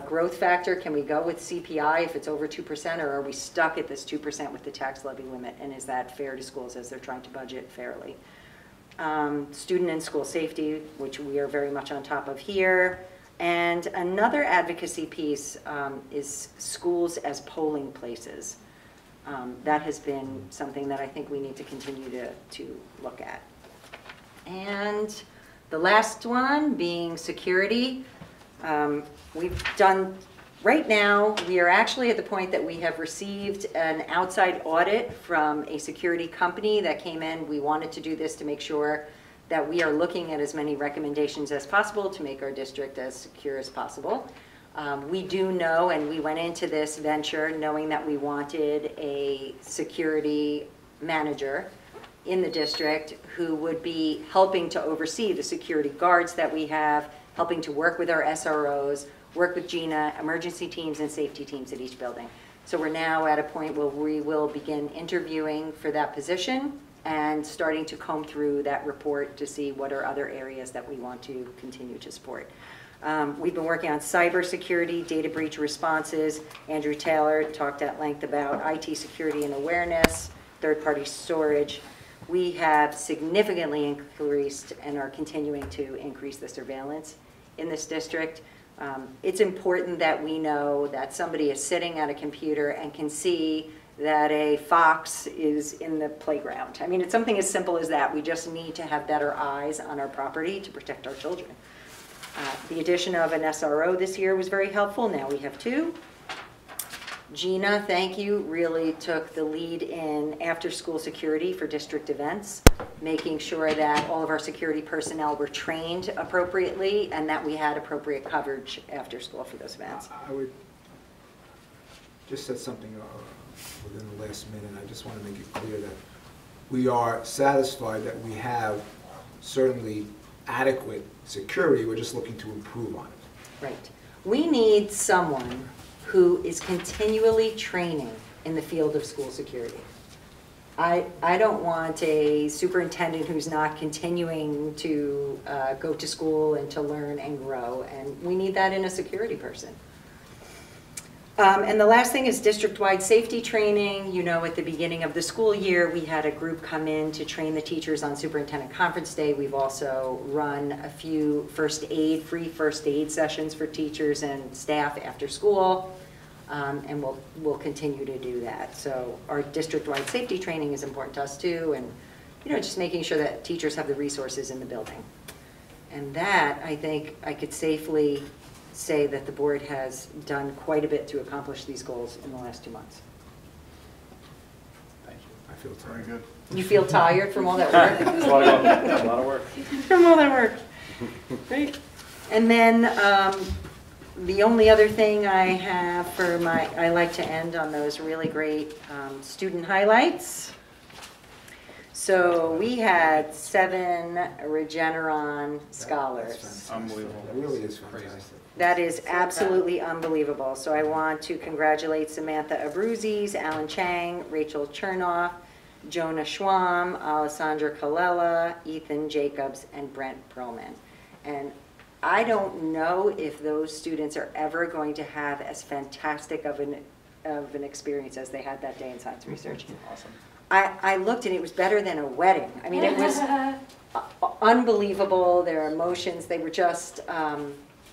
growth factor? Can we go with CPI if it's over 2%, or are we stuck at this 2% with the tax levy limit? And is that fair to schools as they're trying to budget fairly? Student and school safety, which we are very much on top of here. And another advocacy piece is schools as polling places. That has been something that I think we need to continue to look at. And the last one being security. We've done, right now, we are actually at the point that we have received an outside audit from a security company that came in. We wanted to do this to make sure that we are looking at as many recommendations as possible to make our district as secure as possible. We do know, and we went into this venture knowing that we wanted a security manager in the district who would be helping to oversee the security guards that we have, helping to work with our SROs, work with GINA, emergency teams and safety teams at each building. So we're now at a point where we will begin interviewing for that position and starting to comb through that report to see what are other areas that we want to continue to support. We've been working on cybersecurity, data breach responses. Andrew Taylor talked at length about IT security and awareness, third-party storage. We have significantly increased and are continuing to increase the surveillance in this district. It's important that we know that somebody is sitting at a computer and can see that a fox is in the playground. I mean, it's something as simple as that. We just need to have better eyes on our property to protect our children. The addition of an SRO this year was very helpful. Now we have 2. Gina, thank you, really took the lead in after-school security for district events, making sure that all of our security personnel were trained appropriately and that we had appropriate coverage after school for those events. I would just said something within the last minute. I just want to make it clear that we are satisfied that we have certainly adequate security. We're just looking to improve on it. Right. We need someone who is continually training in the field of school security. I don't want a superintendent who's not continuing to go to school and to learn and grow, and we need that in a security person. And the last thing is district-wide safety training. You know, at the beginning of the school year, we had a group come in to train the teachers on Superintendent Conference Day. We've also run a few free first aid sessions for teachers and staff after school, and we'll continue to do that. So our district-wide safety training is important to us too, and you know, just making sure that teachers have the resources in the building. And that, I think, I could safely say that the board has done quite a bit to accomplish these goals in the last 2 months. Thank you. I feel tired. Very good. You feel tired from all that work? It's a lot of work. From all that work. Great. And then the only other thing I have for I like to end on those really great student highlights. So we had 7 Regeneron scholars. Unbelievable. It really is fantastic. That is absolutely unbelievable. So I want to congratulate Samantha Abruzzi, Alan Chang, Rachel Chernoff, Jonah Schwam, Alessandra Colella, Ethan Jacobs, and Brent Perlman. And I don't know if those students are ever going to have as fantastic of an of an experience as they had that day in science research. Awesome. I looked and it was better than a wedding. I mean, it was unbelievable, their emotions, they were just,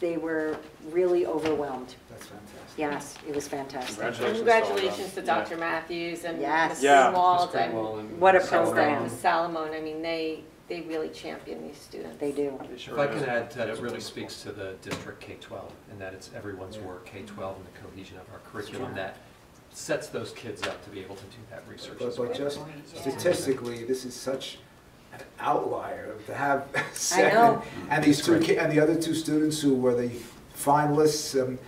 they were really overwhelmed. That's fantastic. Yes, it was fantastic. Congratulations to Dr. Matthews and Yes. Mrs. Yeah. Wald Ms. and Greenwald and What a Mrs. program. Salamone. I mean, they really champion these students. They do. If I can add, that it really speaks to the district K-12, and that it's everyone's work, K-12, and the cohesion of our curriculum that sets those kids up to be able to do that research as well. But just statistically, this is such an outlier to have second. And these two, and the other two students who were the finalists,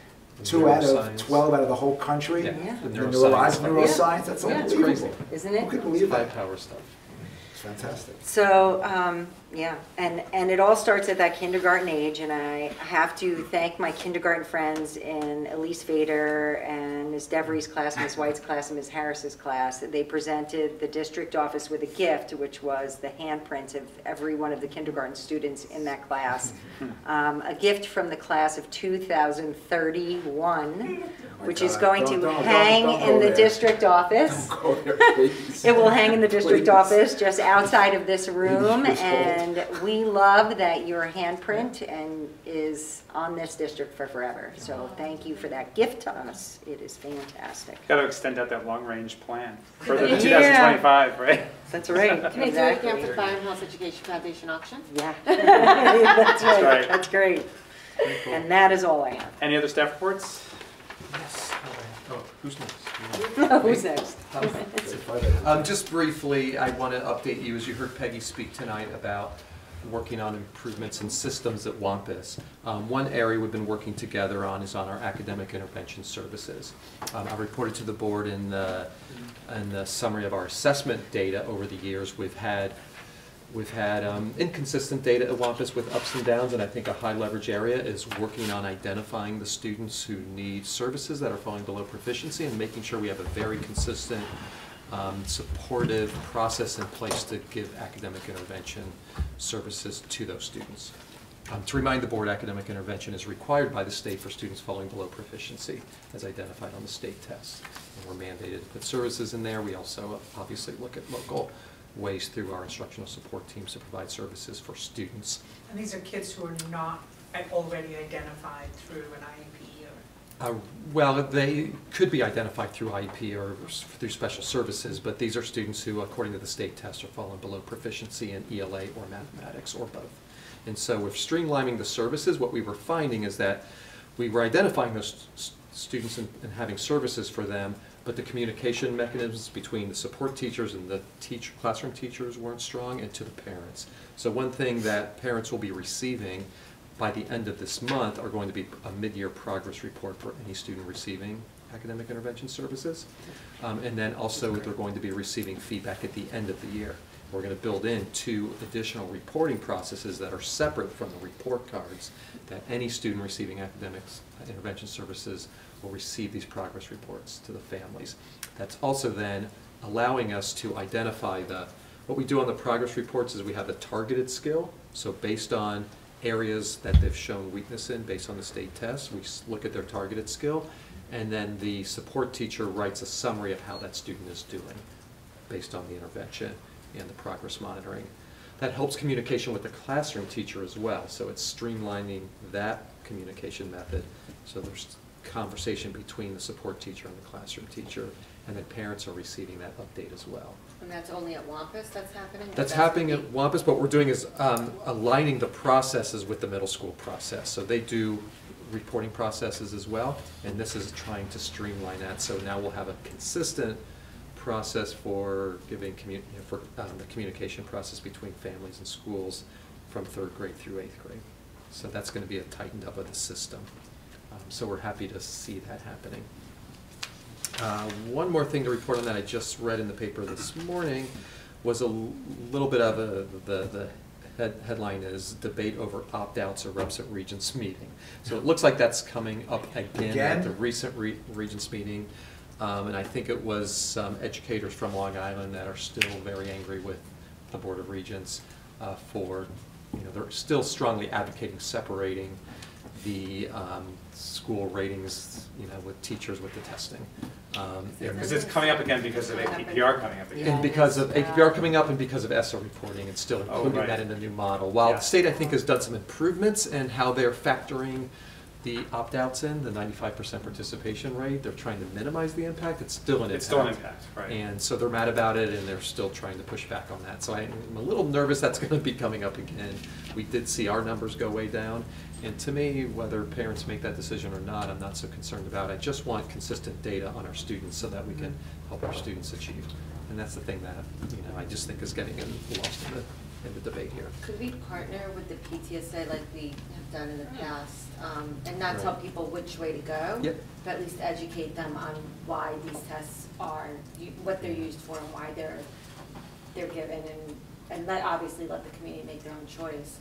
2 out of 12 out of the whole country. Yeah. The The neuroscience, that's Yeah, it's unbelievable. Isn't it? Who could believe that? High-power stuff. It's fantastic. So, yeah, and it all starts at that kindergarten age, and I have to thank my kindergarten friends in Elise Vader and Ms. Devery's class, Ms. White's class, and Ms. Harris's class. They presented the district office with a gift, which was the handprint of every one of the kindergarten students in that class. A gift from the class of 2031, which is going to hang in the district office. Don't go there, please. It will hang in the district Please. office just outside of this room, and we love that your handprint is on this district for forever. So thank you for that gift to us. It is fantastic. Got to extend out that long-range plan for the 2025, right? That's right. Can I do it again for the Byron Hills Education Foundation auction? Yeah. That's right. right. That's great. Cool. And that is all I have. Any other staff reports? Yes. Oh, who's next? Who's next? Just briefly, I want to update you, as you heard Peggy speak tonight about working on improvements in systems at Wampus. One area we've been working together on is on our academic intervention services. I reported to the board in the summary of our assessment data over the years. We've had inconsistent data at Wampus with ups and downs, and I think a high leverage area is working on identifying the students who need services that are falling below proficiency and making sure we have a very consistent, supportive process in place to give academic intervention services to those students. To remind the board, academic intervention is required by the state for students falling below proficiency, as identified on the state test. And we're mandated to put services in there. We also obviously look at local ways through our instructional support teams to provide services for students. And these are kids who are not already identified through an IEP or? Well, they could be identified through IEP or through special services, but these are students who, according to the state test, are falling below proficiency in ELA or mathematics or both. And so with streamlining the services, what we were finding is that we were identifying those students and having services for them, but the communication mechanisms between the support teachers and the classroom teachers weren't strong, and to the parents. So one thing that parents will be receiving by the end of this month are going to be a mid-year progress report for any student receiving academic intervention services. And then also they're going to be receiving feedback at the end of the year. We're going to build in 2 additional reporting processes that are separate from the report cards, that any student receiving academic intervention services will receive these progress reports to the families. That's also then allowing us to identify what we do on the progress reports is we have the targeted skill. So based on areas that they've shown weakness in based on the state test, we look at their targeted skill, and then the support teacher writes a summary of how that student is doing based on the intervention and the progress monitoring. That helps communication with the classroom teacher as well, so it's streamlining that communication method. So there's conversation between the support teacher and the classroom teacher, and then parents are receiving that update as well. And that's only at Wampus that's happening? That's happening at Wampus. What we're doing is aligning the processes with the middle school process. So they do reporting processes as well, and this is trying to streamline that. So now we'll have a consistent process for giving the communication process between families and schools from 3rd grade through 8th grade. So that's going to be a tightened up of the system. So we're happy to see that happening. One more thing to report on that I just read in the paper this morning was a little bit of the headline is debate over opt-outs at Reps at Regents meeting. So it looks like that's coming up again at the recent Regents meeting. And I think it was some educators from Long Island that are still very angry with the Board of Regents for, they're still strongly advocating separating the school ratings, with teachers with the testing. Because it's coming up again because of APPR coming up again. And because of APPR coming up and because of ESSA reporting, it's still including right. that in the new model. While Yeah. the state, I think, has done some improvements in how they're factoring the opt-outs in, the 95% participation rate, they're trying to minimize the impact, it's still an impact. It's still an impact, right. And so they're mad about it, and they're still trying to push back on that. So I'm a little nervous that's going to be coming up again. We did see our numbers go way down, and to me, whether parents make that decision or not, I'm not so concerned about. I just want consistent data on our students so that we can help our students achieve. And that's the thing that, I just think is getting lost in the debate here. Could we partner with the PTSA like we have done in the past, and not tell people which way to go, Yep. but at least educate them on why these tests are, what they're used for and why they're given, and obviously let the community make their own choice.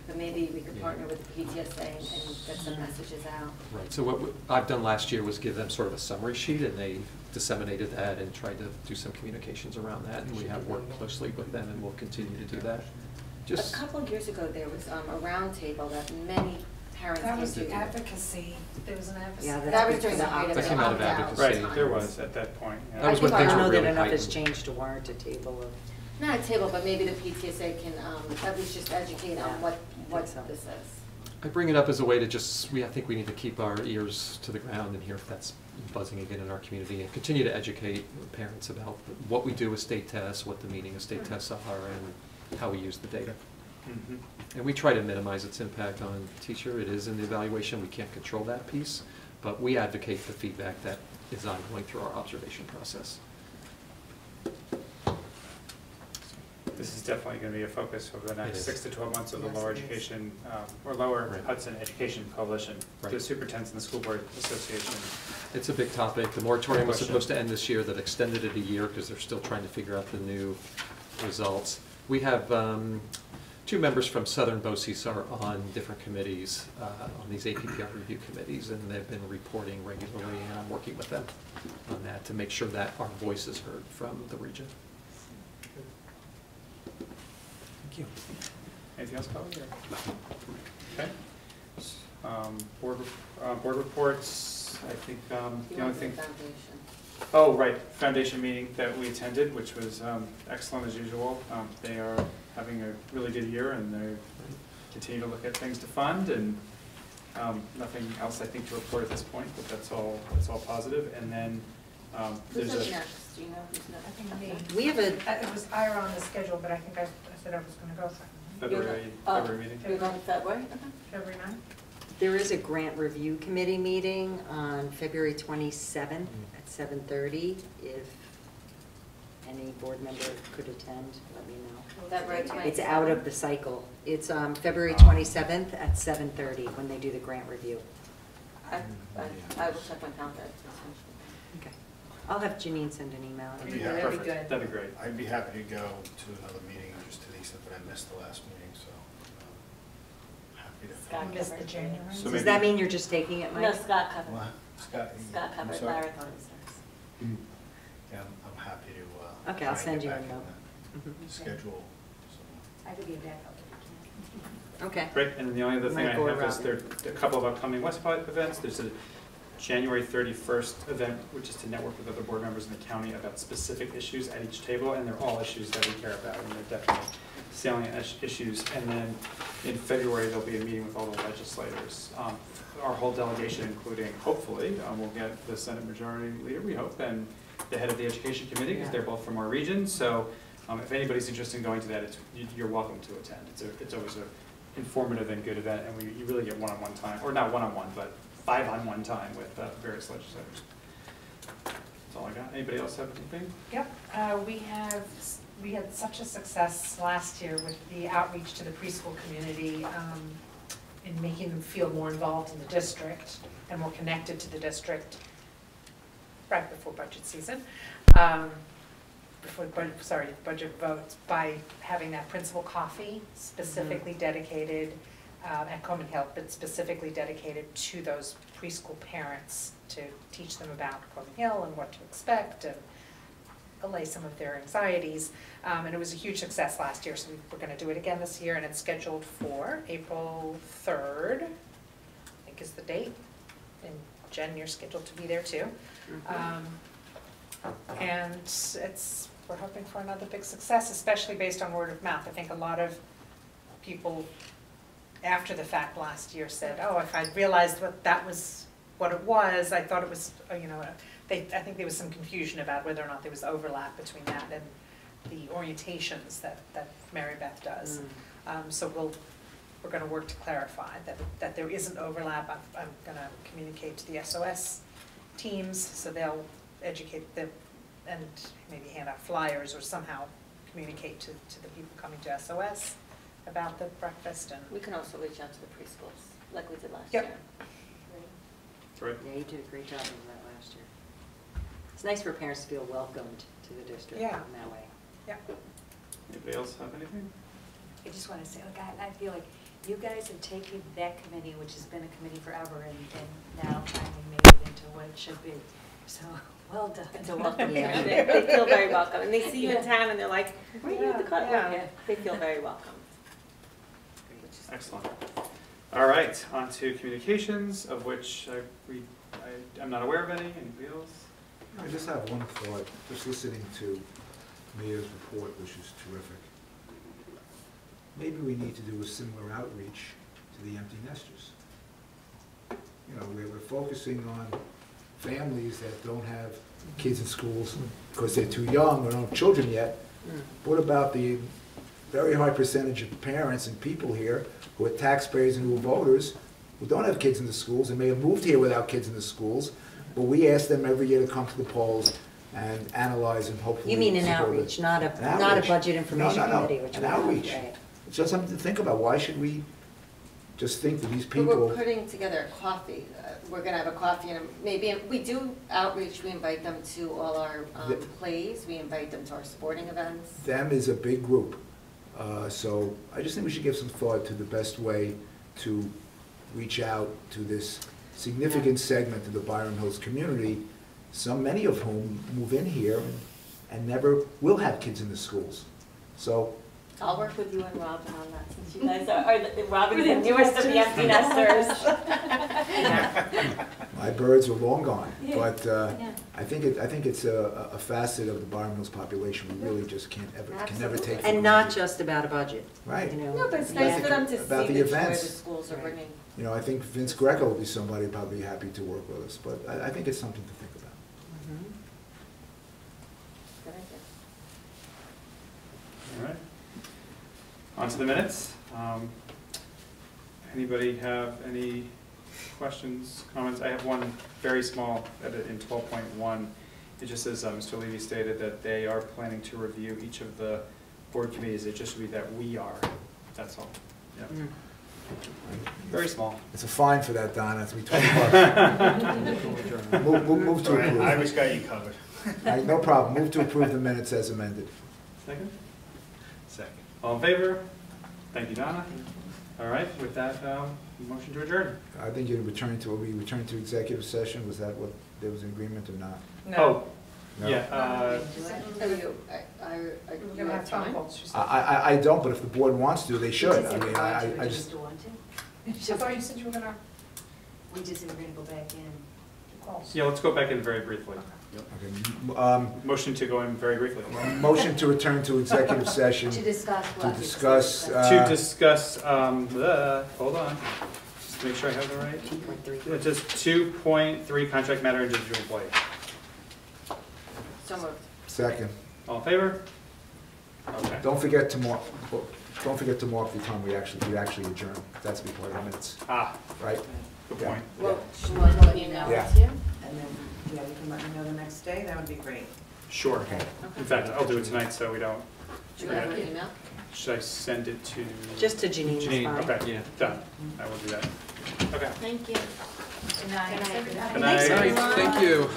But maybe we could partner with the PTSA and get some messages out. Right, so what I've done last year was give them sort of a summary sheet, and they disseminated that and tried to do some communications around that, and we have worked closely with them, and we'll continue to do that. A couple of years ago, there was a round table that many parents came to. That was the advocacy, there was an advocacy. Yeah, That was during the height of That the came out of opt-out. advocacy. Right, there was at that point. Yeah. That was when I think things I were don't know really that enough has heightened. changed to warrant a table of. Not a table, but maybe the PTSA can at least just educate on what so. this is. I bring it up as a way to I think we need to keep our ears to the ground and hear if that's buzzing again in our community, and continue to educate parents about what we do with state tests, what the meaning of state tests are, and how we use the data. Mhm. And we try to minimize its impact on teacher. It is in the evaluation. We can't control that piece, but we advocate for feedback that is ongoing through our observation process. This is definitely going to be a focus over the It next is. 6 to 12 months of the Yes, Lower it is. Education, or Lower Right. Hudson Education Coalition, Right. the superintendents and the school board association. It's a big topic. The moratorium was Question. supposed to end this year. They've extended it a year because they're still trying to figure out the new results. We have 2 members from Southern BOCES are on different committees, on these APPR review committees, and they've been reporting regularly, and I'm working with them on that to make sure that our voice is heard from the region. Thank you. Anything else, Kelly? Okay. Board reports, I think the only thing. Foundation. Oh, right, foundation meeting that we attended, which was excellent as usual. They are having a really good year, and they continue to look at things to fund, and nothing else I think to report at this point, but that's all positive. And then Who's there's up a, next? Do you know who's next? I think me. We have a, It was Ira on the schedule, but I think I said I was gonna go, so February meeting. You're going to February? February 9th. there is a grant review committee meeting on February 27th at 7:30. If any board member could attend, let me know. February 27th. It's out of the cycle. It's February 27th at 7:30 when they do the grant review. I will check my calendar. Okay. I'll have Janine send an email. Yeah, That'd be Perfect. good. That'd be great. I'd be happy to go to another meeting just to the extent that I missed the last meeting, so happy to. Scott We missed the covered. January. So Does maybe- that mean you're just taking it, No, Mike? Scott covered. What? Scott? Scott I'm covered sorry? marathon reserves. Yeah, I'm happy to. Okay, try I'll and send get you a back in note. that Mhm. Schedule, so. I could be back up if you Okay. Great, and the only other thing I Might go have is around. there are a couple of upcoming West Pilot events. There's a January 31st event, which is to network with other board members in the county about specific issues at each table, and they're all issues that we care about, and they're definitely salient issues. And then in February, there'll be a meeting with all the legislators. Our whole delegation, including, hopefully, we'll get the Senate Majority Leader, we hope, and the head of the Education Committee, because they're both from our region. So if anybody's interested in going to that, you're welcome to attend. It's always an informative and good event, and you really get one-on-one time, or not one-on-one, but 5-on-1 time with various legislators. That's all I got. Anybody else have anything? Yep, we had such a success last year with the outreach to the preschool community in making them feel more involved in the district and more connected to the district right before budget season. Budget votes, by having that principal coffee specifically dedicated at Coleman Hill, but specifically dedicated to those preschool parents to teach them about Coleman Hill and what to expect and allay some of their anxieties. And it was a huge success last year, so we're gonna do it again this year, and it's scheduled for April 3rd, I think is the date. And Jen, you're scheduled to be there too. And we're hoping for another big success, especially based on word of mouth. I think a lot of people after the fact last year said, oh, if I'd realized that was what it was, I thought it was, I think there was some confusion about whether or not there was overlap between that and the orientations that Mary Beth does. So we're going to work to clarify that there isn't overlap. I'm going to communicate to the SOS teams so they'll educate them and maybe hand out flyers or somehow communicate to the people coming to SOS about the breakfast. And We can also reach out to the preschools, like we did last Yep. year. Right. Yeah, you did a great job of that last year. It's nice for parents to feel welcomed to the district in Yeah. that way. Yeah. Anybody else have anything? I just want to say, like, I feel like you guys have taken that committee, which has been a committee forever, and now finally made it into what it should be. So, well done. It's a welcome. Yeah. They feel very welcome. And they see you in town and they're like, where are you at the club? Yeah. They feel very welcome. Excellent. All right, on to communications, of which I'm not aware of any. Anybody else? I just have one thought, just listening to Mayor's report, which is terrific. Maybe we need to do a similar outreach to the empty nesters. We're focusing on families that don't have kids in schools because they're too young or don't have children yet. What about the very high percentage of parents and people here who are taxpayers and who are voters who don't have kids in the schools and may have moved here without kids in the schools, but we ask them every year to come to the polls and analyze and hopefully You mean an support it. outreach, not a outreach. budget information No. committee, which An we have, outreach. right. It's just something to think about. Why should we just think that these But people... we're putting together a coffee. We're going to have a coffee and maybe we do outreach. We invite them to all our plays. We invite them to our sporting events. Them is a big group. So I just think we should give some thought to the best way to reach out to this significant segment of the Byram Hills community, many of whom move in here and never will have kids in the schools. So I'll work with you and Robin on that since you guys Robin's the newest of the empty nesters. my birds are long gone, but I think it's a facet of the Byram Hills population we really just can never take for And not granted. just about a budget. Right. No, but it's nice for them to About see the the joy the events. schools are bringing. I think Vince Greco will be somebody probably happy to work with us, but I think it's something to think about. Good idea. All right. On to the minutes. Anybody have any questions, comments? I have one very small edit in 12.1. It just says, Mr. Levy stated that they are planning to review each of the board committees. It just would be that we are. That's all. Yeah. Very small. It's a fine for that, Donna. It's $20. Move to approve. I always got you covered. All right, no problem. Move to approve the minutes as amended. Second? Second. All in favor? Thank you, Donna. All right, with that, motion to adjourn. I think we returned to executive session. Was that what, there was an agreement or not? No. Oh, No? yeah. Are you We're going to have phone time? calls, she said. I don't, but if the board wants to, they should. I mean, I just, I thought you said you were going to We just said we're going to go back in. do calls. Yeah, let's go back in very briefly. okay. Motion to go in very briefly. Motion to return to executive session To discuss to what? discuss, To discuss, hold on, just to make sure I have the right. 2.3. It's just 2.3 contract matter individual employee. So moved. second. All in favor? Okay. Don't forget to mark the time we actually adjourn. That's be part of the minutes, Ah, right? good Yeah. point. Well, she wants to email Yeah. it to you? And then, yeah, you can let me know the next day, that would be great. Sure. Okay. In fact, I'll do it tonight so we don't. Do you have an email? Should I send it to? Just to Janine's Janine, fine. okay, done. I will do that. Okay. Thank you. Good night. Good night. Good night. Thank you.